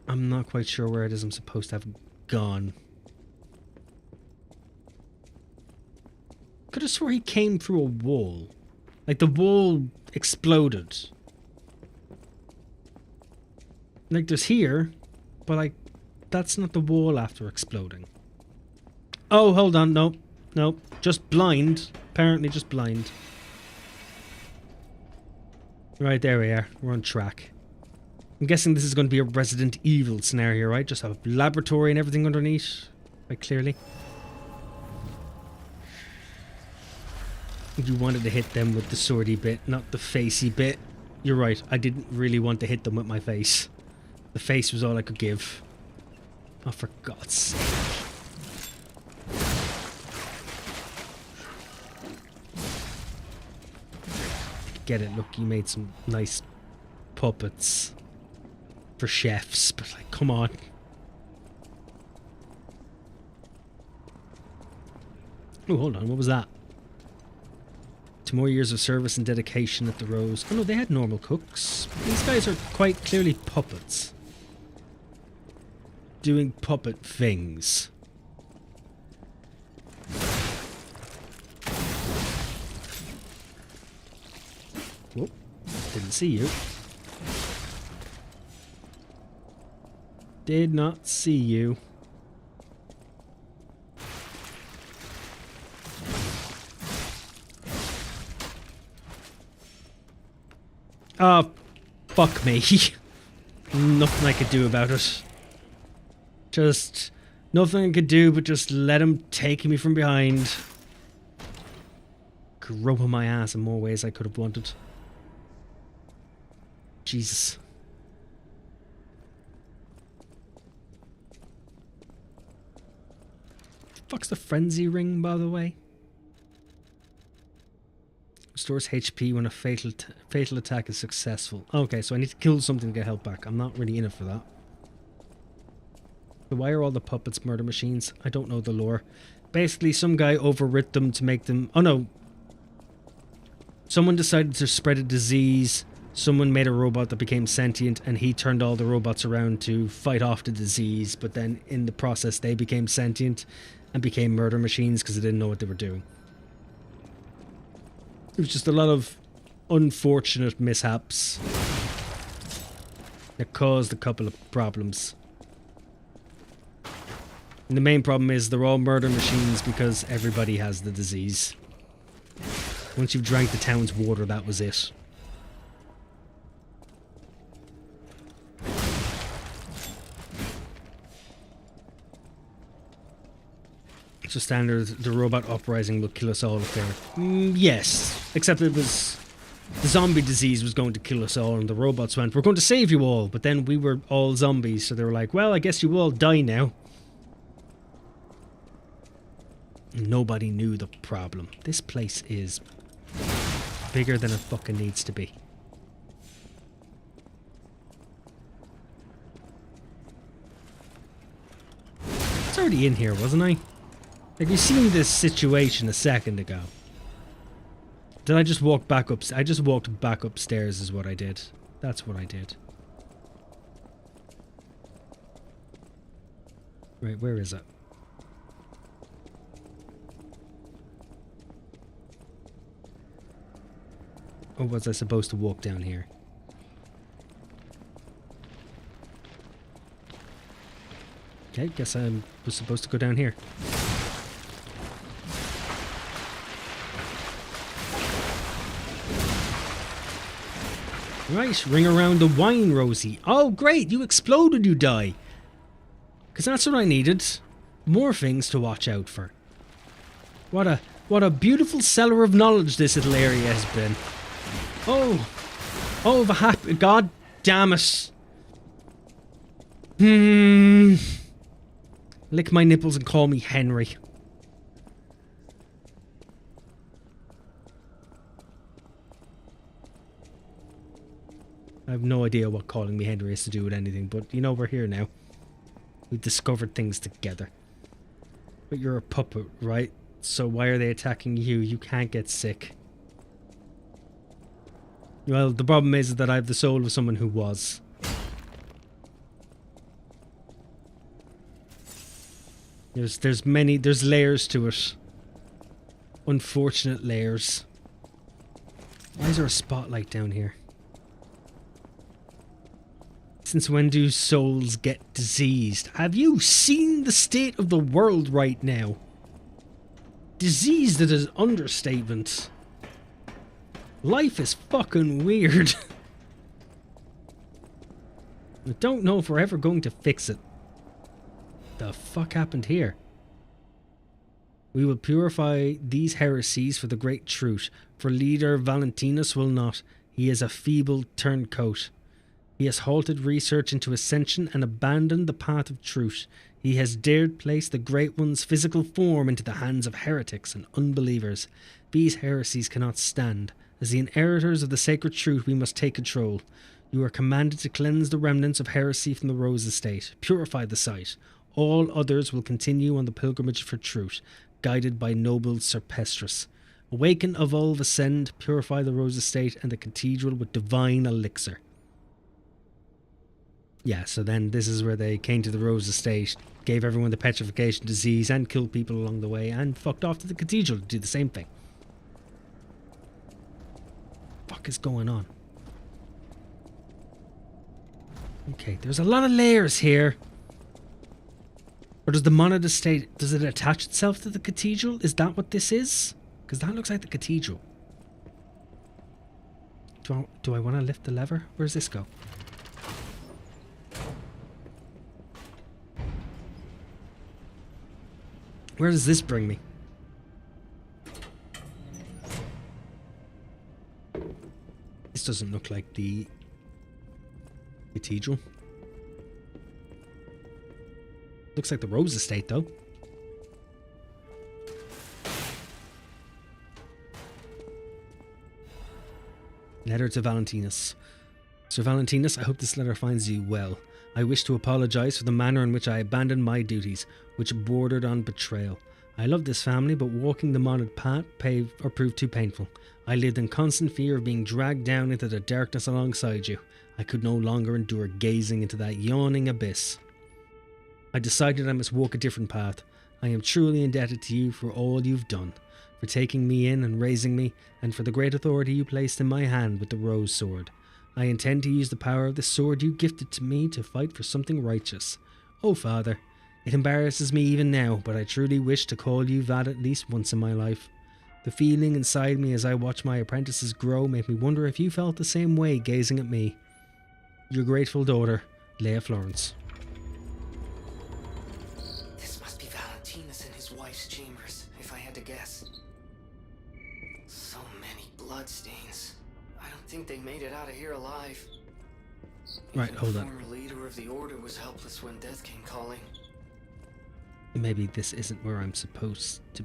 I'm not quite sure where it is I'm supposed to have gone. Could have swore he came through a wall. Like the wall exploded. Like there's here, but like that's not the wall after exploding. Oh, hold on, nope. Nope. Just blind. Apparently just blind. Right, there we are. We're on track. I'm guessing this is going to be a Resident Evil scenario, right? Just have a laboratory and everything underneath. Quite clearly. You wanted to hit them with the swordy bit, not the facey bit. You're right, I didn't really want to hit them with my face. The face was all I could give. Oh, for God's sake. Get it, look, you made some nice puppets for chefs, but like, come on. Oh, hold on, what was that? 2 more years of service and dedication at the Rose. Oh no, they had normal cooks. These guys are quite clearly puppets. Doing puppet things. Whoop. Didn't see you. Did not see you. Oh, fuck me. Nothing I could do about it. Just nothing I could do but just let him take me from behind. Groping my ass in more ways I could have wanted. Jesus. Fuck's the frenzy ring, by the way? Restores HP when a fatal attack is successful. Okay, so I need to kill something to get health back. I'm not really in it for that. So why are all the puppets murder machines? I don't know the lore. Basically, some guy overwrit them to make them... Oh no. Someone decided to spread a disease. Someone made a robot that became sentient, and he turned all the robots around to fight off the disease. But then, in the process, they became sentient and became murder machines because they didn't know what they were doing. It was just a lot of unfortunate mishaps that caused a couple of problems. And the main problem is they're all murder machines because everybody has the disease. Once you've drank the town's water, that was it. So standard, the robot uprising will kill us all if they're... yes. Except it was... the zombie disease was going to kill us all and the robots went, we're going to save you all. But then we were all zombies, so they were like, well, I guess you all die now. Nobody knew the problem. This place is bigger than it fucking needs to be. I was already in here, wasn't I? Like, you seen this situation a second ago. Did I just walk back up? I just walked back upstairs is what I did. That's what I did. Right, where is it? Or was I supposed to walk down here? Okay, guess I was supposed to go down here. Right, ring around the wine, Rosie. Oh, great, you exploded, you die. Because that's what I needed. More things to watch out for. What a beautiful cellar of knowledge this little area has been. Oh, the happy... God damn it. Lick my nipples and call me Henry. I have no idea what calling me Henry has to do with anything, but you know we're here now. We discovered things together. But you're a puppet, right? So why are they attacking you? You can't get sick. Well, the problem is that I have the soul of someone who was. There's layers to it. Unfortunate layers. Why is there a spotlight down here? Since when do souls get diseased? Have you seen the state of the world right now? Diseased is an understatement. Life is fucking weird. I don't know if we're ever going to fix it. The fuck happened here? We will purify these heresies for the great truth, for leader Valentinus will not. He is a feeble turncoat. He has halted research into ascension and abandoned the path of truth. He has dared place the Great One's physical form into the hands of heretics and unbelievers. These heresies cannot stand. As the inheritors of the sacred truth, we must take control. You are commanded to cleanse the remnants of heresy from the Rose Estate. Purify the site. All others will continue on the pilgrimage for truth, guided by noble Sir Pestris. Awaken, evolve, ascend, purify the Rose Estate and the cathedral with divine elixir. Yeah, so then this is where they came to the Rose Estate, gave everyone the petrification disease and killed people along the way, and fucked off to the cathedral to do the same thing. What is going on? Okay, there's a lot of layers here. Or does the Monad Estate, does it attach itself to the cathedral? Is that what this is? Because that looks like the cathedral. Do I want to lift the lever? Where does this go? Where does this bring me? This doesn't look like the cathedral. Looks like the Rose Estate, though. Letter to Valentinus. Sir Valentinus, I hope this letter finds you well. I wish to apologize for the manner in which I abandoned my duties, which bordered on betrayal. I love this family, but walking the modded path proved too painful. I lived in constant fear of being dragged down into the darkness alongside you. I could no longer endure gazing into that yawning abyss. I decided I must walk a different path. I am truly indebted to you for all you've done, for taking me in and raising me, and for the great authority you placed in my hand with the Rose Sword. I intend to use the power of the sword you gifted to me to fight for something righteous. Oh, Father, it embarrasses me even now, but I truly wish to call you that at least once in my life. The feeling inside me as I watch my apprentices grow made me wonder if you felt the same way gazing at me. Your grateful daughter, Leia Florence. This must be Valentinus in his wife's chambers, if I had to guess. So many bloodstains. I don't think they made it out of here alive. Right, Even hold the on. former leader of the Order was helpless when death came calling. Maybe this isn't where I'm supposed to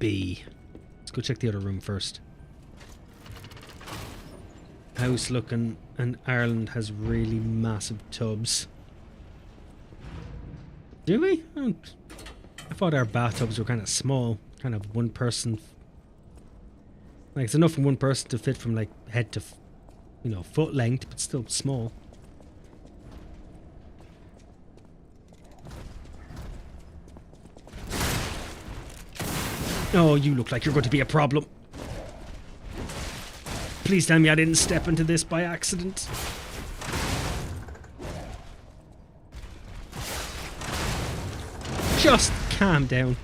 be. Let's go check the other room first. House looking, and Ireland has really massive tubs. Do we? I thought our bathtubs were kind of small, kind of one person. Like it's enough for one person to fit from like head to, foot length, but still small. Oh, you look like you're going to be a problem. Please tell me I didn't step into this by accident. Just calm down.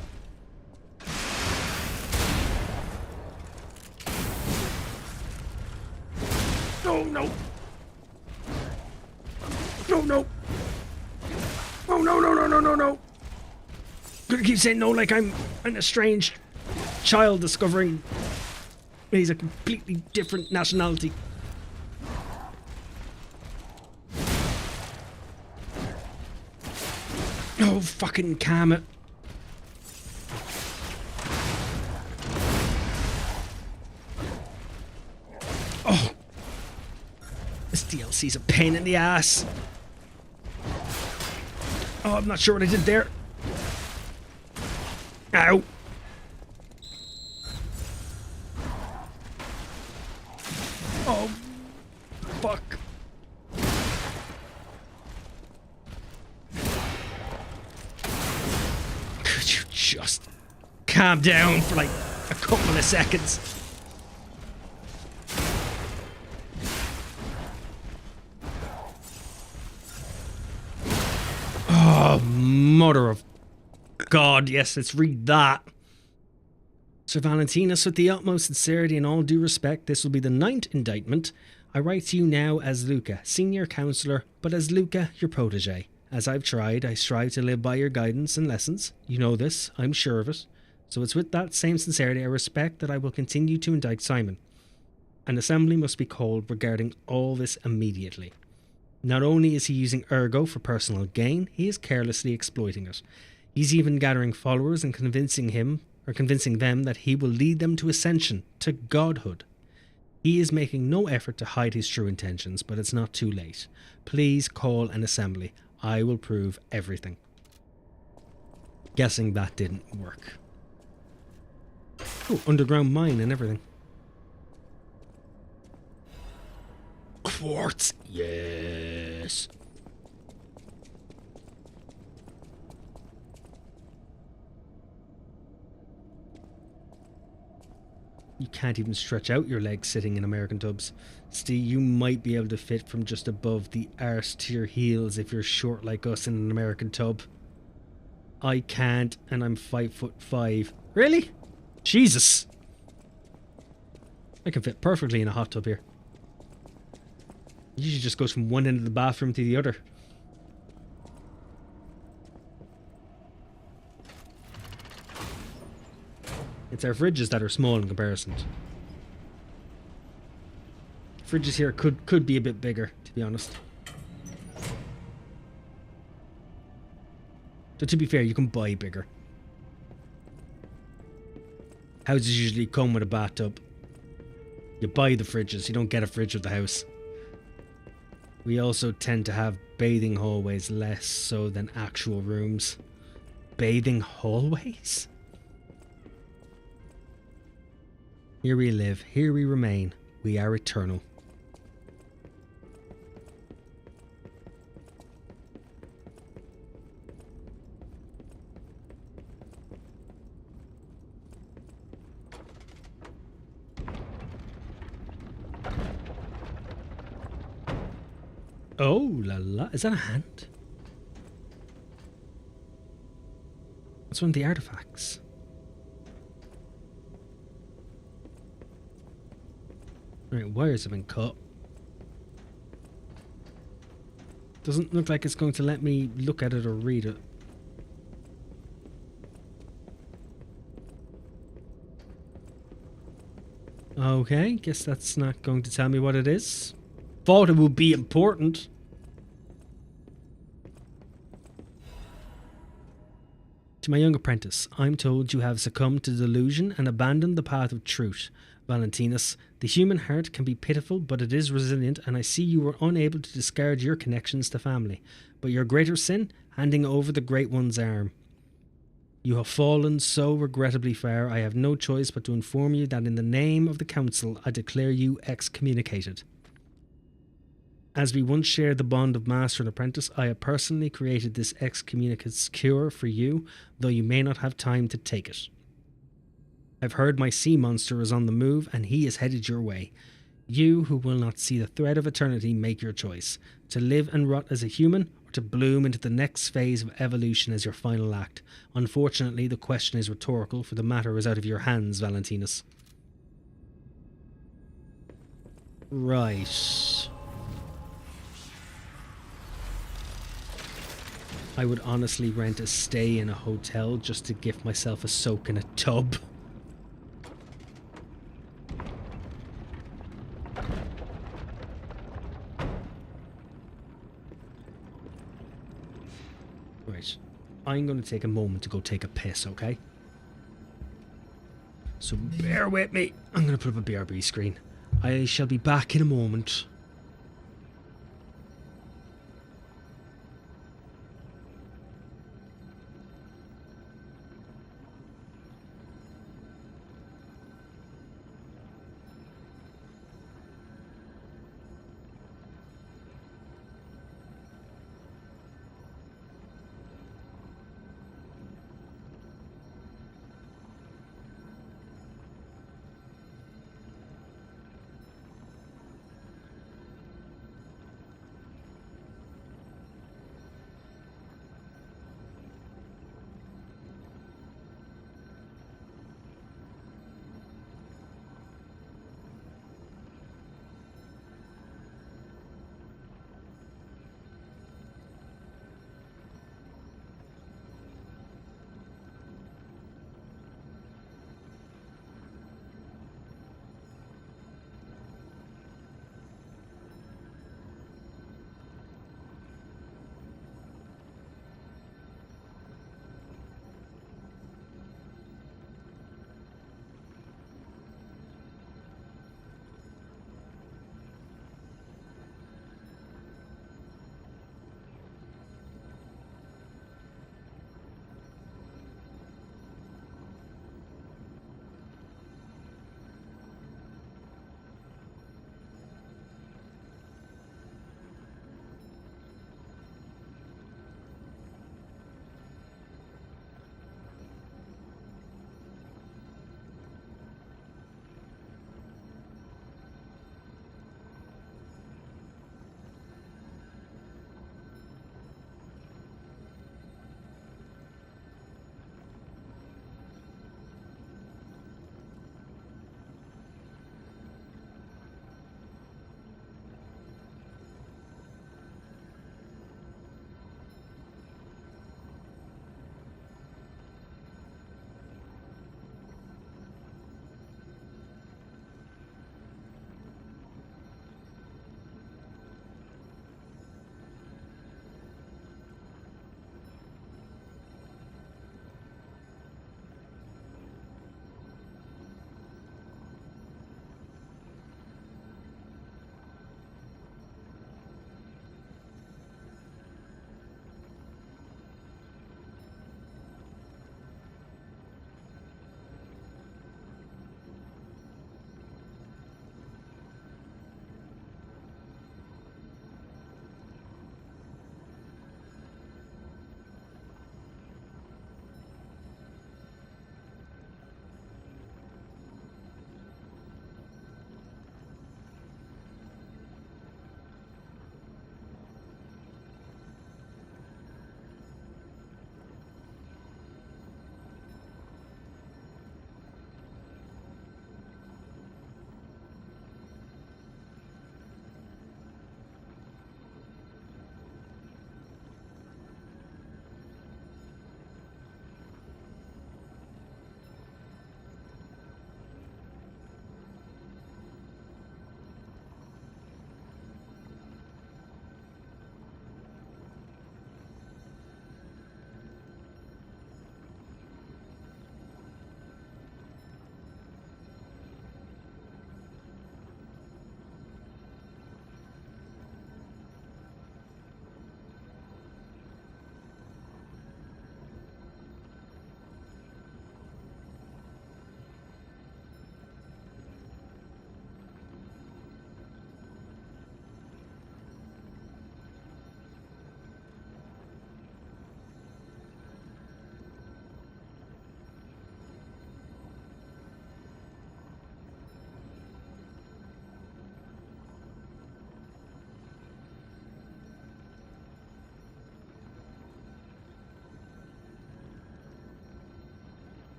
Oh no. No, no. Oh no, no, no, no, no, no. I'm gonna keep saying no like I'm an estranged child discovering he's a completely different nationality. Oh, fucking calm it. Oh. This DLC's a pain in the ass. Oh, I'm not sure what I did there. Ow. Oh, fuck. Could you just calm down for like a couple of seconds? Oh, mother of God, yes, let's read that. Sir Valentinus, with the utmost sincerity and all due respect, this will be the 9th indictment. I write to you now as Luca, senior counsellor, but as Luca, your protege. As I've tried, I strive to live by your guidance and lessons. You know this, I'm sure of it. So it's with that same sincerity I respect that I will continue to indict Simon. An assembly must be called regarding all this immediately. Not only is he using Ergo for personal gain, he is carelessly exploiting it. He's even gathering followers and convincing them that he will lead them to ascension, to godhood. He is making no effort to hide his true intentions, but it's not too late. Please call an assembly. I will prove everything. Guessing that didn't work. Oh, underground mine and everything. Quartz, yes. You can't even stretch out your legs sitting in American tubs. Steve, you might be able to fit from just above the arse to your heels if you're short like us in an American tub. I can't, and I'm 5'5". Really? Jesus. I can fit perfectly in a hot tub here. Usually just goes from one end of the bathroom to the other. It's our fridges that are small in comparison. Fridges here could be a bit bigger, to be honest. So to be fair, you can buy bigger. Houses usually come with a bathtub. You buy the fridges, you don't get a fridge with the house. We also tend to have bathing hallways less so than actual rooms. Bathing hallways? Here we live, here we remain. We are eternal. Oh la la, is that a hand? That's one of the artifacts. Right, wires have been cut. Doesn't look like it's going to let me look at it or read it. Okay, guess that's not going to tell me what it is. Thought it would be important. To my young apprentice, I'm told you have succumbed to delusion and abandoned the path of truth. Valentinus, the human heart can be pitiful, but it is resilient, and I see you were unable to discard your connections to family. But your greater sin, handing over the Great One's arm. You have fallen so regrettably far, I have no choice but to inform you that in the name of the Council, I declare you excommunicated. As we once shared the bond of master and apprentice, I have personally created this excommunicate cure for you, though you may not have time to take it. I've heard my sea monster is on the move, and he is headed your way. You, who will not see the thread of eternity, make your choice. To live and rot as a human, or to bloom into the next phase of evolution as your final act. Unfortunately, the question is rhetorical, for the matter is out of your hands, Valentinus. Right. I would honestly rent a stay in a hotel just to give myself a soak in a tub. Right. I'm going to take a moment to go take a piss, okay? So bear with me. I'm going to put up a BRB screen. I shall be back in a moment.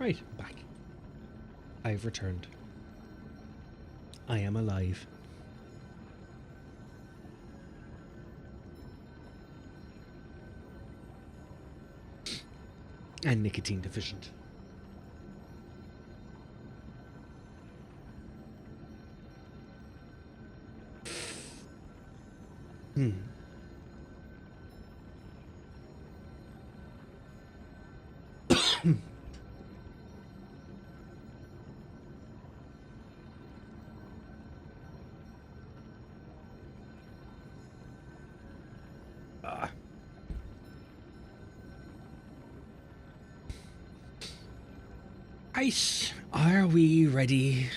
Right, back. I've returned. I am alive. And nicotine deficient. Right, are we ready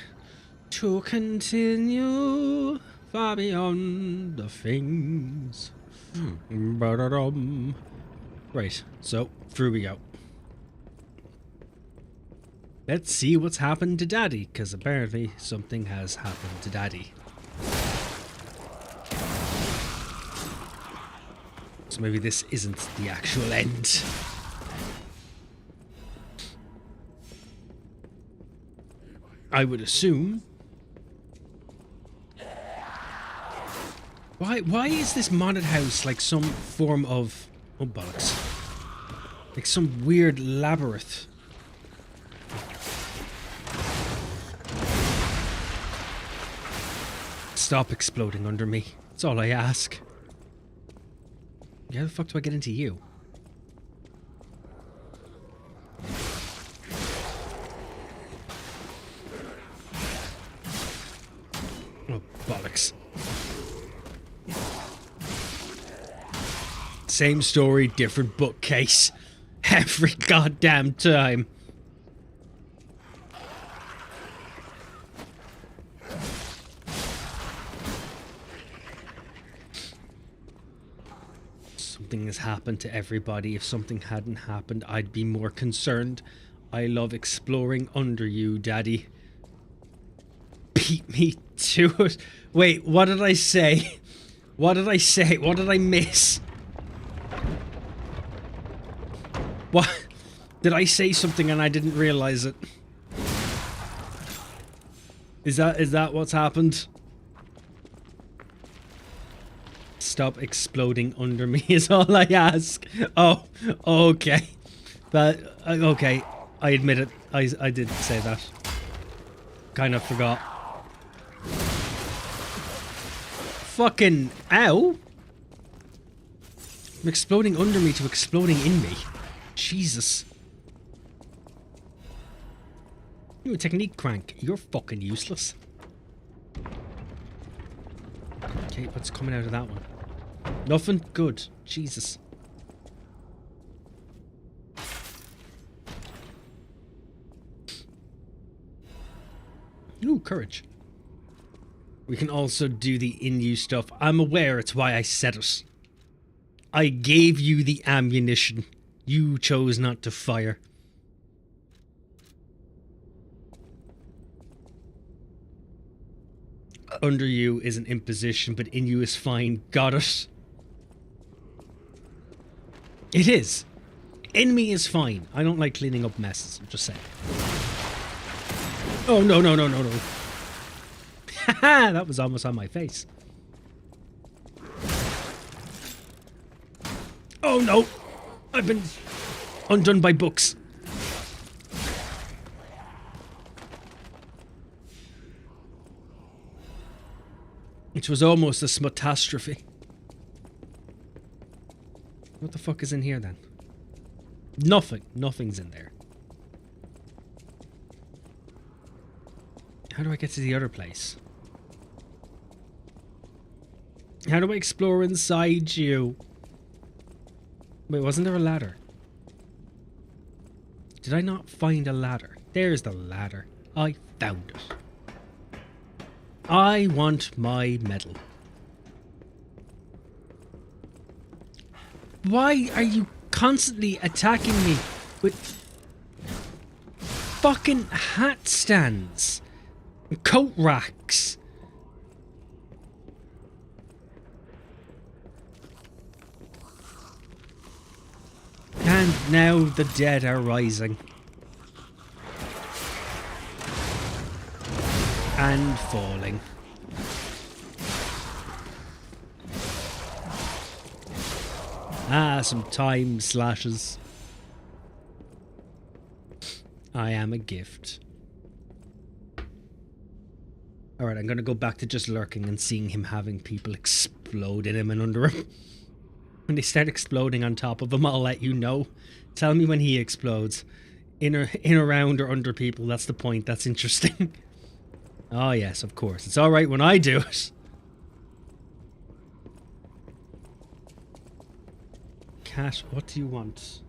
to continue far beyond the things? Ba-da-dum. Right, so through we go. Let's see what's happened to Daddy, because apparently something has happened to Daddy. So maybe this isn't the actual end. I would assume. Why is this modded house like some form of... Oh, bollocks. Like some weird labyrinth. Stop exploding under me. That's all I ask. How the fuck do I get into you? Oh, bollocks. Same story, different bookcase. Every goddamn time. Something has happened to everybody. If something hadn't happened, I'd be more concerned. I love exploring under you, Daddy. Beat me to it. Wait, what did I say? What did I say? What did I miss? What? Did I say something and I didn't realize it? Is that what's happened? Stop exploding under me is all I ask. Oh, okay. But okay, I admit it. I did say that. Kind of forgot. Fucking ow! From exploding under me to exploding in me. Jesus. You a technique crank. You're fucking useless. Okay, what's coming out of that one? Nothing good. Jesus. Ooh, courage. We can also do the in-you stuff. I'm aware, it's why I said it. I gave you the ammunition. You chose not to fire. Under you is an imposition, but in you is fine. Got it? It is. In me is fine. I don't like cleaning up messes. I'm just saying. Oh, no, no, no, no, no. Haha, that was almost on my face. Oh, no. I've been undone by books. It was almost a smutastrophe. What the fuck is in here then? Nothing. Nothing's in there. How do I get to the other place? How do I explore inside you? Wait, wasn't there a ladder? Did I not find a ladder? There's the ladder. I found it. I want my medal. Why are you constantly attacking me with fucking hat stands and coat racks? And now the dead are rising. And falling. Ah, some time slashes. I am a gift. Alright, I'm gonna go back to just lurking and seeing him having people explode in him and under him. When they start exploding on top of him, I'll let you know. Tell me when he explodes. In, around, or under people. That's the point. That's interesting. Oh, yes, of course. It's alright when I do it. Cat, what do you want?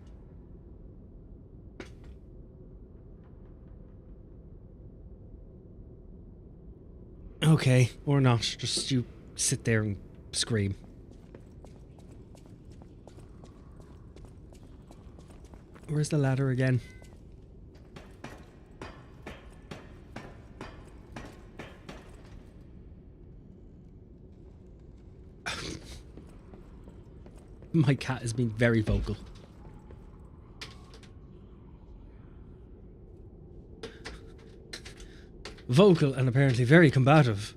Okay, or not. Just you sit there and scream. Where's the ladder again? My cat has been very vocal. Vocal and apparently very combative.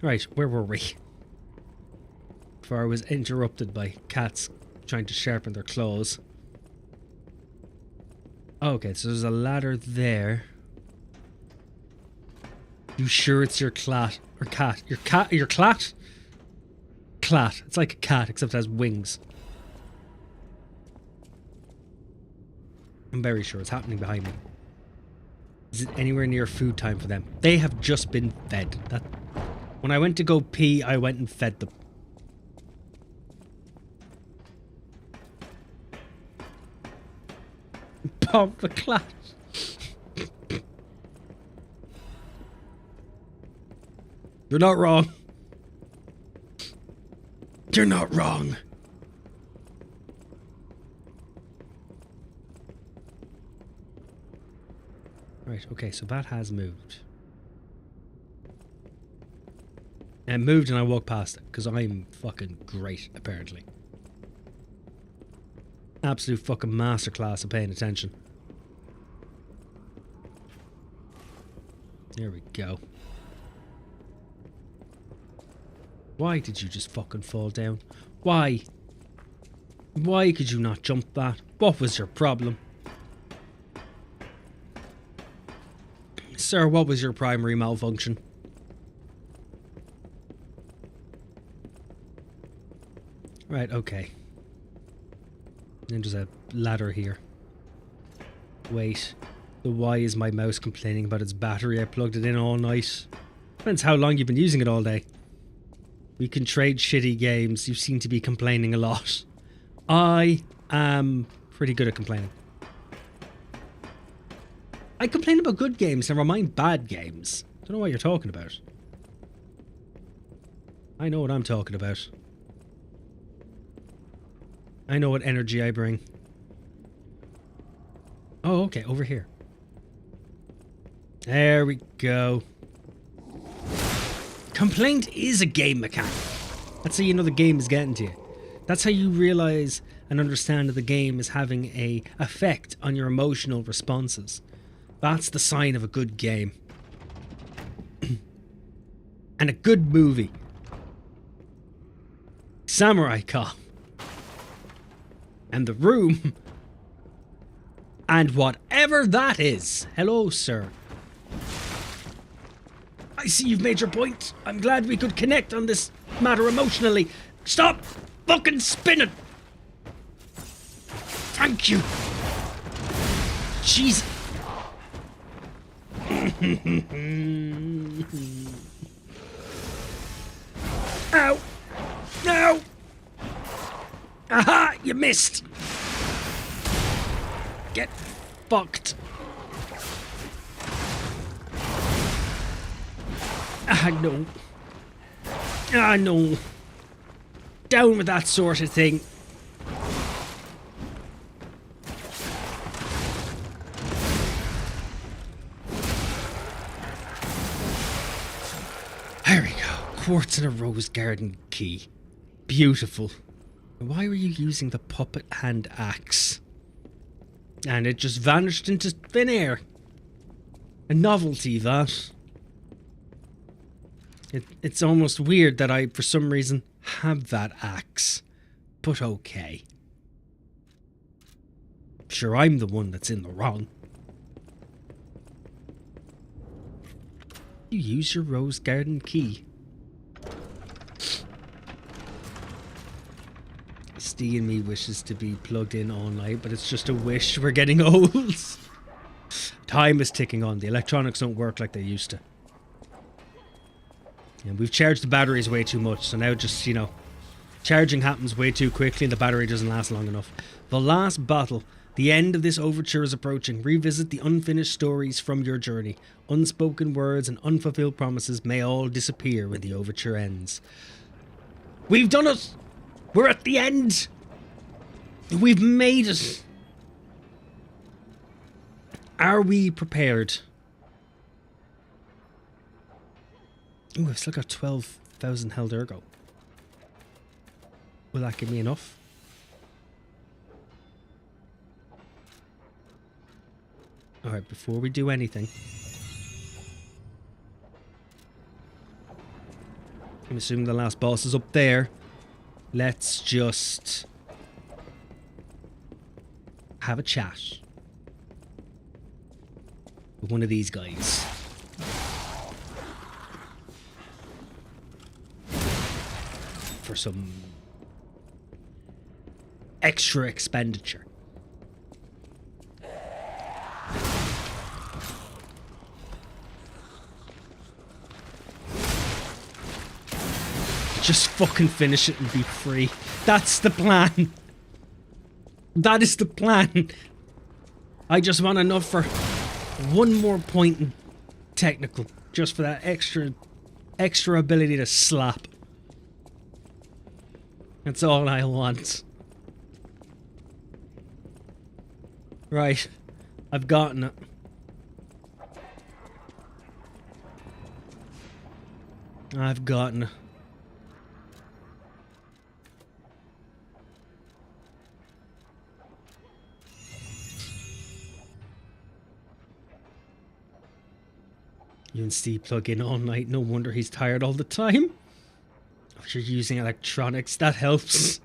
Right, where were we? Before I was interrupted by cats trying to sharpen their claws. Okay, so there's a ladder there. You sure it's your clat or cat? Your clat? Clat. It's like a cat except it has wings. I'm very sure it's happening behind me. Is it anywhere near food time for them? They have just been fed. When I went to go pee, I went and fed them. Pump the clat. You're not wrong. You're not wrong. Right, okay, so that has moved. And moved and I walked past it, because I'm fucking great, apparently. Absolute fucking masterclass of paying attention. There we go. Why did you just fucking fall down? Why? Why could you not jump that? What was your problem? Sir, what was your primary malfunction? Right, okay. Then there's a ladder here. Wait. So why is my mouse complaining about its battery? I plugged it in all night. Depends how long you've been using it all day. We can trade shitty games. You seem to be complaining a lot. I am pretty good at complaining. I complain about good games, never mind bad games. Don't know what you're talking about. I know what I'm talking about. I know what energy I bring. Oh, okay, over here. There we go. Complaint is a game mechanic. That's how you know the game is getting to you. That's how you realise and understand that the game is having an effect on your emotional responses. That's the sign of a good game. And a good movie. Samurai Cop. And The Room. And whatever that is. Hello, sir. I see you've made your point. I'm glad we could connect on this matter emotionally. Stop fucking spinning. Thank you. Jeez. Ow. No. Aha, you missed. Get fucked. Ah, no. Ah, no. Down with that sort of thing. There we go. Quartz and a rose garden key. Beautiful. Why were you using the puppet hand axe? And it just vanished into thin air. A novelty, that. It's almost weird that I, for some reason, have that axe. But okay. Sure, I'm the one that's in the wrong. You use your rose garden key. Steve and me wishes to be plugged in all night, but it's just a wish. We're getting old. Time is ticking on. The electronics don't work like they used to. And we've charged the batteries way too much, so now just, you know, charging happens way too quickly and the battery doesn't last long enough. The last battle. The end of this overture is approaching. Revisit the unfinished stories from your journey. Unspoken words and unfulfilled promises may all disappear when the overture ends. We've done it! We're at the end! We've made it! Are we prepared? Ooh, I've still got 12,000 held ergo. Will that give me enough? Alright, before we do anything, I'm assuming the last boss is up there. Let's just have a chat with one of these guys. For some extra expenditure. Just fucking finish it and be free. That's the plan. That is the plan. I just want enough for one more point in technical. Just for that extra ability to slap. That's all I want. Right. I've gotten it. I've gotten it. You and Steve plug in all night. No wonder he's tired all the time. If you're using electronics, that helps.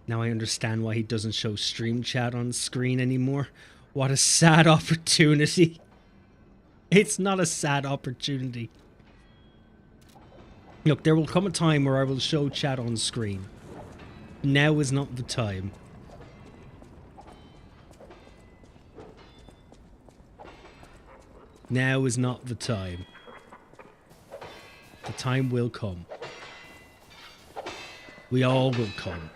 Now I understand why he doesn't show stream chat on screen anymore. What a sad opportunity. It's not a sad opportunity. Look, there will come a time where I will show chat on screen. Now is not the time. Now is not the time. The time will come. We all will come.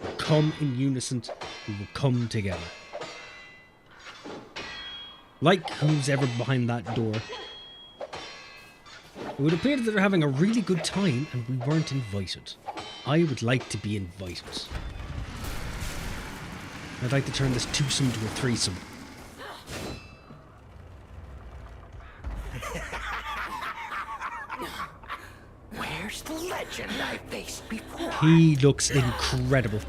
We'll come in unison. We will come together. Like who's ever behind that door. It would appear that they're having a really good time and we weren't invited. I would like to be invited. I'd like to turn this twosome to a threesome. Where's the legend I faced before? He looks incredible.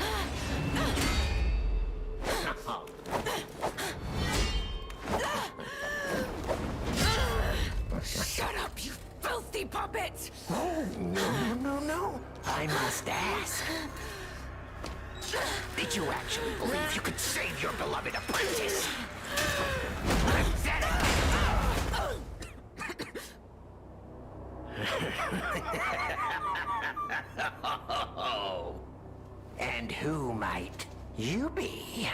Shut up, you filthy puppet! Oh, no. I must ask. Did you actually believe you could save your beloved apprentice? And who might you be?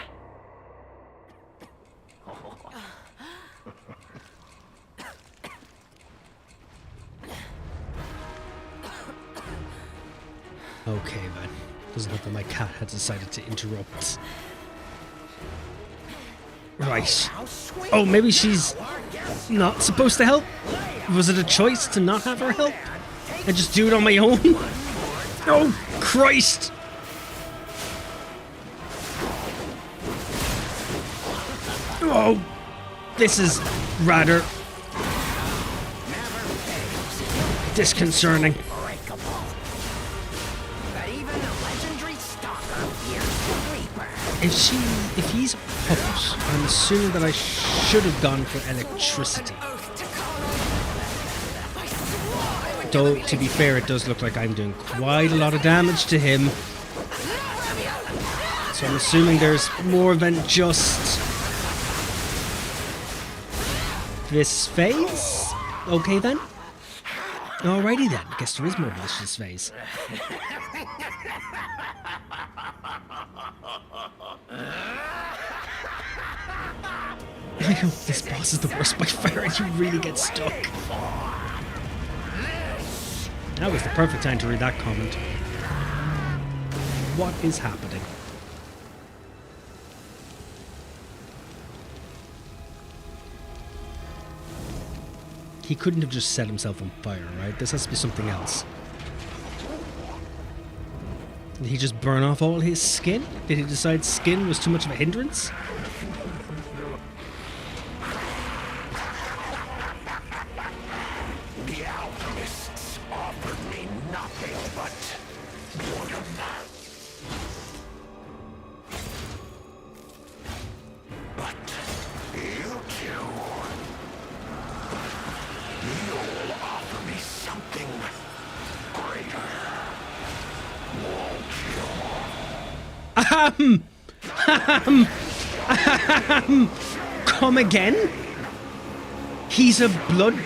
Okay, then. Doesn't look like my cat had decided to interrupt. Right. Oh, maybe she's not supposed to help? Was it a choice to not have her help? And just do it on my own? Oh, Christ! Oh, this is rather disconcerting. If she puppet. I'm assuming that I should have gone for electricity. Though, to be fair, it does look like I'm doing quite a lot of damage to him. So I'm assuming there's more than just this phase. Okay then. Alrighty then. I guess there is more than just this phase. I know, this boss is the worst by far and you really get stuck. That was the perfect time to read that comment. What is happening? He couldn't have just set himself on fire, right? This has to be something else. Did he just burn off all his skin? Did he decide skin was too much of a hindrance? The alchemists offered me nothing but boredom. But you two, you'll offer me something greater, won't you? Come again? He's a blood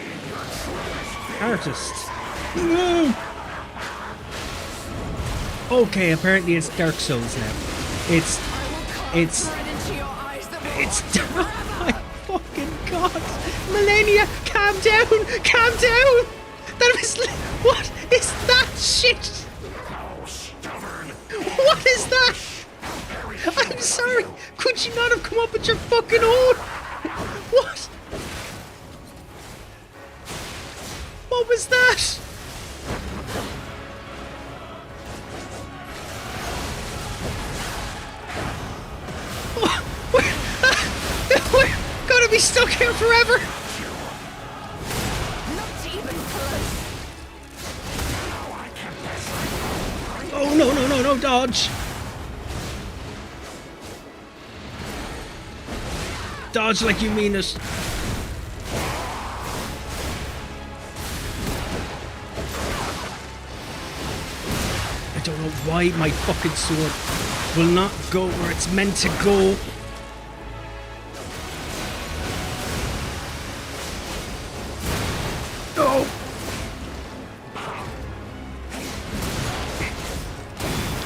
artist. No. Okay, apparently it's Dark Souls now. It's my fucking god. Melania, calm down, calm down. That was what is that shit? What is that? I'm sorry. Could you not have come up with your fucking own? What? What was that? We're gonna be stuck here forever. Not even close. Oh no, dodge. Dodge like you mean it. I don't know why my fucking sword will not go where it's meant to go. Oh!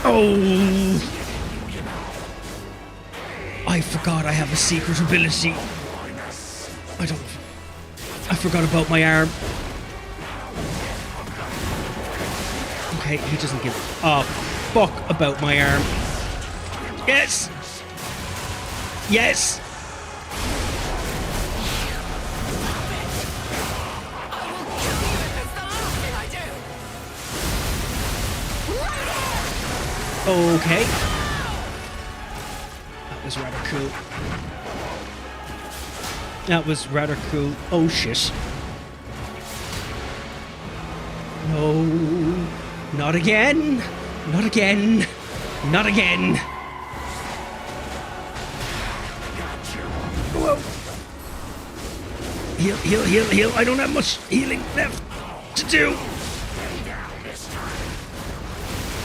Oh! I forgot I have a secret ability. I forgot about my arm. Okay, he doesn't give a fuck about my arm. Yes! Yes! Okay. That was rather cool. That was rather cool. Oh shit. No. Not again. Not again. Not again. Whoa. Heal, heal, heal, heal. I don't have much healing left to do.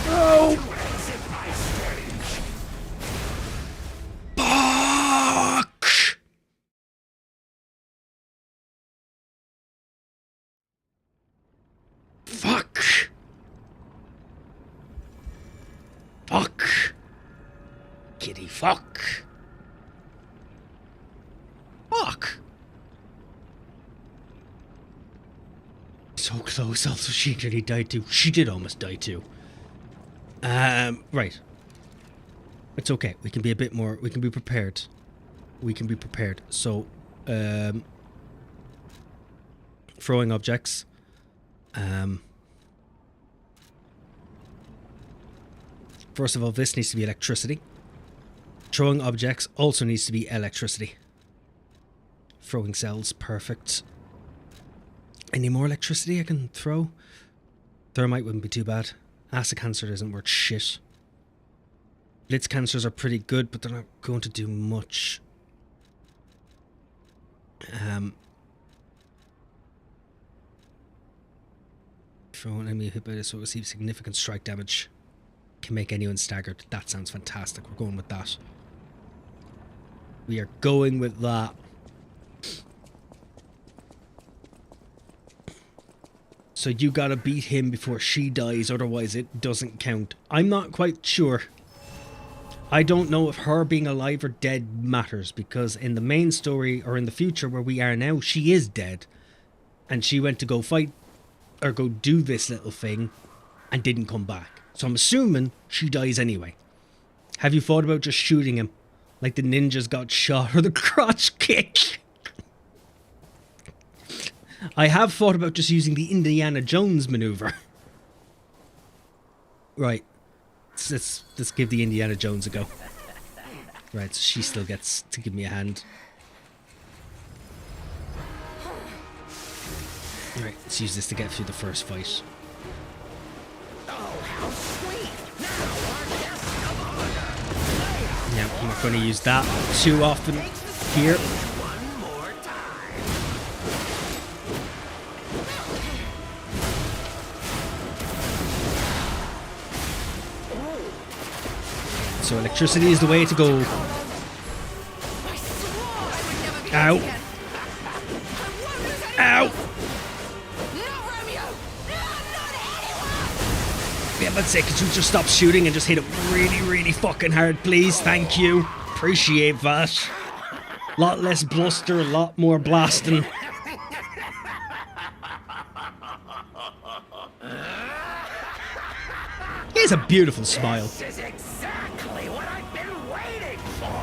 Oh. Fuck. Fuck. Kitty fuck. Fuck. So close, also she nearly died too. She did almost die too. Right. It's okay. We can be a bit more, we can be prepared. We can be prepared. So, throwing objects. First of all, this needs to be electricity. Throwing objects also needs to be electricity. Throwing cells, perfect. Any more electricity I can throw? Thermite wouldn't be too bad. Acid cancer isn't worth shit. Blitz cancers are pretty good, but they're not going to do much. Throw an enemy hit by this will receive significant strike damage. Can make anyone staggered. That sounds fantastic. We're going with that. We are going with that. So you gotta beat him before she dies, otherwise it doesn't count. I'm not quite sure. I don't know if her being alive or dead matters, because in the main story, or in the future where we are now, she is dead. And she went to go fight, or go do this little thing, and didn't come back. So I'm assuming she dies anyway. Have you thought about just shooting him? Like the ninjas got shot, or the crotch kick? I have thought about just using the Indiana Jones maneuver. Right. Let's give the Indiana Jones a go. Right, so she still gets to give me a hand. Right, let's use this to get through the first fight. Yeah, I'm not going to use that too often here. So electricity is the way to go. Ow. Ow. Yeah, but say, could you just stop shooting and just hit it really, really fucking hard, please? Thank you. Appreciate that. Lot less bluster, a lot more blasting. He has a beautiful smile. This is exactly what I've been waiting for.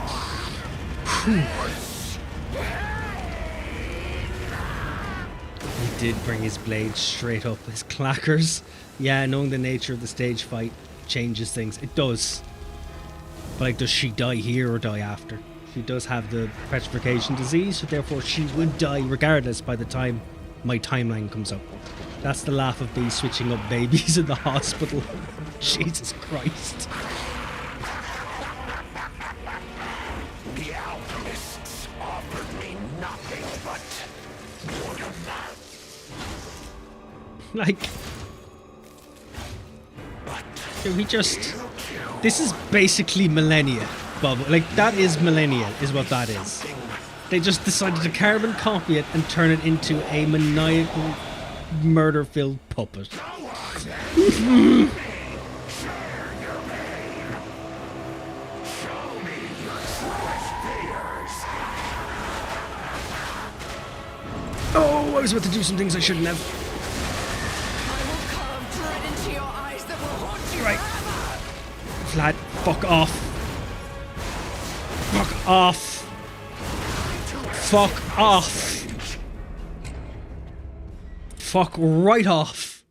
He did bring his blade straight up his clackers. Yeah, knowing the nature of the stage fight changes things. It does. But like, does she die here or die after? She does have the petrification disease, so therefore she would die regardless by the time my timeline comes up. That's the laugh of me switching up babies in the hospital. Jesus Christ. The alchemists offered me nothing but Like, can we just... This is basically millennia, Bob. Like, that is millennia, is what that is. They just decided to carbon copy it and turn it into a maniacal, murder-filled puppet. Oh, I was about to do some things I shouldn't have. Right. Vlad, fuck off. Fuck off. Fuck off. Fuck right off.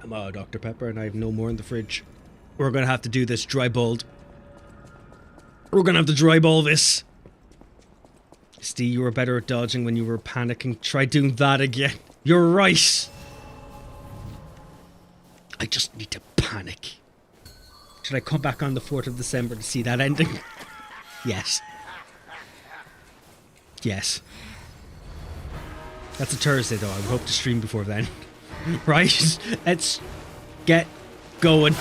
I'm out of Dr. Pepper and I have no more in the fridge. We're gonna have to do this dry balled. We're gonna have to dry ball this. Steve, you were better at dodging when you were panicking. Try doing that again. You're right. I just need to panic. Should I come back on the 4th of December to see that ending? Yes. Yes. That's a Thursday though. I would hope to stream before then. Right? Let's get going.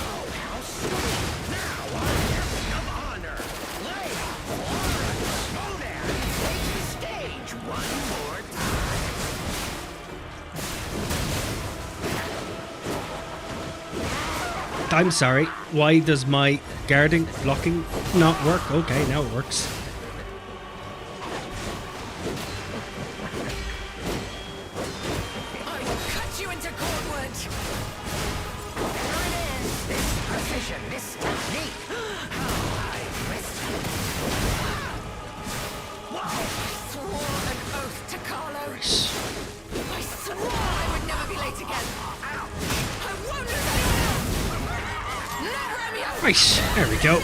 I'm sorry, why does my guarding, blocking not work? Okay, now it works. I will cut you into cordwood. this precision, this technique. How I missed it. Whoa! Swore an oath to Carlos. I swore I would never be late again. I won't lose anyone else. Not Romeo. Right, there we go.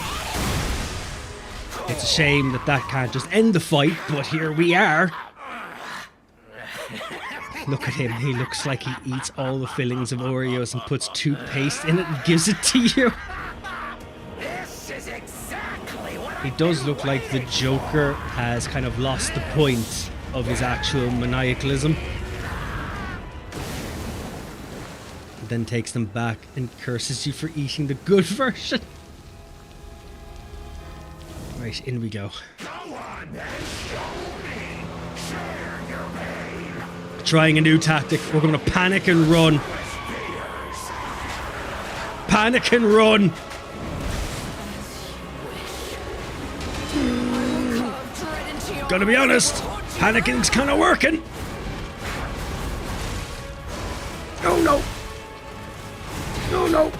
It's a shame that that can't just end the fight, but here we are. Look at him. He looks like he eats all the fillings of Oreos and puts toothpaste in it and gives it to you. This is exactly what He does look like the Joker has kind of lost the point of his actual maniacalism. Then takes them back and curses you for eating the good version. Right, in we go. Trying a new tactic. We're going to panic and run. Panic and run. Gonna be honest, panicking's kind of working. Oh no. Oh no.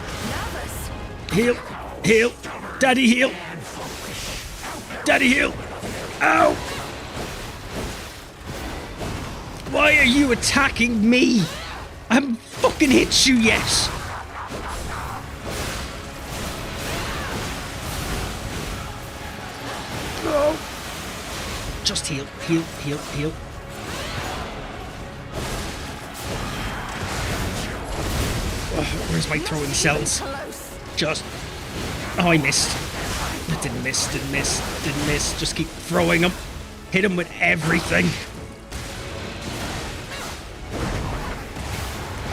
Heal. Heal. Daddy heal. Daddy heal. Ow. Why are you attacking me? I haven't fucking hit you yet. Oh. Just heal, heal, heal, heal. Oh, where's my throwing cells? Just... Oh, I missed. I didn't miss, didn't miss, didn't miss. Just keep throwing them. Hit them with everything.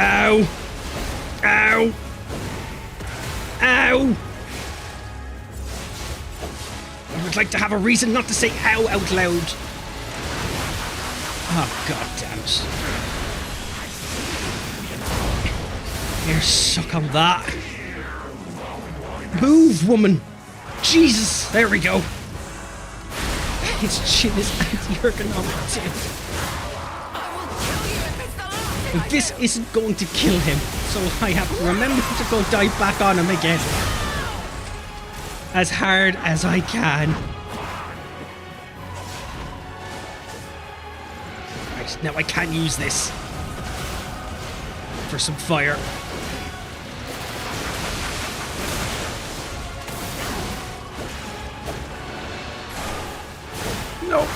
Ow! Ow! Ow! I would like to have a reason not to say ow out loud. Oh, god damn it. Here, suck on that. Move, woman! Jesus! There we go. His chin is anti-ergonomic too. This isn't going to kill him, so I have to remember to go dive back on him again. As hard as I can. Right, now I can use this for some fire. No.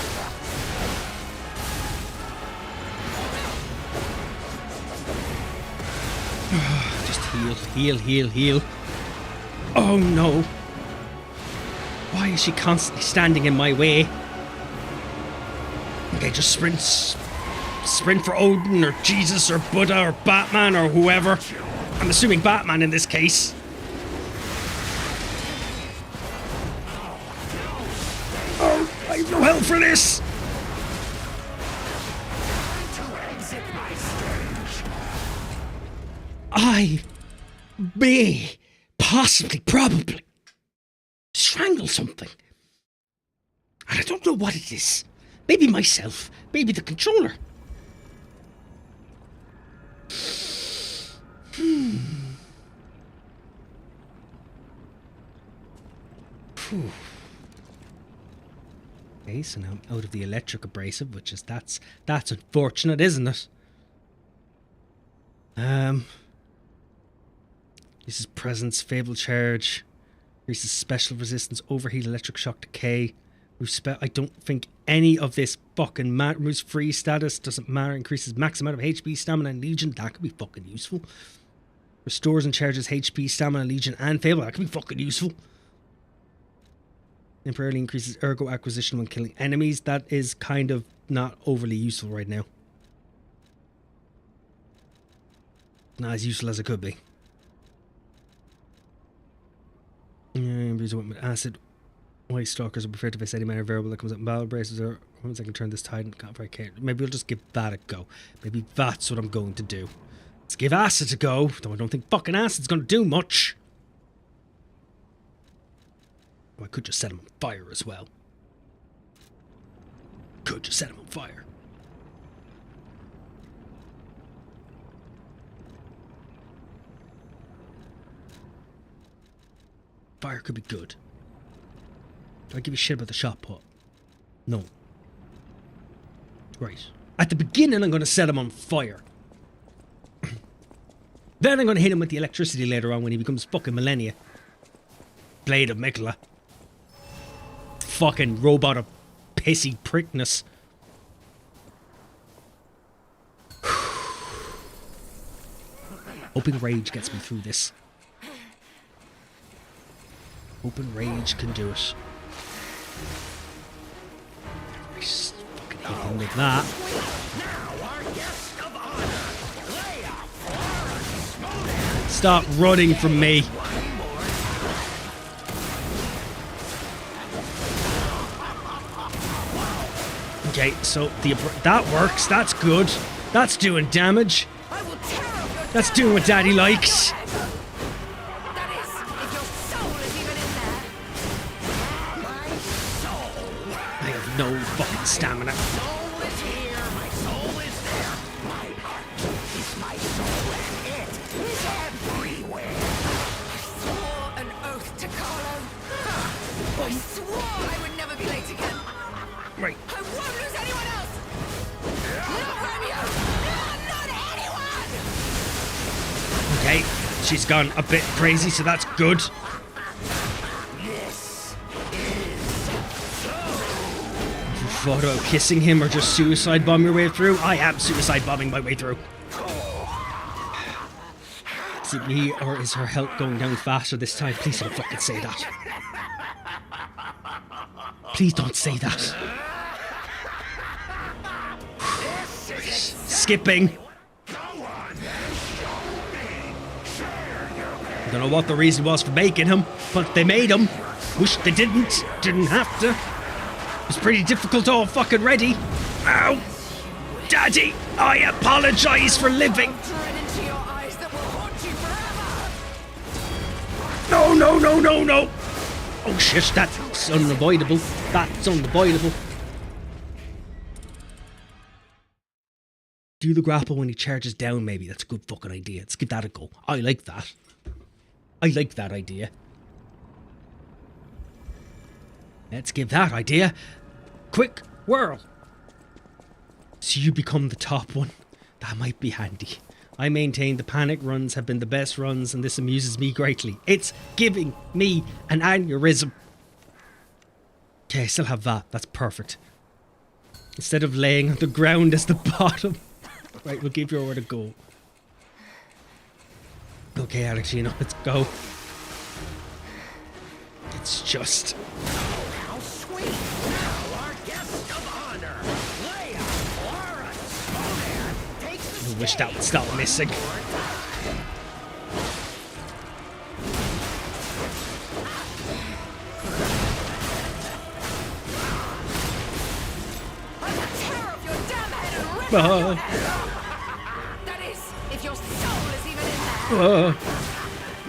Just heal, heal, heal, heal. Oh no. Why is she constantly standing in my way? Okay, just sprint. Sprint for Odin or Jesus or Buddha or Batman or whoever. I'm assuming Batman in this case. Oh, I have no help for this. I may, possibly, probably, strangle something. And I don't know what it is. Maybe myself. Maybe the controller. Okay, so now I'm out of the electric abrasive, which is that's unfortunate, isn't it? Uses presence, fable charge, increases special resistance, overheat, electric shock decay. I don't think any of this fucking removes free status, doesn't matter, increases max amount of HP, stamina, and legion. That could be fucking useful. Restores and charges HP, stamina, legion, and fable. That could be fucking useful. Temporarily increases ergo acquisition when killing enemies. That is kind of not overly useful right now. Not as useful as it could be. Breeze with acid. White stalkers are preferred to face any minor variable that comes up in battle braces or once I can turn this tide and can't very care. Maybe we'll just give that a go. Maybe that's what I'm going to do. Let's give acid a go, though I don't think fucking acid's gonna do much. Oh, I could just set him on fire as well. Could just set him on fire. Fire could be good. Do I give a shit about the shot put? No. Right. At the beginning, I'm going to set him on fire. Then I'm going to hit him with the electricity later on when he becomes fucking Millennia. Blade of Mikola. Fucking robot of pissy prickness. Hoping rage gets me through this. Hoping rage can do it. I just fucking hit him with that. Stop running from me. Okay, so that works. That's good. That's doing damage. That's doing what Daddy likes. I have no fucking stamina. I swore I would never be late again. Right. I won't lose anyone else. Not Romeo. Not anyone. Okay, she's gone a bit crazy, so that's good. Thought about kissing him or just suicide bomb your way through? I am suicide bombing my way through. Is it me or is her health going down faster this time? Please don't fucking say that. Please don't say that. Skipping. I don't know what the reason was for making him, but they made him. Wish they didn't. Didn't have to. It was pretty difficult already. Ow! Daddy, I apologize for living. No, no, no, no, no! Oh shit, that's unavoidable. That's unavoidable. Do the grapple when he charges down, maybe. That's a good fucking idea. Let's give that a go. I like that. I like that idea. Let's give that idea. Quick whirl. So you become the top one. That might be handy. I maintain the panic runs have been the best runs and this amuses me greatly. It's giving me an aneurysm. Okay, I still have that. That's perfect. Instead of laying on the ground as the bottom. Right, we'll give you a go. Okay, Alexina, let's go. It's just... How sweet! Now our guest of honor, Leia, Laura, Snowman, takes the I wish that would stop missing. That is, if your soul is even in there.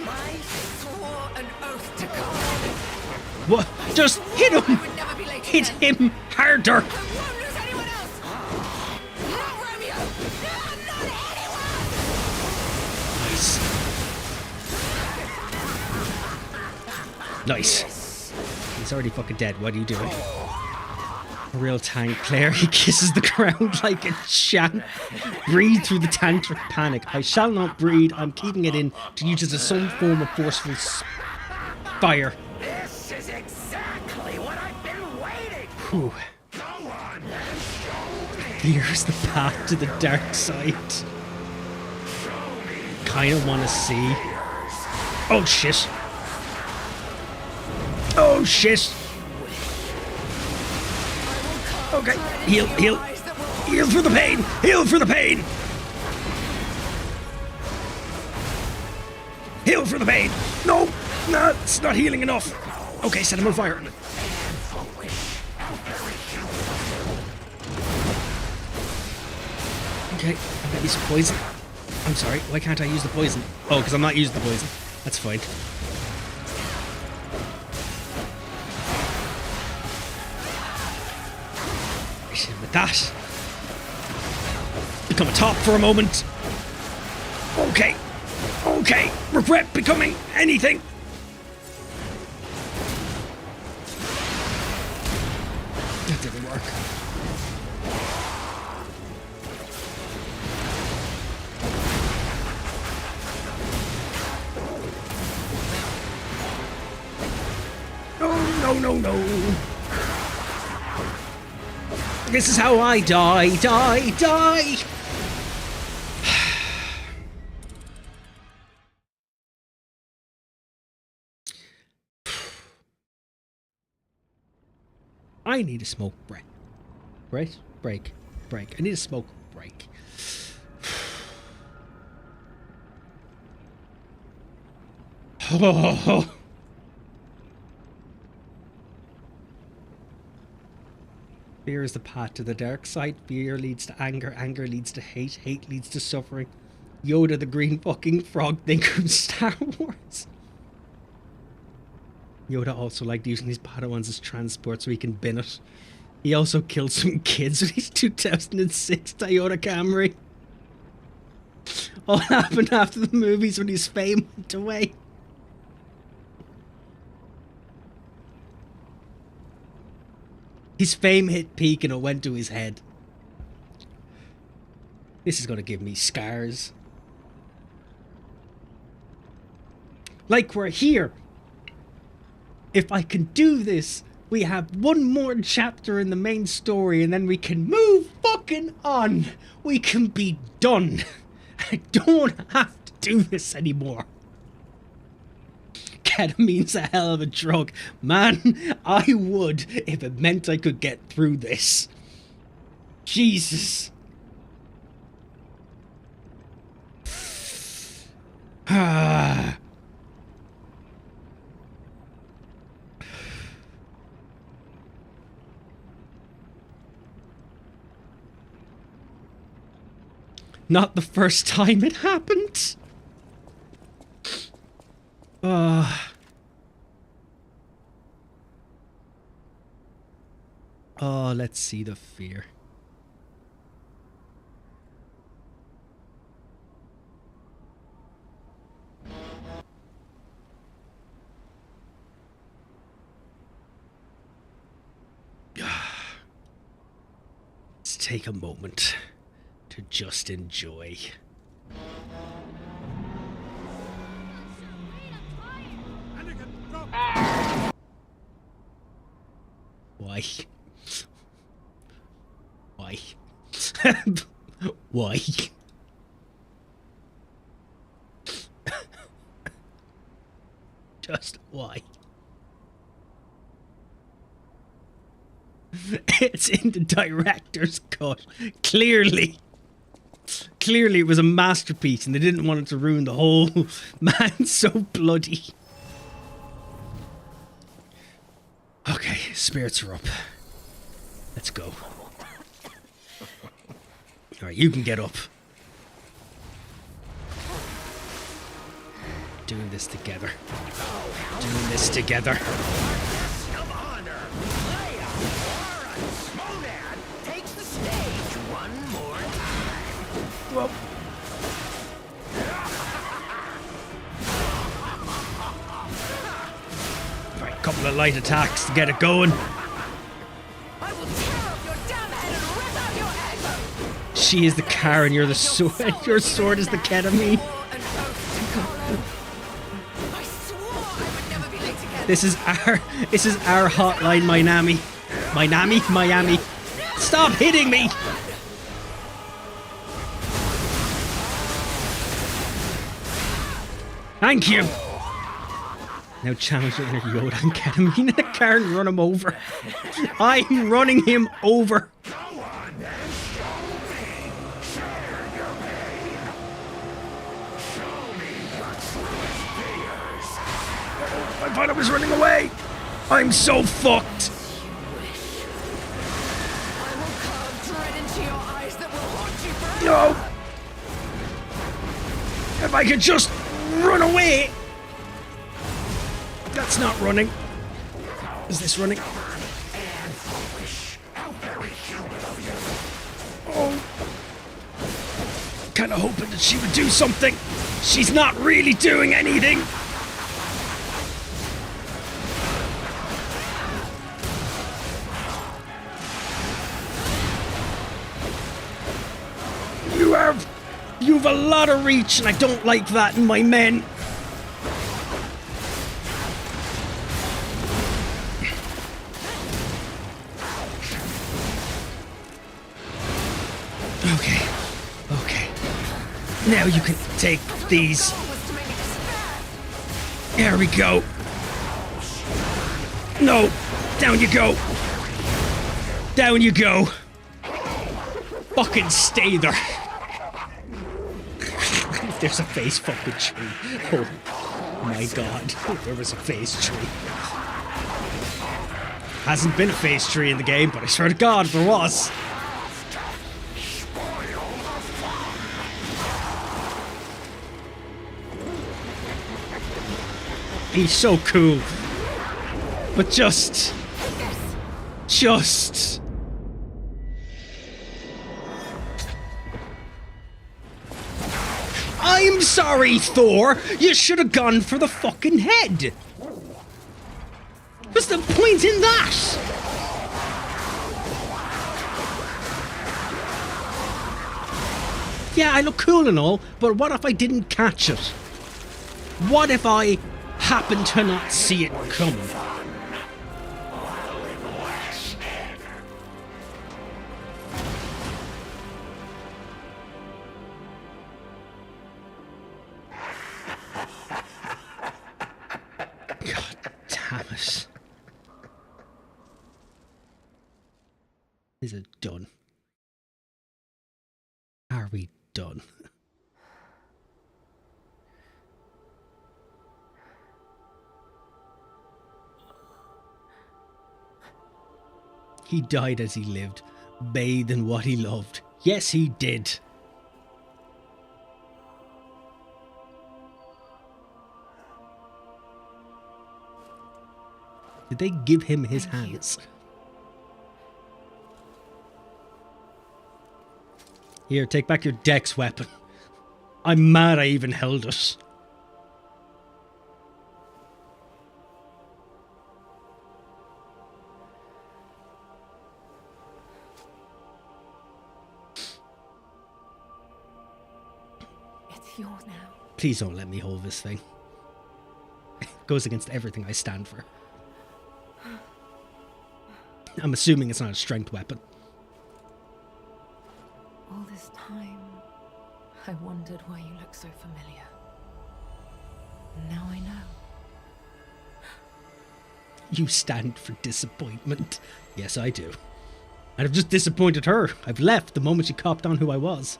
I swore an oath to God. What? Just hit him! I would never be late Hit again. him harder! I won't lose anyone else. Not Romeo. Not anyone. Nice. He's already fucking dead. What are you doing? A real tank player. He kisses the ground like a champ. Breathe through the tantric panic. I shall not breathe. I'm keeping it in to use it as some form of forceful fire. This is exactly what I've been waiting. Whew. Go on, Here's the path to the dark side. Kinda wanna see. Oh shit. Oh shit. Okay, heal, heal. Heal for the pain. Heal for the pain. Heal for the pain. No, no, it's not healing enough. Okay, set him on fire. Okay, I got use some poison. I'm sorry, why can't I use the poison? Oh, because I'm not using the poison. That's fine. With that. Become a top for a moment. Okay. Okay. Regret becoming anything. That didn't work. No, no, no, no. This is how I die, die, die! I need a smoke break. Right? Break. I need a smoke break. Oh. Fear is the path to the dark side. Fear leads to anger. Anger leads to hate. Hate leads to suffering. Yoda the green fucking frog think of Star Wars. Yoda also liked using his Padawans as transport so he can bin it. He also killed some kids with his 2006 Toyota Camry. All happened after the movies when his fame went away. His fame hit peak and it went to his head. This is going to give me scars. Like we're here. If I can do this, we have one more chapter in the main story and then we can move fucking on. We can be done. I don't have to do this anymore. Ketamine's a hell of a drug. Man, I would if it meant I could get through this. Jesus. Ah. Not the first time it happened. Oh, let's see the fear. Let's take a moment to just enjoy. Why? Why? Why? Just why? It's in the director's cut. Clearly it was a masterpiece and they didn't want it to ruin the whole. Man, so bloody. Okay, spirits are up. Let's go. Alright, you can get up. Doing this together. Doing this together. Whoa. Right, couple of light attacks to get it going. I will tear up your damn head and rip out your egg. She is the Karen, you're the sword. Your sword is the ketamine. I swore I would never be late again. This is our hotline, Miami. Miami. Stop hitting me! Thank you! Now challenge the inner Yoda and ketamine in the car and run him over. I'm running him over. I thought I was running away. I'm so fucked. I will carve dread into your eyes that will haunt you forever. No. If I could just run away. That's not running. Is this running? Oh. Kind of hoping that she would do something. She's not really doing anything. You've a lot of reach, and I don't like that in my men. Okay. Now you can take these. There we go. No, down you go. Down you go. Fucking stay there. There's a face fucking tree. Oh my god. There was a face tree. Hasn't been a face tree in the game, but I swear to god if there was. He's so cool. But just... I'm sorry, Thor! You should have gone for the fucking head! What's the point in that? Yeah, I look cool and all, but what if I didn't catch it? What if I happened to not see it coming? God damn it. Is it done? Are we done? He died as he lived, bathed in what he loved. Yes, he did. Did they give him his hands? Here, take back your Dex weapon. I'm mad I even held it. It's yours now. Please don't let me hold this thing. It goes against everything I stand for. I'm assuming it's not a strength weapon. All this time, I wondered why you look so familiar. Now I know. You stand for disappointment. Yes, I do. And I've just disappointed her. I've left the moment she copped on who I was.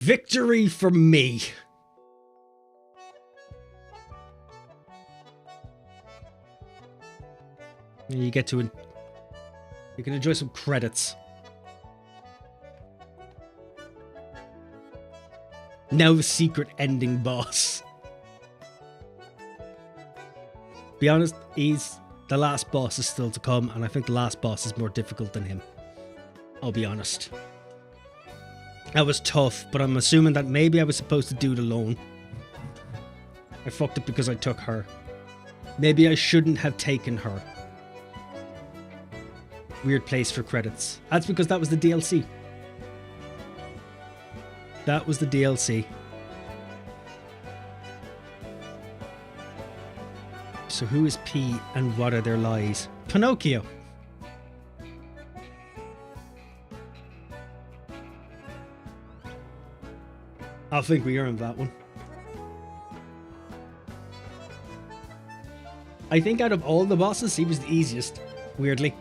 Victory for me. And you get to it. You can enjoy some credits. Now the secret ending boss. Be honest, the last boss is still to come, and I think the last boss is more difficult than him. I'll be honest. That was tough, but I'm assuming that maybe I was supposed to do it alone. I fucked up because I took her. Maybe I shouldn't have taken her. Weird place for credits. That's because that was the DLC. That was the DLC. So who is P and what are their lies? Pinocchio. I think we earned that one. I think out of all the bosses, he was the easiest, weirdly.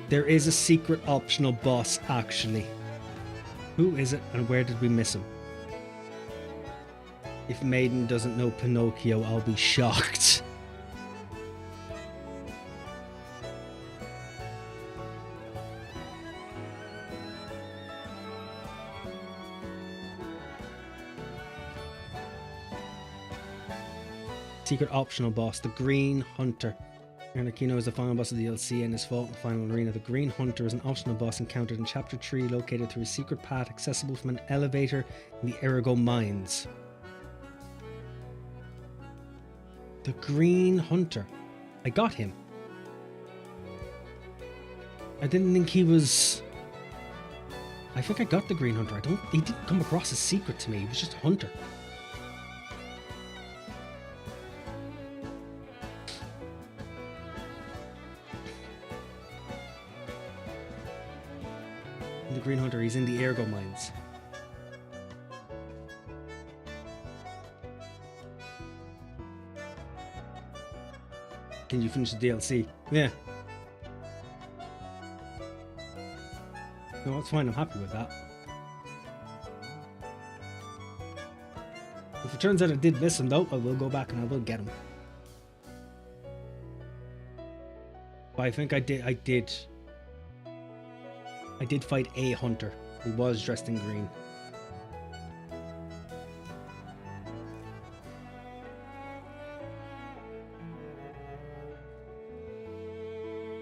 There is a secret optional boss, actually. Who is it and where did we miss him? If Maiden doesn't know Pinocchio, I'll be shocked. Secret optional boss, the Green Hunter. Arlecchino is the final boss of the DLC and is fought in the final arena. The Green Hunter is an optional boss encountered in Chapter 3, located through a secret path accessible from an elevator in the Ergo Mines. The Green Hunter. I got him. I didn't think he was... I think I got the Green Hunter. He didn't come across as secret to me. He was just a hunter. Green Hunter. He's in the Ergo mines. Can you finish the DLC? Yeah. No, that's fine. I'm happy with that. If it turns out I did miss him, though, I will go back and I will get him. But I think I did fight a hunter. He was dressed in green.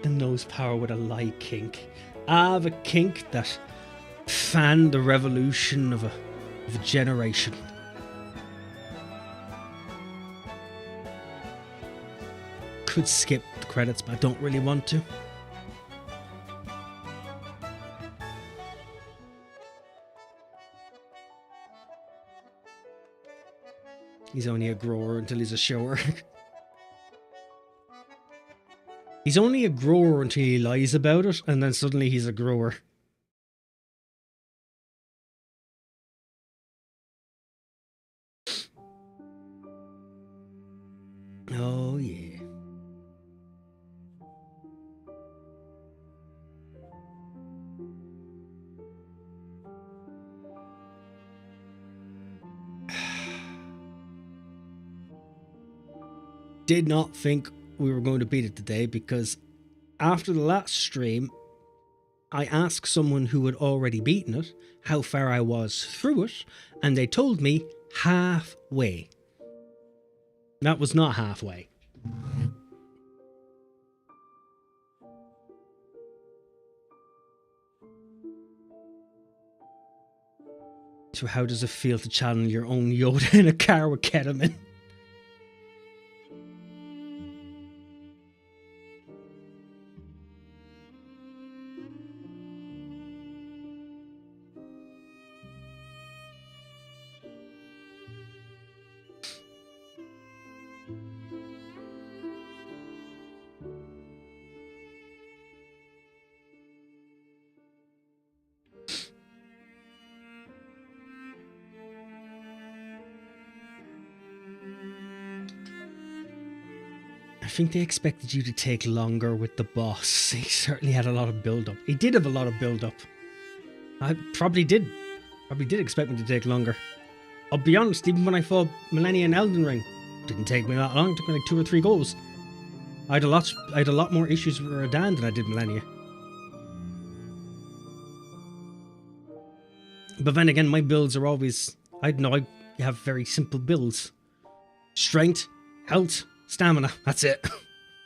The nose power with a lie kink. Ah, the kink that fanned the revolution of a generation. Could skip the credits, but I don't really want to. He's only a grower until he's a shower. He's only a grower until he lies about it, and then suddenly he's a grower. Oh, yeah. Did not think we were going to beat it today because after the last stream, I asked someone who had already beaten it how far I was through it, and they told me halfway. That was not halfway. So how does it feel to channel your own Yoda in a car with ketamine? I think they expected you to take longer with the boss. He certainly had a lot of build-up. He did have a lot of build-up. I probably did expect me to take longer. I'll be honest, even when I fought Millennia in Elden Ring, it didn't take me that long. It took me like 2 or 3 goes. I had a lot more issues with Radahn than I did Millennia. But then again, my builds are always... I have very simple builds. Strength, health, stamina. That's it.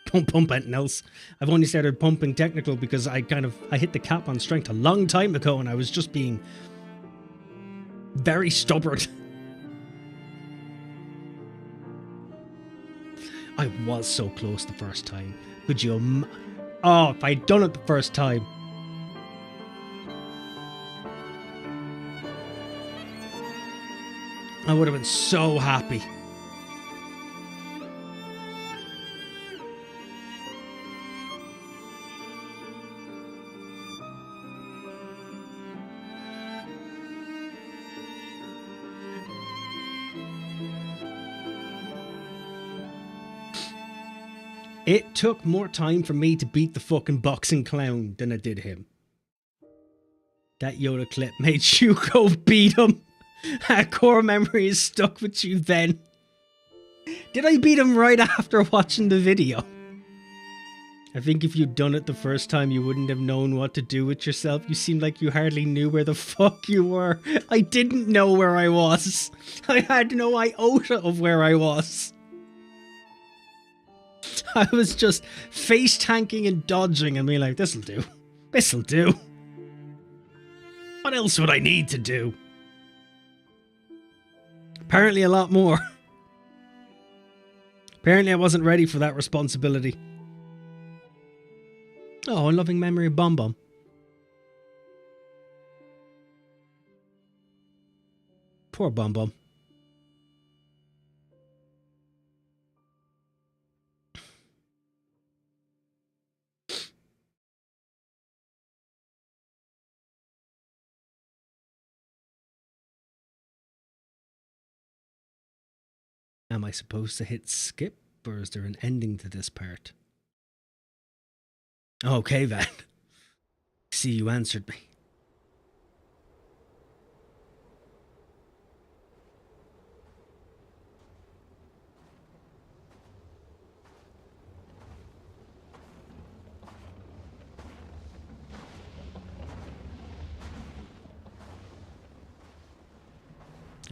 Don't pump anything else. I've only started pumping technical because I hit the cap on strength a long time ago and I was just being very stubborn. I was so close the first time. Could you... Oh, if I'd done it the first time. I would have been so happy. It took more time for me to beat the fucking boxing clown than it did him. That Yoda clip made you go beat him. That core memory is stuck with you then. Did I beat him right after watching the video? I think if you'd done it the first time, you wouldn't have known what to do with yourself. You seemed like you hardly knew where the fuck you were. I didn't know where I was. I had no iota of where I was. I was just face tanking and dodging and being like, this'll do. This'll do. What else would I need to do? Apparently a lot more. Apparently I wasn't ready for that responsibility. Oh, a loving memory of Bom Bom. Poor Bom Bom. Am I supposed to hit skip, or is there an ending to this part? Okay, Van. See, you answered me.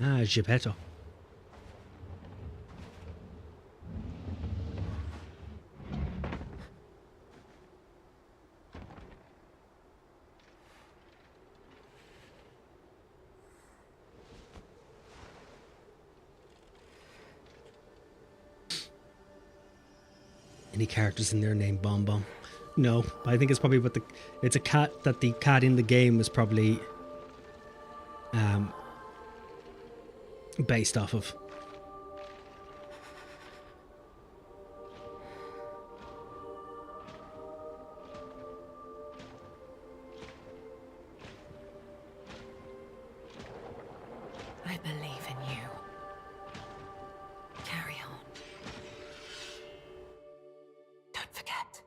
Ah, Geppetto. Any characters in there named Bomb Bomb? No, but I think it's probably what it's a cat that the cat in the game is probably based off of. I believe in you. Carry on. Don't forget,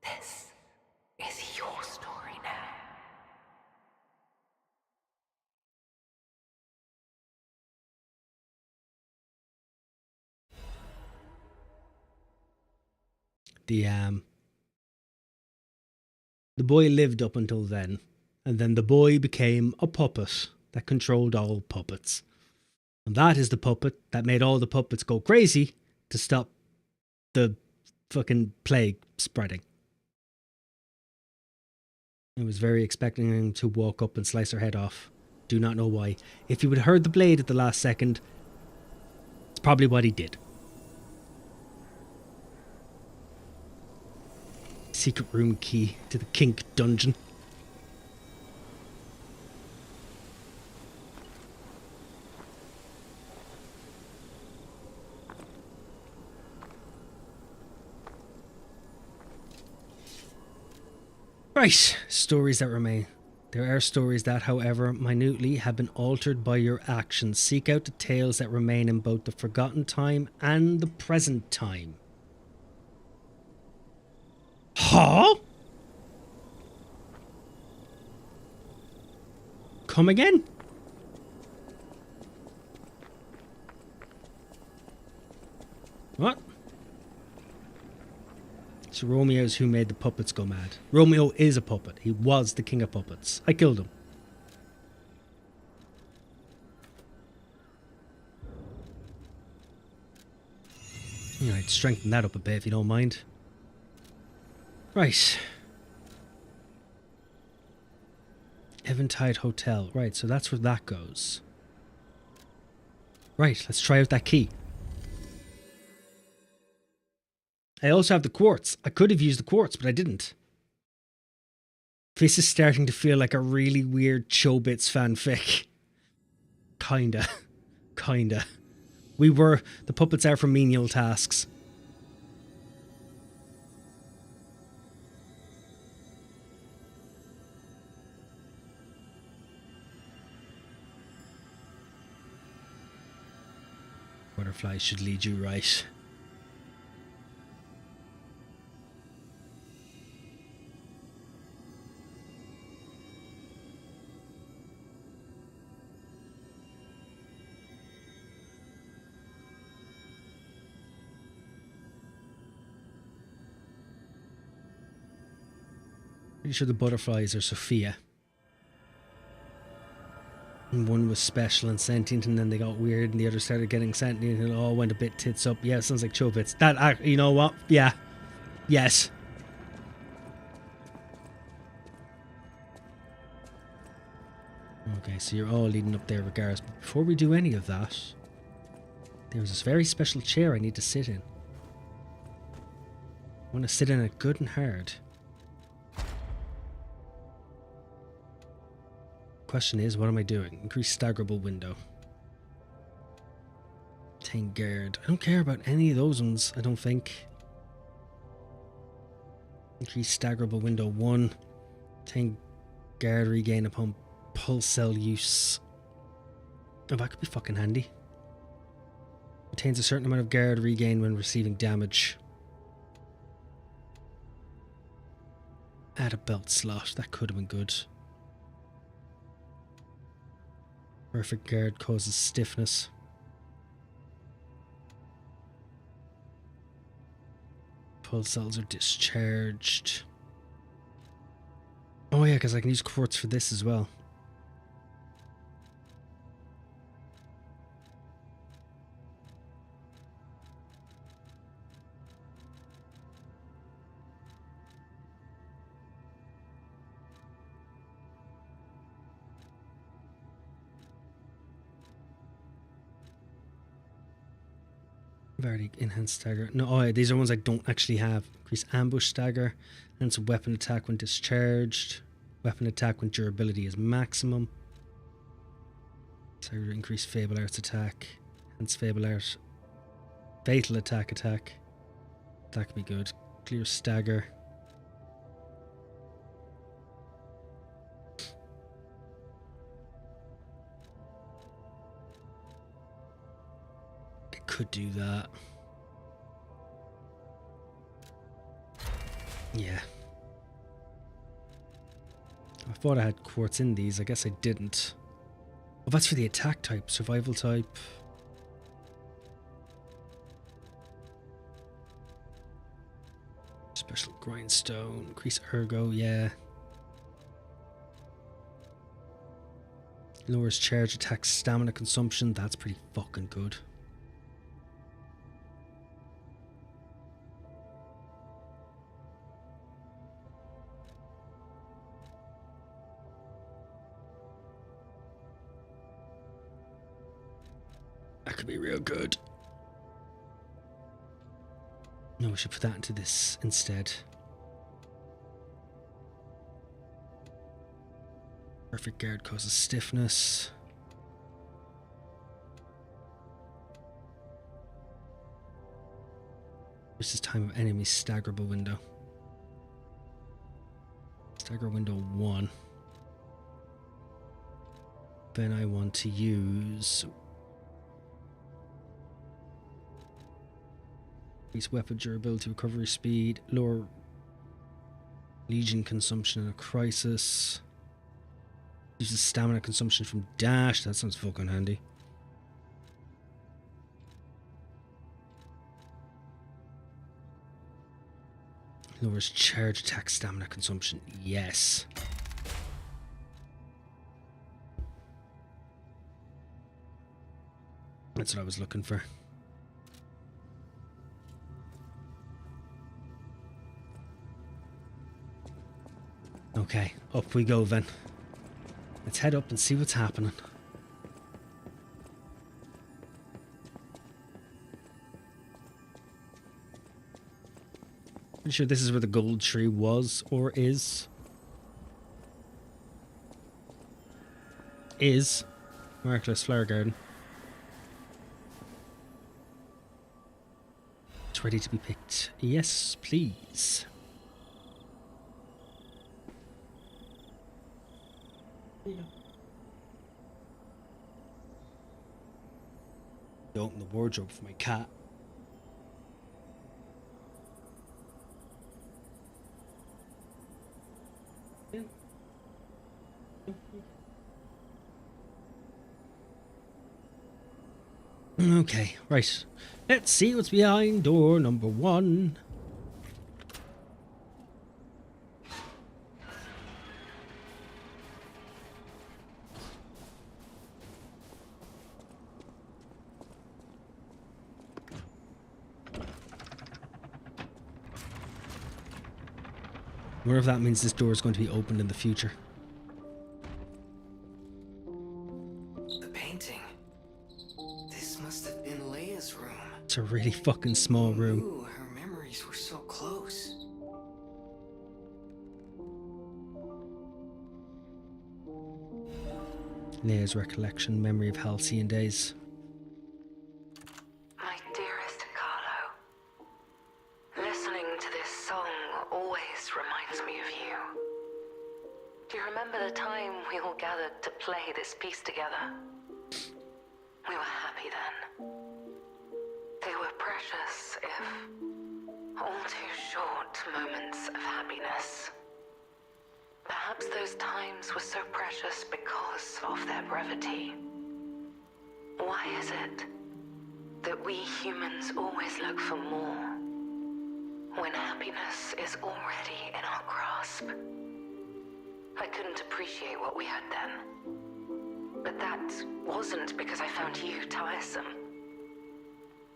this is your story now. The boy lived up until then, and then the boy became a puppet that controlled all puppets. And that is the puppet that made all the puppets go crazy to stop the fucking plague spreading. I was very expecting him to walk up and slice her head off. Do not know why. If he would have heard the blade at the last second, it's probably what he did. Secret room key to the kink dungeon. Right, stories that remain. There are stories that, however, minutely have been altered by your actions. Seek out the tales that remain in both the forgotten time and the present time. Huh? Come again? What? So Romeo's who made the puppets go mad. Romeo is a puppet. He was the king of puppets. I killed him. Yeah, I'd strengthen that up a bit if you don't mind. Right. Eventide Hotel. Right, so that's where that goes. Right, let's try out that key. I also have the quartz. I could have used the quartz, but I didn't. This is starting to feel like a really weird Chobits fanfic. Kinda. Kinda. The puppets are from menial tasks. Butterflies should lead you right. Pretty sure the butterflies are Sophia. And one was special and sentient, and then they got weird, and the other started getting sentient, and it all went a bit tits up. Yeah, it sounds like Chobits. That, you know what? Yeah. Yes. Okay, so you're all leading up there regardless. But before we do any of that, there's this very special chair I need to sit in. I want to sit in it good and hard. Question is, what am I doing? Increase staggerable window. Obtain guard. I don't care about any of those ones, I don't think. Increase staggerable window 1. Obtain guard regain upon pulse cell use. Oh, that could be fucking handy. Retains a certain amount of guard regain when receiving damage. Add a belt slot. That could have been good. Perfect guard causes stiffness. Pulse cells are discharged. Oh yeah, because I can use quartz for this as well. Very enhanced stagger. No, oh yeah, these are ones I don't actually have. Increase ambush stagger. And it's a weapon attack when discharged. Weapon attack when durability is maximum. So increase Fable Arts attack. Hence Fable Art. Fatal attack. That could be good. Clear stagger. I could do that. Yeah. I thought I had quartz in these. I guess I didn't. Oh, that's for the attack type. Survival type. Special grindstone. Increase ergo. Yeah. Lowers charge attack stamina consumption. That's pretty fucking good. That could be real good. No, we should put that into this instead. Perfect guard causes stiffness. This is time of enemy staggerable window. Stagger window 1. Then I want to use increase weapon durability, recovery speed, lower legion consumption in a crisis. Uses stamina consumption from dash. That sounds fucking handy. Lowers charge attack stamina consumption. Yes. That's what I was looking for. Okay, up we go then. Let's head up and see what's happening. Pretty sure this is where the gold tree was, or is. Is. Markless Flower Garden. It's ready to be picked. Yes, please. Open the wardrobe for my cat. Okay, right. Let's see what's behind door number 1. I wonder if that means this door is going to be opened in the future. The painting. This must have been Leia's room. It's a really fucking small room. Ooh, her memories were so close. Leia's recollection, memory of halcyon days. My dearest Carlo, listening to this song always reminds me of you. Do you remember the time we all gathered to play this piece together? We were happy then. precious, if all too short, moments of happiness. Perhaps those times were so precious because of their brevity. Why is it that we humans always look for more when happiness is already in our grasp? I couldn't appreciate what we had then. But that wasn't because I found you tiresome.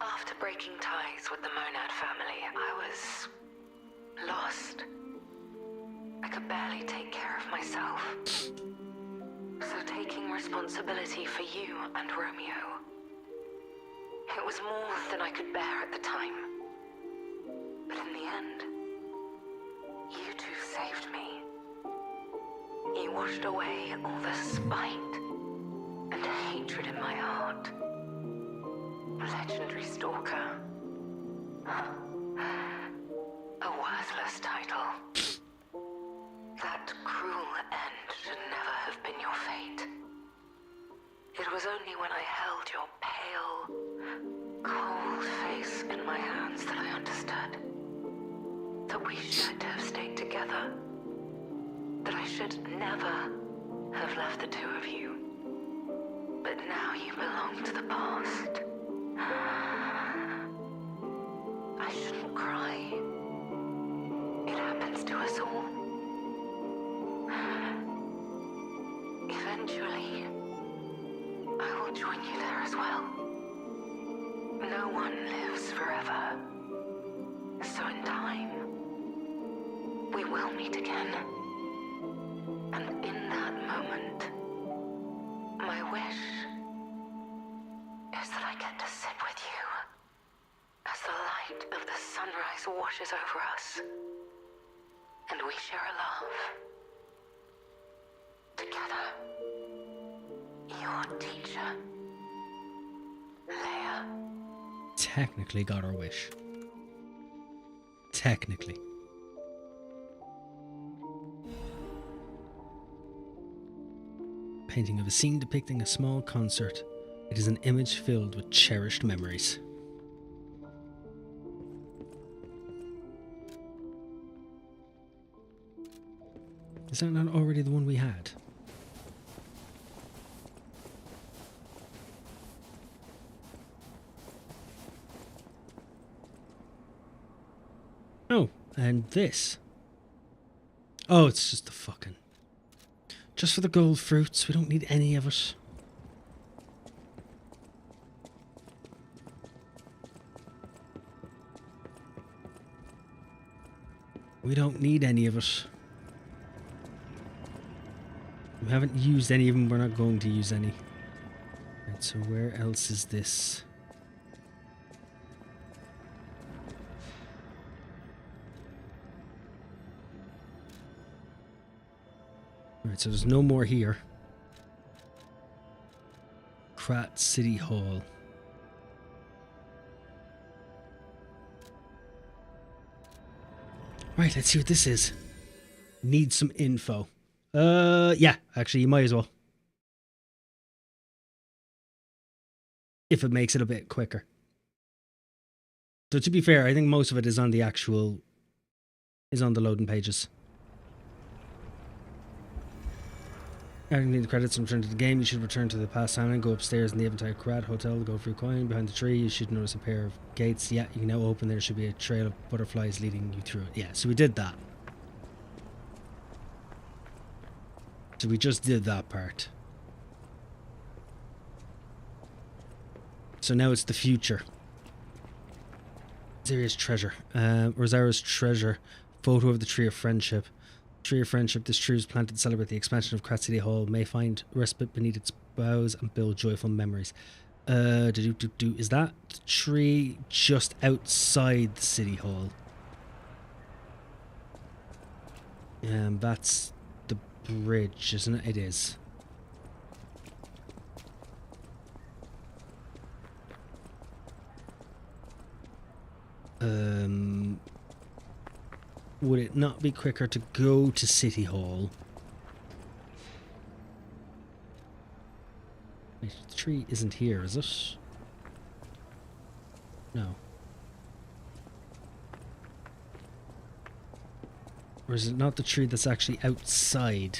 After breaking ties with the Monad family, I was lost. I could barely take care of myself. So taking responsibility for you and Romeo, it was more than I could bear at the time. But in the end, you two saved me. You washed away all the spite and hatred in my heart. Legendary stalker. A worthless title. That cruel end should never have been your fate. It was only when I held your pale, cold face in my hands that I understood that we should have stayed together. That I should never have left the two of you. But now you belong to the past. I shouldn't cry. It happens to us all. Eventually, I will join you there as well. No one lives forever. So in time, we will meet again. And in that moment, my wish is that I get to sit with you as the light of the sunrise washes over us, and we share a laugh. Together, your teacher, Leia. Technically got our wish. Technically. Painting of a scene depicting a small concert. It is an image filled with cherished memories. Is that not already the one we had? Oh, and this. Oh, it's just the fucking... Just for the gold fruits. We don't need any of it. We don't need any of it. We haven't used any of them. We're not going to use any. Right, so where else is this? Alright, so there's no more here. Krat City Hall. Right, let's see what this is. Need some info. Yeah, actually, you might as well. If it makes it a bit quicker. So to be fair, I think most of it is on the actual... is on the loading pages. Having need the credits and return to the game, you should return to the past time and go upstairs in the Eventide Krat Hotel to go through coin. Behind the tree, you should notice a pair of gates. Yeah, you can now open. There should be a trail of butterflies leading you through it. Yeah, so we did that. So we just did that part. So now it's the future. Zaria's treasure. Rosara's treasure. Photo of the Tree of Friendship. Tree of Friendship. This tree was planted to celebrate the expansion of Krat City Hall. May find respite beneath its boughs and build joyful memories. Is that the tree just outside the City Hall? That's the bridge, isn't it? It is. Would it not be quicker to go to City Hall? Wait, the tree isn't here, is it? No. Or is it not the tree that's actually outside?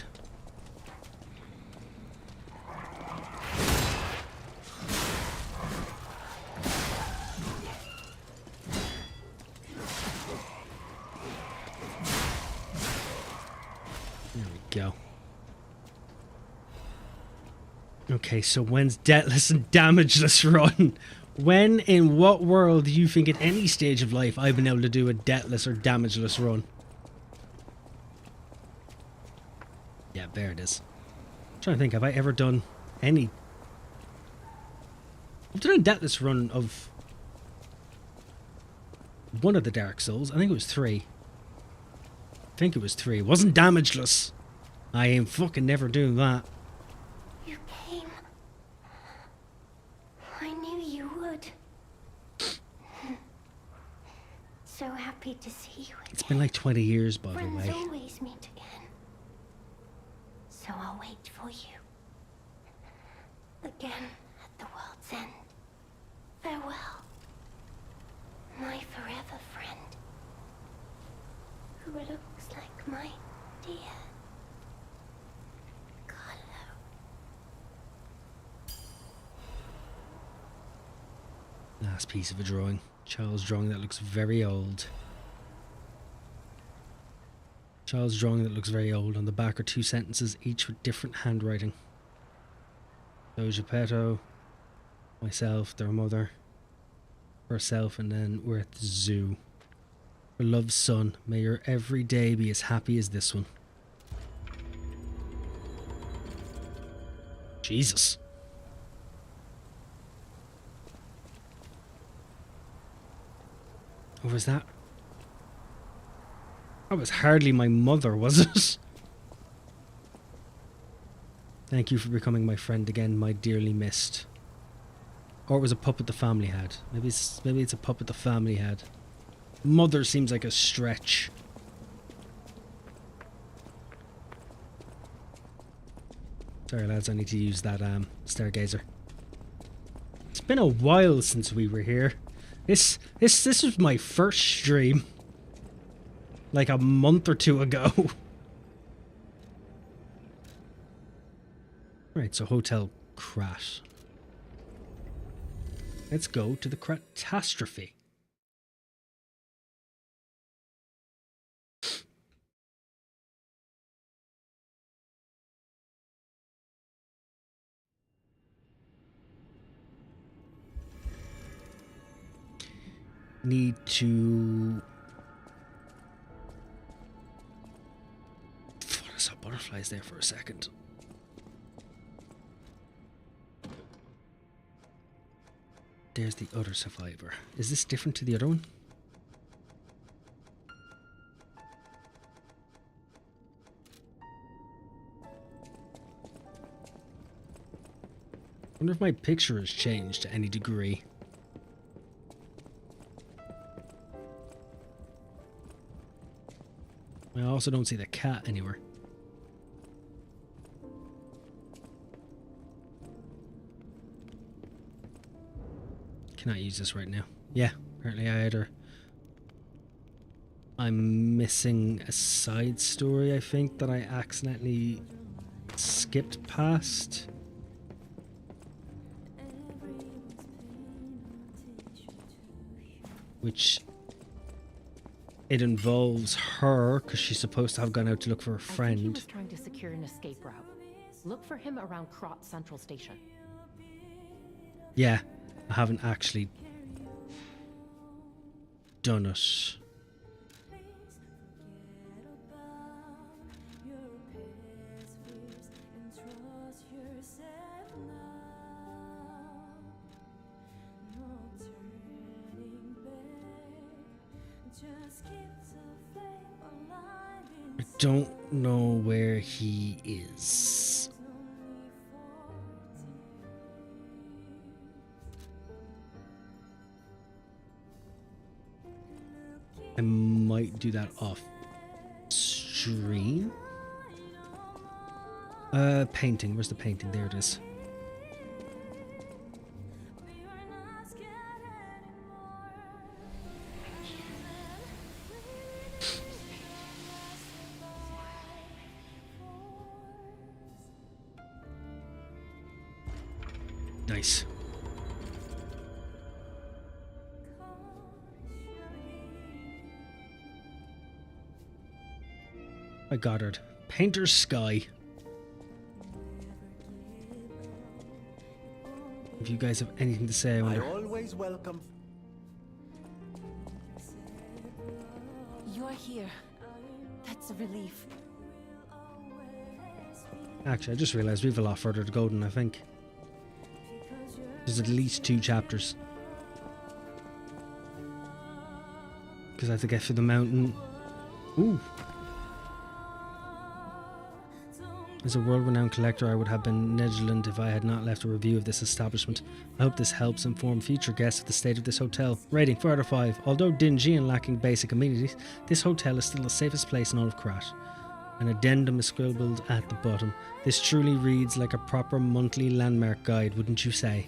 There we go. Okay, so when's Deathless and Damageless run? When, in what world do you think at any stage of life I've been able to do a Deathless or Damageless run? Yeah, there it is. I'm trying to think, have I ever done any? I've done a Deathless run of one of the Dark Souls. I think it was 3. I think it was 3. It wasn't Damageless. I ain't fucking never doing that. You came. I knew you would. So happy to see you again. It's been like 20 years, by the Friends way. always meet again. So I'll wait for you. Again at the world's end. Farewell. My forever friend. Who looks like my dear Carlo. Last piece of a drawing. Child's drawing that looks very old. Child's drawing that looks very old. On the back are 2 sentences, each with different handwriting. So Geppetto, myself, their mother, herself, and then we're at the zoo. Beloved son, may your every day be as happy as this one. Jesus. What was that? That was hardly my mother, was it? Thank you for becoming my friend again, my dearly missed. Or it was a puppet the family had. Maybe it's a puppet the family had. Mother seems like a stretch. Sorry lads, I need to use that stargazer. It's been a while since we were here. This was my first stream. Like a month or 2 ago. Right, so Hotel Crash. Let's go to the catastrophe. Need to... I saw butterflies there for a second. There's the other survivor. Is this different to the other one? I wonder if my picture has changed to any degree. I also don't see the cat anywhere. Cannot use this right now. Yeah, apparently I either... I'm missing a side story, I think, that I accidentally skipped past. Which... It involves her, because she's supposed to have gone out to look for a friend. I think he was trying to secure an escape route. Look for him around Krot Central Station. Yeah, I haven't actually done it. I don't know where he is. I might do that off stream. Painting. Where's the painting? There it is. Nice. By Goddard. Painter's Sky. If you guys have anything to say, I wonder. I always welcome. You're here. That's a relief. Actually, I just realised we have a lot further to go than I think. There's at least 2 chapters. Because I have to get through the mountain. Ooh. As a world-renowned collector, I would have been negligent if I had not left a review of this establishment. I hope this helps inform future guests of the state of this hotel. Rating 4 out of 5. Although dingy and lacking basic amenities, this hotel is still the safest place in all of Krat. An addendum is scribbled at the bottom. This truly reads like a proper monthly landmark guide, wouldn't you say?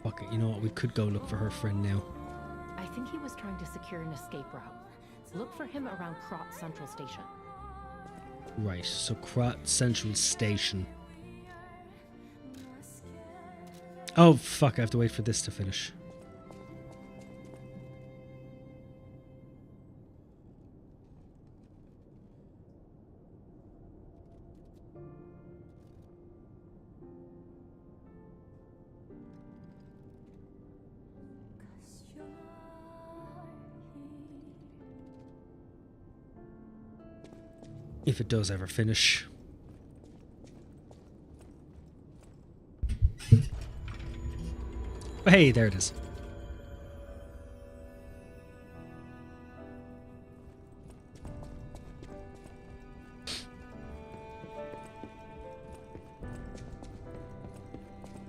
Fuck it, you know what? We could go look for her friend now. I think he was trying to secure an escape route. Look for him around Krot Central Station. Right, so Krot Central Station. Oh, fuck, I have to wait for this to finish. If it does ever finish. Hey, there it is.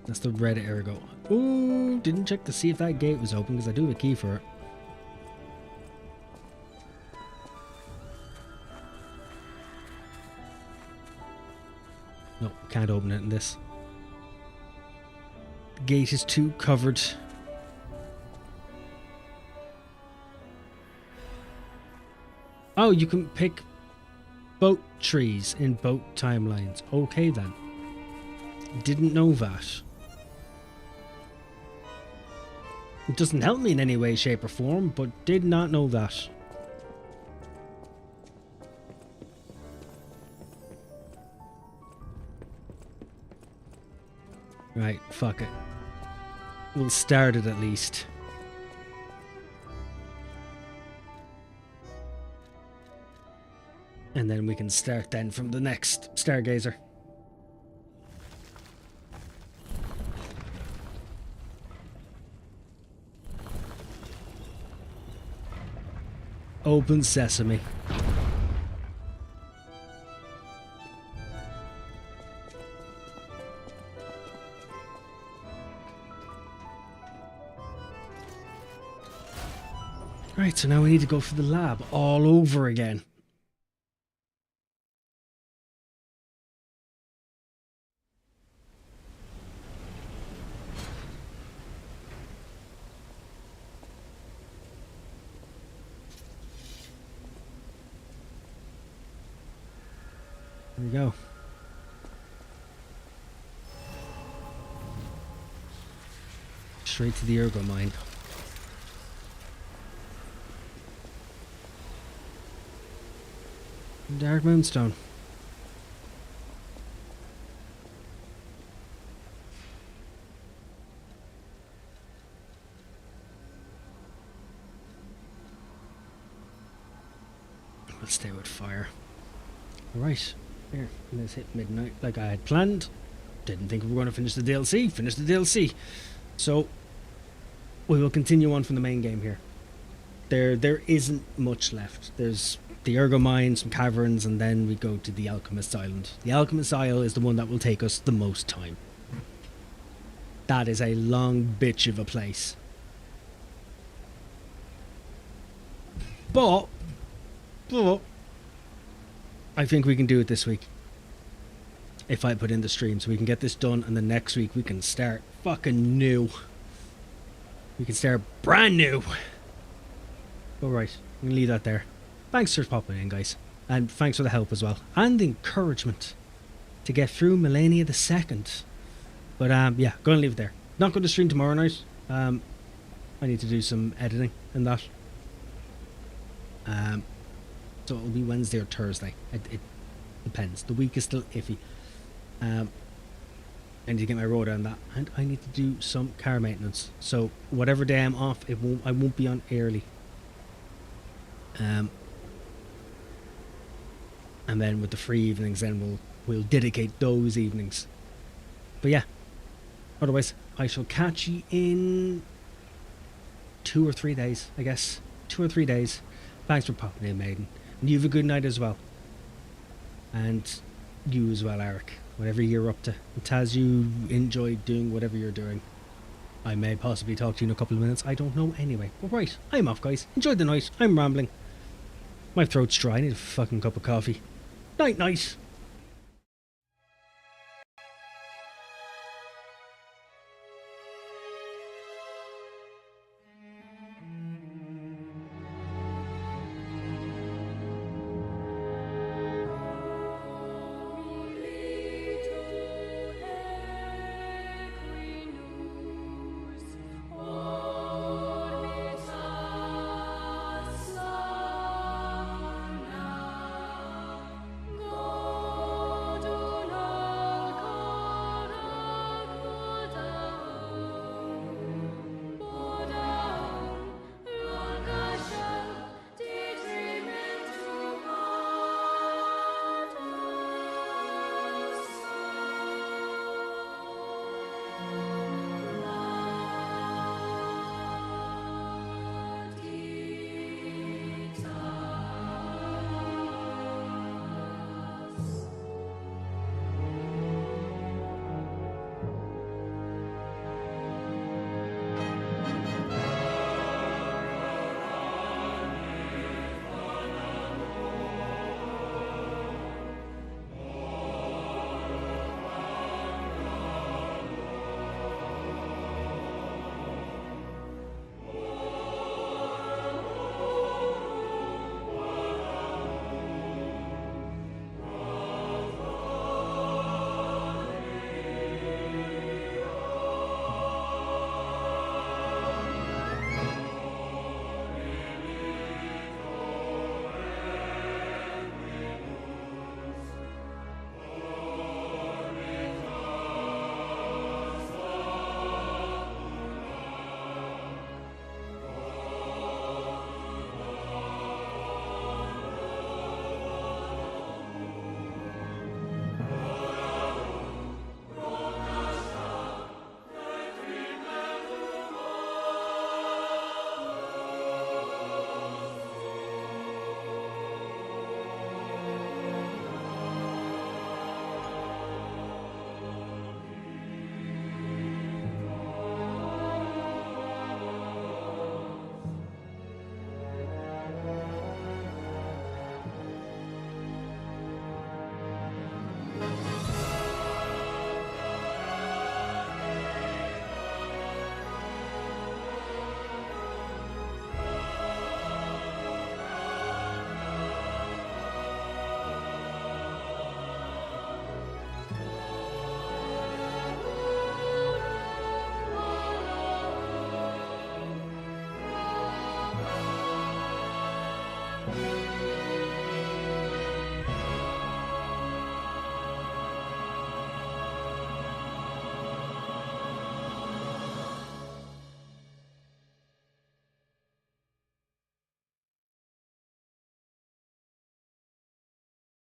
That's the red ergo. Ooh, didn't check to see if that gate was open because I do have a key for it. No, can't open it in this. The gate is too covered. Oh, you can pick boat trees in boat timelines. Okay then. Didn't know that. It doesn't help me in any way, shape or form, but did not know that. Right, fuck it. We'll start it at least. And then we can start then from the next Stargazer. Open sesame. Right, so now we need to go for the lab all over again. Here we go. Straight to the ergo mine. Dark Moonstone. We'll stay with fire. Alright, here, let's hit midnight like I had planned. Didn't think we were going to finish the DLC. Finish the DLC. So, we will continue on from the main game here. There isn't much left. There's the Ergo Mine, some caverns, and then we go to the Alchemist's Island. The Alchemist's Isle is the one that will take us the most time. That is a long bitch of a place. But I think we can do it this week. if I put in the stream, so we can get this done, and then next week we can start fucking new. We can start brand new. Alright, I'm gonna leave that there. Thanks for popping in, guys. And thanks for the help as well. And the encouragement to get through Millennia the 2nd. But yeah, gonna leave it there. Not going to stream tomorrow night. I need to do some editing and that. So it'll be Wednesday or Thursday. It depends. The week is still iffy. I need to get my road on that, and I need to do some car maintenance. So whatever day I'm off, I won't be on early. And then with the free evenings, then we'll dedicate those evenings. But yeah, otherwise I shall catch you in 2 or 3 days, I guess. 2 or 3 days. Thanks for popping in, Maiden. And you have a good night as well. And you as well, Eric. Whatever you're up to. And Taz, you enjoy doing whatever you're doing. I may possibly talk to you in a couple of minutes. I don't know anyway. But right, I'm off, guys. Enjoy the night. I'm rambling. My throat's dry. I need a fucking cup of coffee. Night, night.